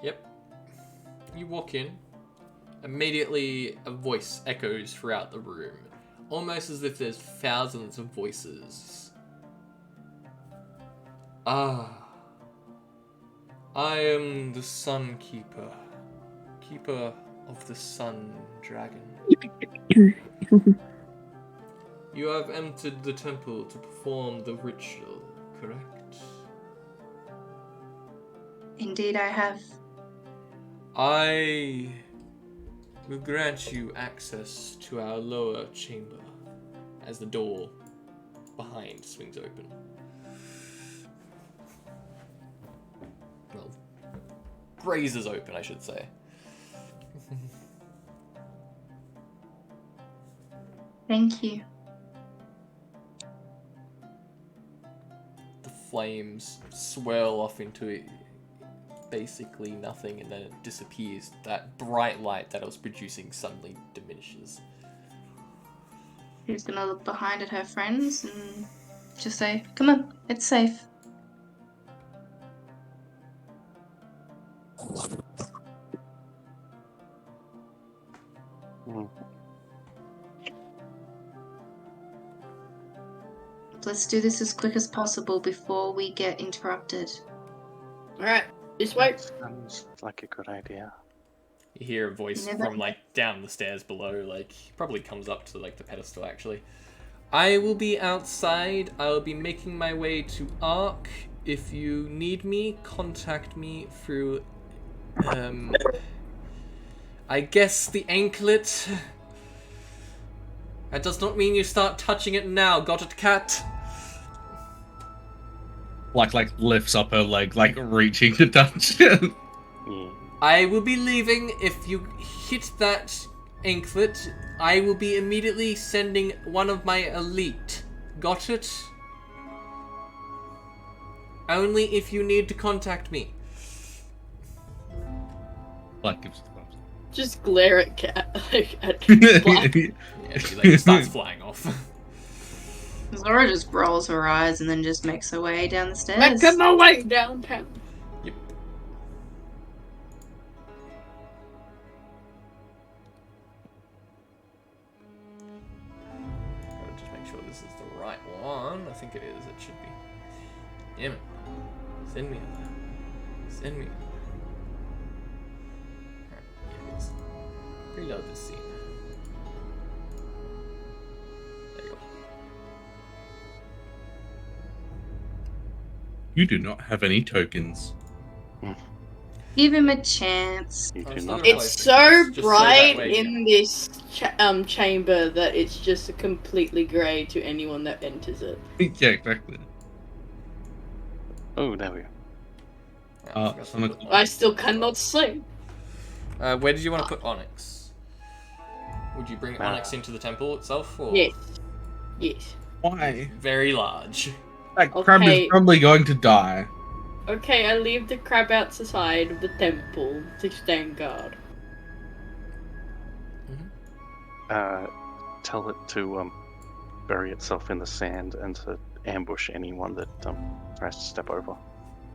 Yep. You walk in. Immediately a voice echoes throughout the room. Almost as if there's thousands of voices. I am the Sun Keeper. Keeper of the Sun Dragon. You have entered the temple to perform the ritual, correct?
Indeed I have.
I will grant you access to our lower chamber as the door behind swings open. Well, grazes open, I should say.
Thank you.
The flames swirl off into it, basically nothing, and then it disappears. That bright light that it was producing suddenly diminishes.
She's gonna look behind at her friends and just say, "Come on, it's safe." Let's do this as quick as possible before we get interrupted.
Alright, this way.
Sounds like a good idea.
You hear a voice from like down the stairs below, like probably comes up to like the pedestal actually. I will be outside. I'll be making my way to Ark. If you need me, contact me through I guess the anklet. That does not mean you start touching it now, got it, cat?
Like lifts up her leg, like reaching to touch it.
I will be leaving. If you hit that anklet, I will be immediately sending one of my elite. Got it? Only if you need to contact me.
Black gives the thumbs.
Just glare at Cat, like, at Black.
Yeah, she like starts flying off.
Zora just rolls her eyes and then just makes her way down the stairs.
Make my way downtown.
Yep. Gotta just make sure this is the right one. I think it is. It should be. Yeah. Man. Send me up. Send me up. Alright, here it is. Reload this scene. There you go.
You do not have any tokens.
Give him a chance.
You
I'm
do
still
not.
gonna
It's
play
so
just that
bright
way-
in this chamber that it's just completely grey to anyone that enters it.
Yeah, exactly.
Oh, there we go.
Yeah, I
Uh,
forgot to
someone-
put
I
Onyx
still
in as well.
cannot see.
Where did you want to put Onyx? Would you bring
Uh,
Onyx into the temple itself, or
Yes. Yes.
Why?
very large?
That crab is
Okay.
probably going to die.
Okay, I leave the crab outside of the temple to stand guard.
Tell it to bury itself in the sand and to ambush anyone that tries to step over.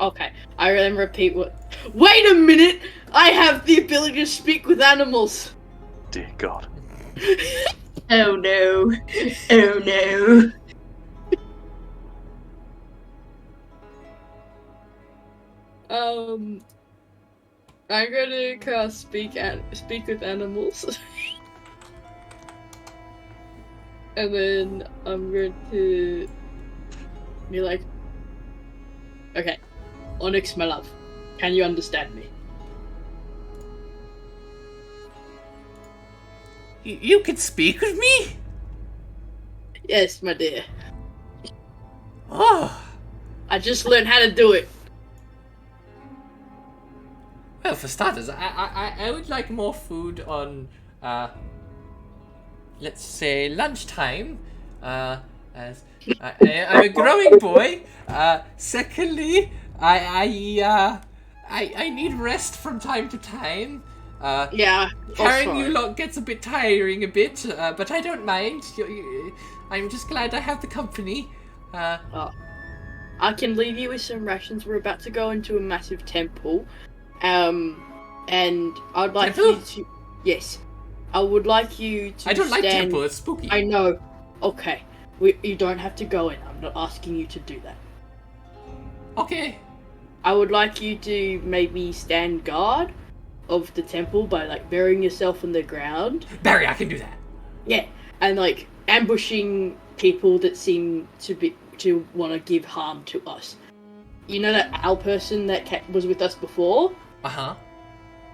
Okay, I then repeat what. Wait a minute! I have the ability to speak with animals!
Dear God.
Oh no. Oh no.
I'm gonna cast speak with animals. And then I'm going to be like, okay, Onyx, my love, can you understand me?
You could speak with me?
Yes, my dear.
Oh,
I just learned how to do it.
well, for starters, I would like more food on, let's say, lunchtime. As I'm a growing boy. Secondly, I need rest from time to time.
Yeah.
Carrying
also,
you lot gets a bit tiring a bit, but I don't mind. I'm just glad I have the company.
I can leave you with some rations. We're about to go into a massive temple. And I'd like you
Temple?
to. Yes. I would like you to.
I don't like
stand...
temple, it's spooky.
I know. Okay. You don't have to go in. I'm not asking you to do that.
Okay.
I would like you to maybe stand guard of the temple by like burying yourself in the ground.
Barry, I can do that.
Yeah, and like ambushing people that seem to want to give harm to us. You know that owl person that was with us before?
Uh-huh.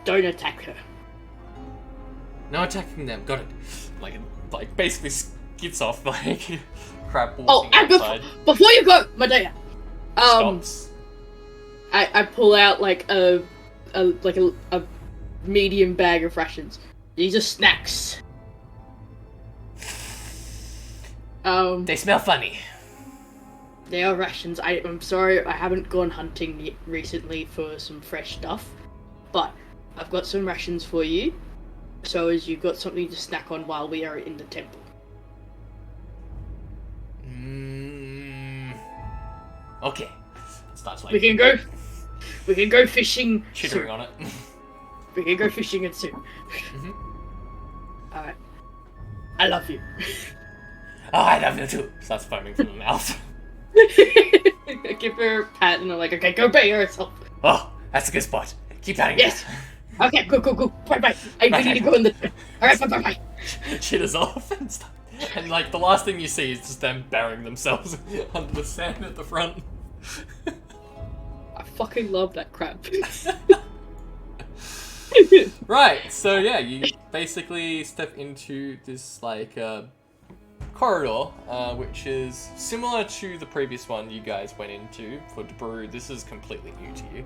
Don't attack her.
No attacking them. Got it. Like basically skids off like crab
Oh,
walking
and
outside.
before you go, Medea,
Stops.
I pull out like a medium bag of rations. These are snacks.
They smell funny.
They are rations. I'm sorry, I haven't gone hunting recently for some fresh stuff, but I've got some rations for you, so as you've got something to snack on while we are in the temple.
Okay. Starts like
We can go fishing.
chittering
soon.
on it.
We can go fishing it soon. Alright. I love you.
Oh, I love you too. Starts foaming from the mouth.
I give her a pat and I'm like, okay, go pay yourself.
Oh, that's a good spot. Keep patting.
Yes. Okay, go. Bye. We need to go in the. Alright, bye.
Chitters off and stuff. And like the last thing you see is just them burying themselves under the sand at the front.
I fucking love that crap.
Right, so yeah, you basically step into this like corridor, which is similar to the previous one you guys went into for Debrew. This is completely new to you.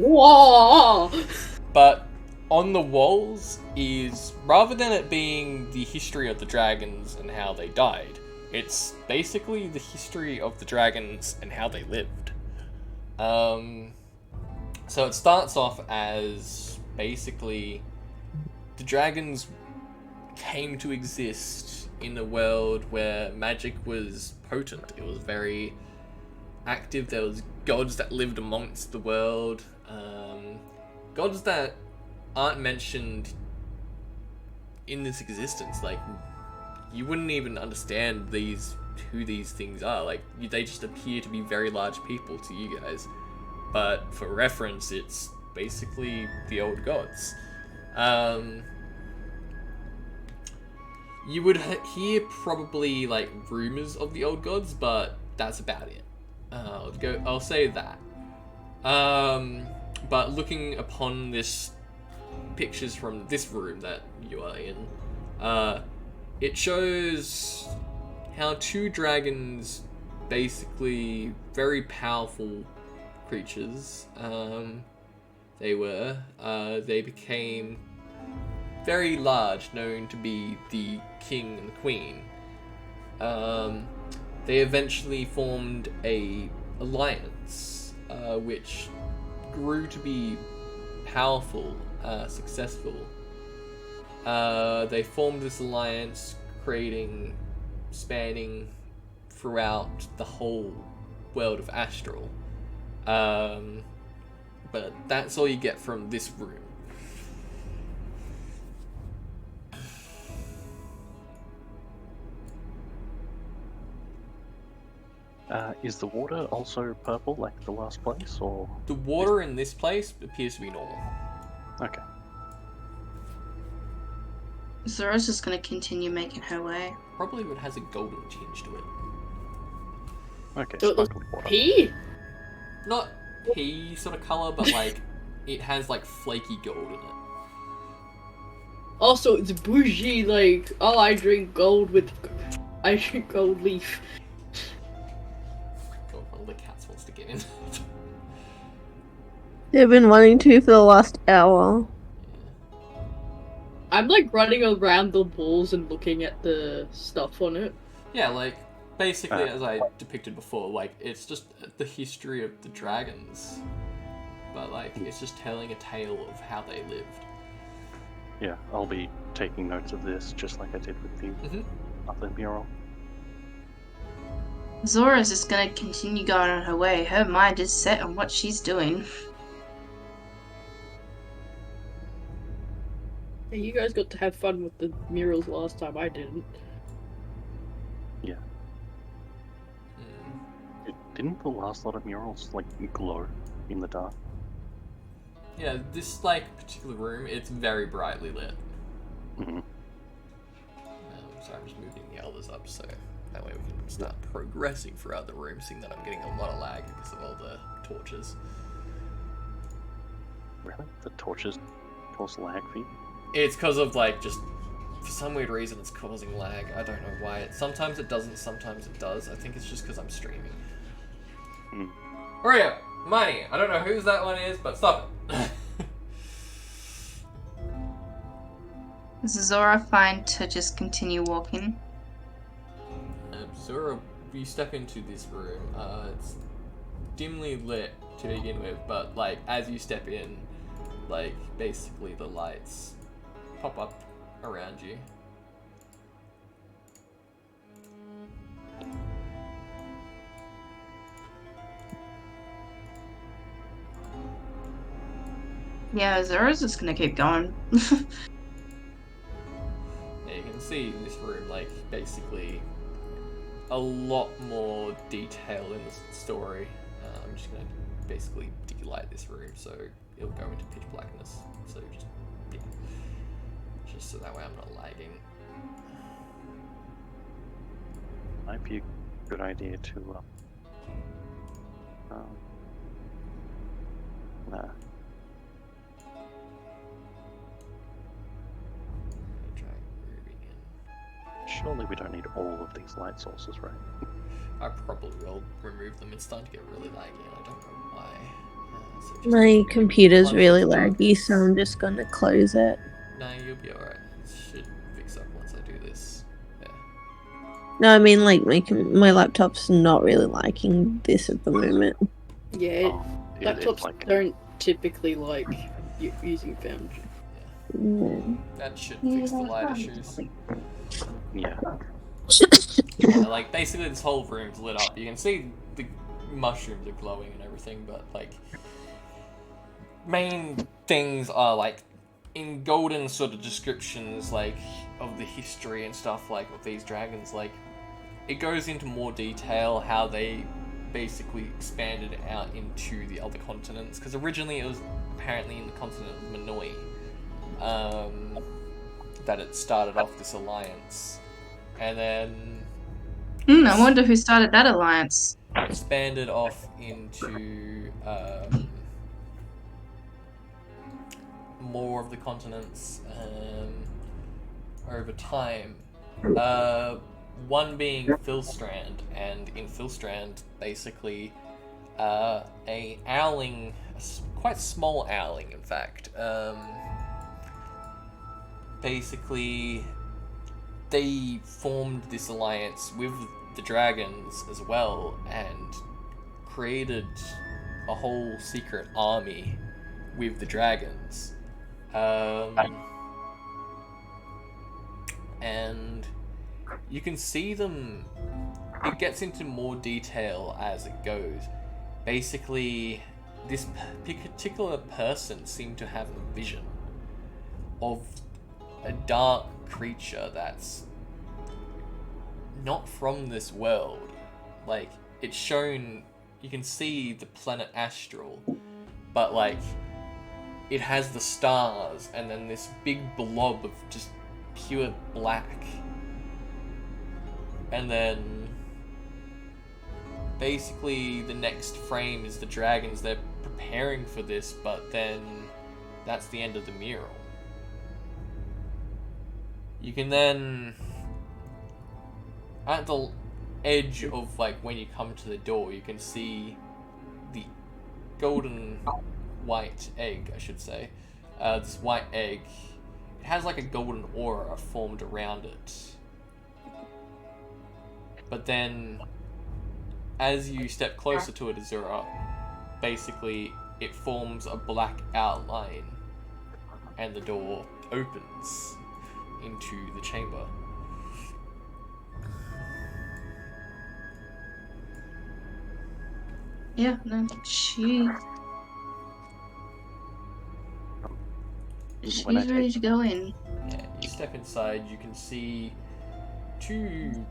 Whoa!
But on the walls is, rather than it being the history of the dragons and how they died, it's basically the history of the dragons and how they lived. So it starts off as basically the dragons came to exist in a world where magic was potent. It was very active. There was gods that lived amongst the world. Gods that aren't mentioned in this existence. Like, you wouldn't even understand who these things are. Like, they just appear to be very large people to you guys. But for reference, it's basically the old gods. You would hear probably like rumors of the old gods, but that's about it. I'll say that. But looking upon this pictures from this room that you are in, it shows how two dragons, basically very powerful creatures, they became very large, known to be the king and queen. They eventually formed a alliance, which grew to be powerful, successful. They formed this alliance, spanning throughout the whole world of Astrial. But that's all you get from this room.
Is the water also purple like the last place, or...?
The water in this place appears to be normal.
Okay.
Zora's just gonna continue making her way.
Probably it has a golden tinge to it.
Okay,
So
sparkling water.
Pea?
Not pea sort of color, but like it has like flaky gold in it.
Also, it's bougie, like, oh, I drink gold leaf.
God, one of the cats wants to get in.
They've been wanting to for the last hour.
I'm like running around the walls and looking at the stuff on it.
Yeah, like basically as I depicted before, like it's just the history of the dragons, but like it's just telling a tale of how they lived.
Yeah, I'll be taking notes of this just like I did with the other mural.
Zora's just gonna continue going on her way. Her mind is set on what she's doing.
Hey, you guys got to have fun with the murals last time, I didn't.
Yeah. Didn't the last lot of murals like glow in the dark?
Yeah, this like particular room, it's very brightly lit.
Mm-hmm.
So I'm just moving the others up so that way we can start progressing throughout the room, seeing that I'm getting a lot of lag because of all the torches.
Really? The torches cause lag for you?
It's because of like just for some weird reason it's causing lag. I don't know why. Sometimes it doesn't, sometimes it does. I think it's just because I'm streaming. Hurry up! Money! I don't know whose that one is, but stop it.
Is Zora fine to just continue walking?
Zora, you step into this room. It's dimly lit to begin with, but like as you step in, like basically the lights pop up around you.
Yeah, Zora's just gonna keep going.
Yeah, you can see in this room, like, basically a lot more detail in the story. I'm just gonna basically delight this room so it'll go into pitch blackness. So just, yeah. Just so that way I'm not lagging.
Might be a good idea to, Surely we don't need all of these light sources, right?
I probably will remove them. It's starting to get really laggy and I don't know why. So just
My computer's
plunge
really
into
laggy,
darkness.
so I'm just gonna close it.
No, you'll be alright. It should fix up once I do this. Yeah.
No, I mean like my laptop's not really liking this at the moment.
Yeah,
It's
laptops
like
don't typically like using Foundry.
Mm.
That should fix the light issues.
yeah.
Yeah, like basically this whole room's lit up. You can see the mushrooms are glowing and everything, but like main things are like in Golden sort of descriptions, like, of the history and stuff, like, of these dragons, like, it goes into more detail how they basically expanded out into the other continents, because originally it was apparently in the continent of Minoi that it started off this alliance, and then
I wonder who started that alliance.
expanded off into more of the continents over time. One being Philstrand, and in Philstrand, basically, a owling, quite small owling, in fact. Basically, they formed this alliance with the dragons as well, and created a whole secret army with the dragons. And you can see them, it gets into more detail as it goes. Basically, this particular person seemed to have a vision of a dark creature that's not from this world. Like, it's shown, you can see the planet Astrial, but like, it has the stars and then this big blob of just pure black. And then basically the next frame is the dragons. They're preparing for this, but then that's the end of the mural. You can then, at the edge of, like, when you come to the door, you can see the golden white egg, I should say. This white egg, it has like a golden aura formed around it. But then, as you step closer to it, Azura, basically it forms a black outline, and the door opens into the chamber.
Yeah, no, she's ready to go in.
Yeah, you step inside, you can see two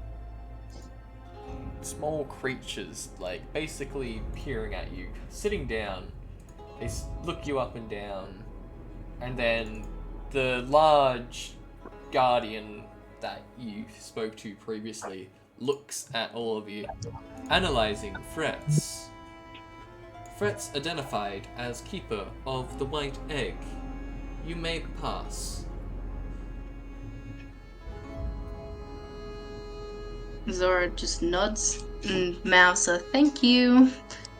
small creatures, like, basically peering at you, sitting down. They look you up and down, and then the large guardian that you spoke to previously looks at all of you, analyzing threats. Threats identified as keeper of the white egg. You may pass.
Zora just nods and mouths a thank you,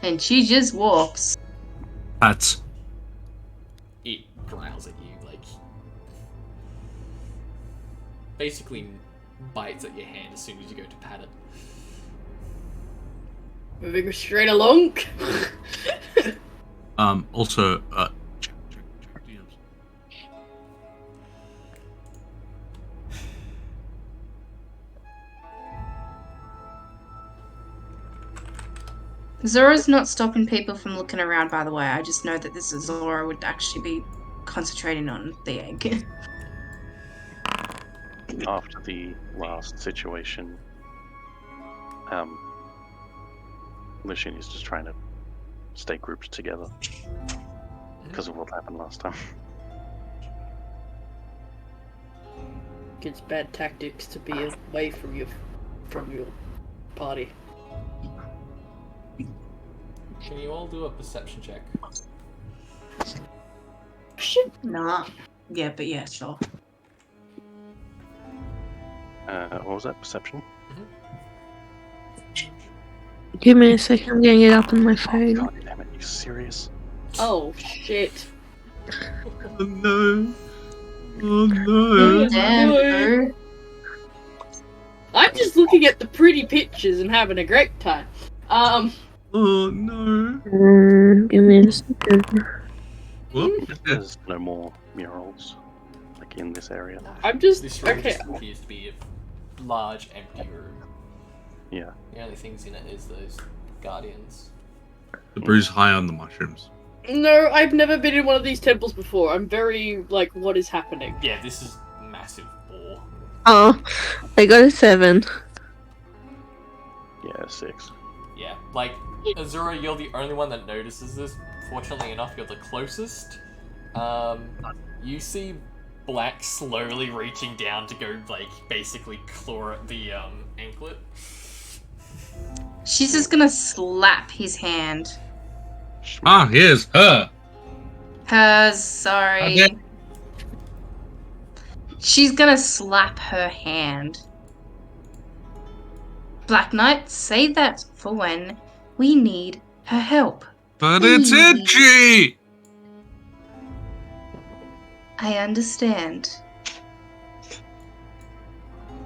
and she just walks.
That's
It growls at you, like, basically bites at your hand as soon as you go to pat it.
Moving straight along.
also check DMs.
Zora's not stopping people from looking around, by the way. I just know that this is Zora would actually be concentrating on the egg.
After the last situation, Lucian is just trying to stay grouped together because of what happened last time.
It's bad tactics to be away from your party.
Can you all do a perception check?
Nah. Yeah, but yeah, sure.
What was that? Perception?
Give me a second, I'm getting it up on my phone.
God damn it, you serious?
Oh shit.
Oh no. Oh no.
Damn, bro.
I'm just looking at the pretty pictures and having a great time.
Oh no.
Give me a second.
Whoop.
There's no more murals, like, in this area.
I'm just
This room
okay.
just appears to be a large, empty room.
Yeah.
The only things in it is those guardians.
The brew's high on the mushrooms.
No, I've never been in one of these temples before. I'm very, like, what is happening?
Yeah, this is massive bore.
Oh, I got a 7.
Yeah, 6.
Yeah, like, Azura, you're the only one that notices this. Fortunately enough, you're the closest. You see Black slowly reaching down to go, like, basically claw at the, anklet.
She's just gonna slap his hand.
Ah, here's her.
Hers, sorry.
Okay.
She's gonna slap her hand. Black Knight, save that for when we need her help.
But it's
Please.
itchy!
I understand.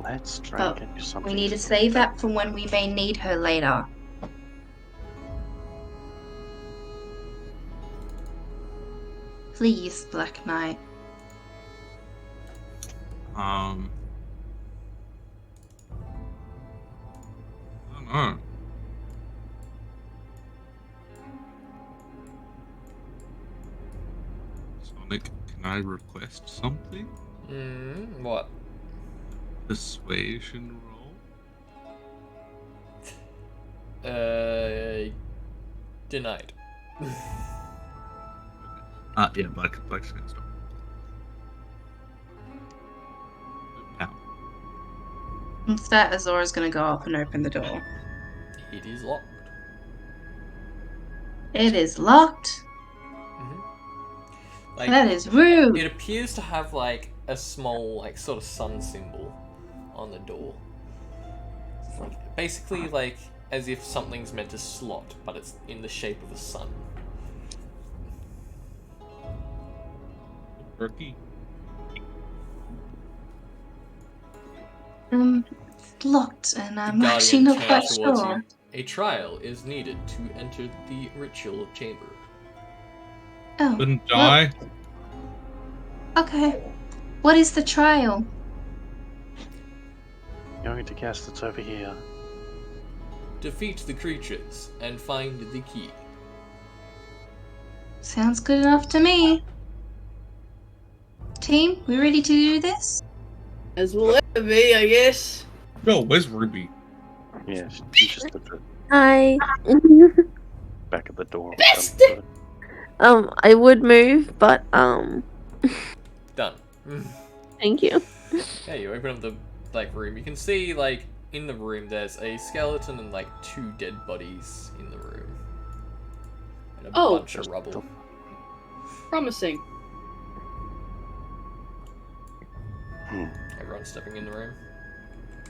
Let's try
But
and get you something.
we need to save that for when we may need her later. Please, Black Knight.
I don't know. Sonic, can I request something?
What?
Persuasion roll?
Denied.
Yeah, Black's gonna stop. Now.
Instead, Azora's gonna go up and open the door.
It is locked.
It is locked.
Like,
That is rude.
it appears to have, like, a small, like, sort of sun symbol on the door. It's like, basically, like, as if something's meant to slot, but it's in the shape of a sun.
Turkey.
It's locked, and I'm
The
actually
Guardian
not quite
turns towards
sure.
you. A trial is needed to enter the ritual chamber.
Oh,
Couldn't
well,
die.
okay. What is the trial?
Going to guess it's over here.
Defeat the creatures and find the key.
Sounds good enough to me. Team, we ready to do this?
As will ever be, I guess.
Yo, where's Ruby?
Yeah, she's just at the
Hi.
back of the door.
Best!
I would move, but
Done.
thank you.
Yeah, you open up the, like, room. You can see, like, in the room there's a skeleton and, like, 2 dead bodies in the room. And a
Oh.
bunch of rubble.
Promising.
Everyone's stepping in the room.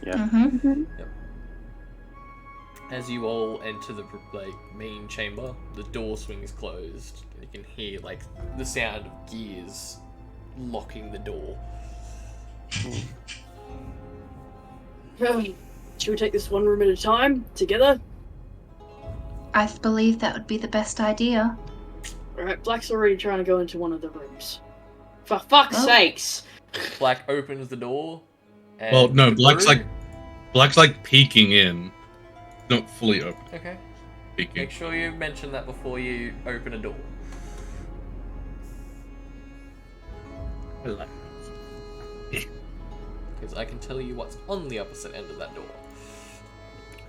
Yeah.
Mm-hmm.
As you all enter the, like, main chamber, the door swings closed. And you can hear, like, the sound of gears locking the door.
Should we take this one room at a time, together?
I believe that would be the best idea.
Alright, Black's already trying to go into one of the rooms. For fuck's
Oh.
sakes!
Black opens the door. And
Well, no,
the
Black's
room-
like peeking in. Not fully open.
Okay.
Peeking.
Make sure you mention that before you open a door.
Hello.
Because I can tell you what's on the opposite end of that door.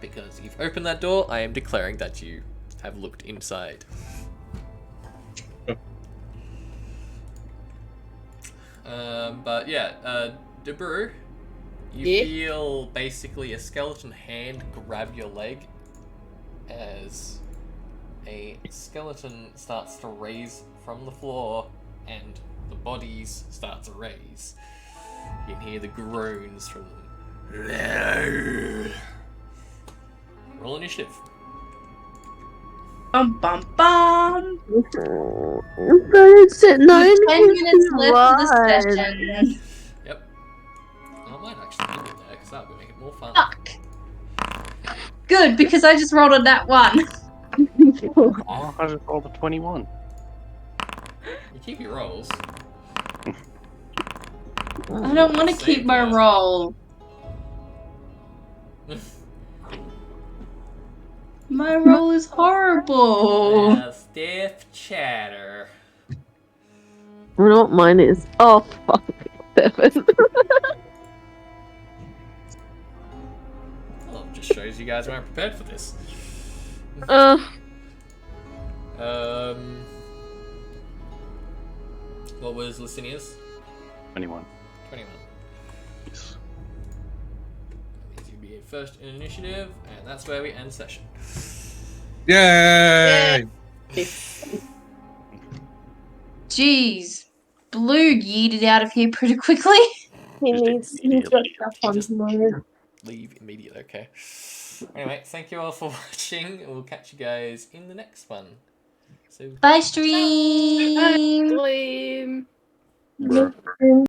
Because you've opened that door, I am declaring that you have looked inside. But yeah, Debru, you
Yeah?
feel basically a skeleton hand grab your leg as a skeleton starts to raise from the floor and the bodies start to raise. You can hear the groans from them. Roll initiative.
Bum bum bum.
But it's at 9.
10 minutes left of the session.
Yep. I might actually leave it there because that would make it more fun.
Fuck. Good, because I just rolled on that one.
Oh, I just rolled a 21.
You keep your rolls.
I don't want to
Save
keep my
that.
roll. My roll is horrible.
Stiff chatter.
I wonder what mine is. Oh, fuck. 7.
Well, it just shows you guys weren't prepared for this. What was Licinia's?
21.
21.
Yes.
Means you'd be first in initiative, and that's where we end session.
Yay!
Jeez. Blue yeeted out of here pretty quickly.
He's
got stuff on tomorrow.
Leave immediately, okay. Anyway, thank you all for watching, and we'll catch you guys in the next one. So,
Bye, stream.
Blame.
Bruh.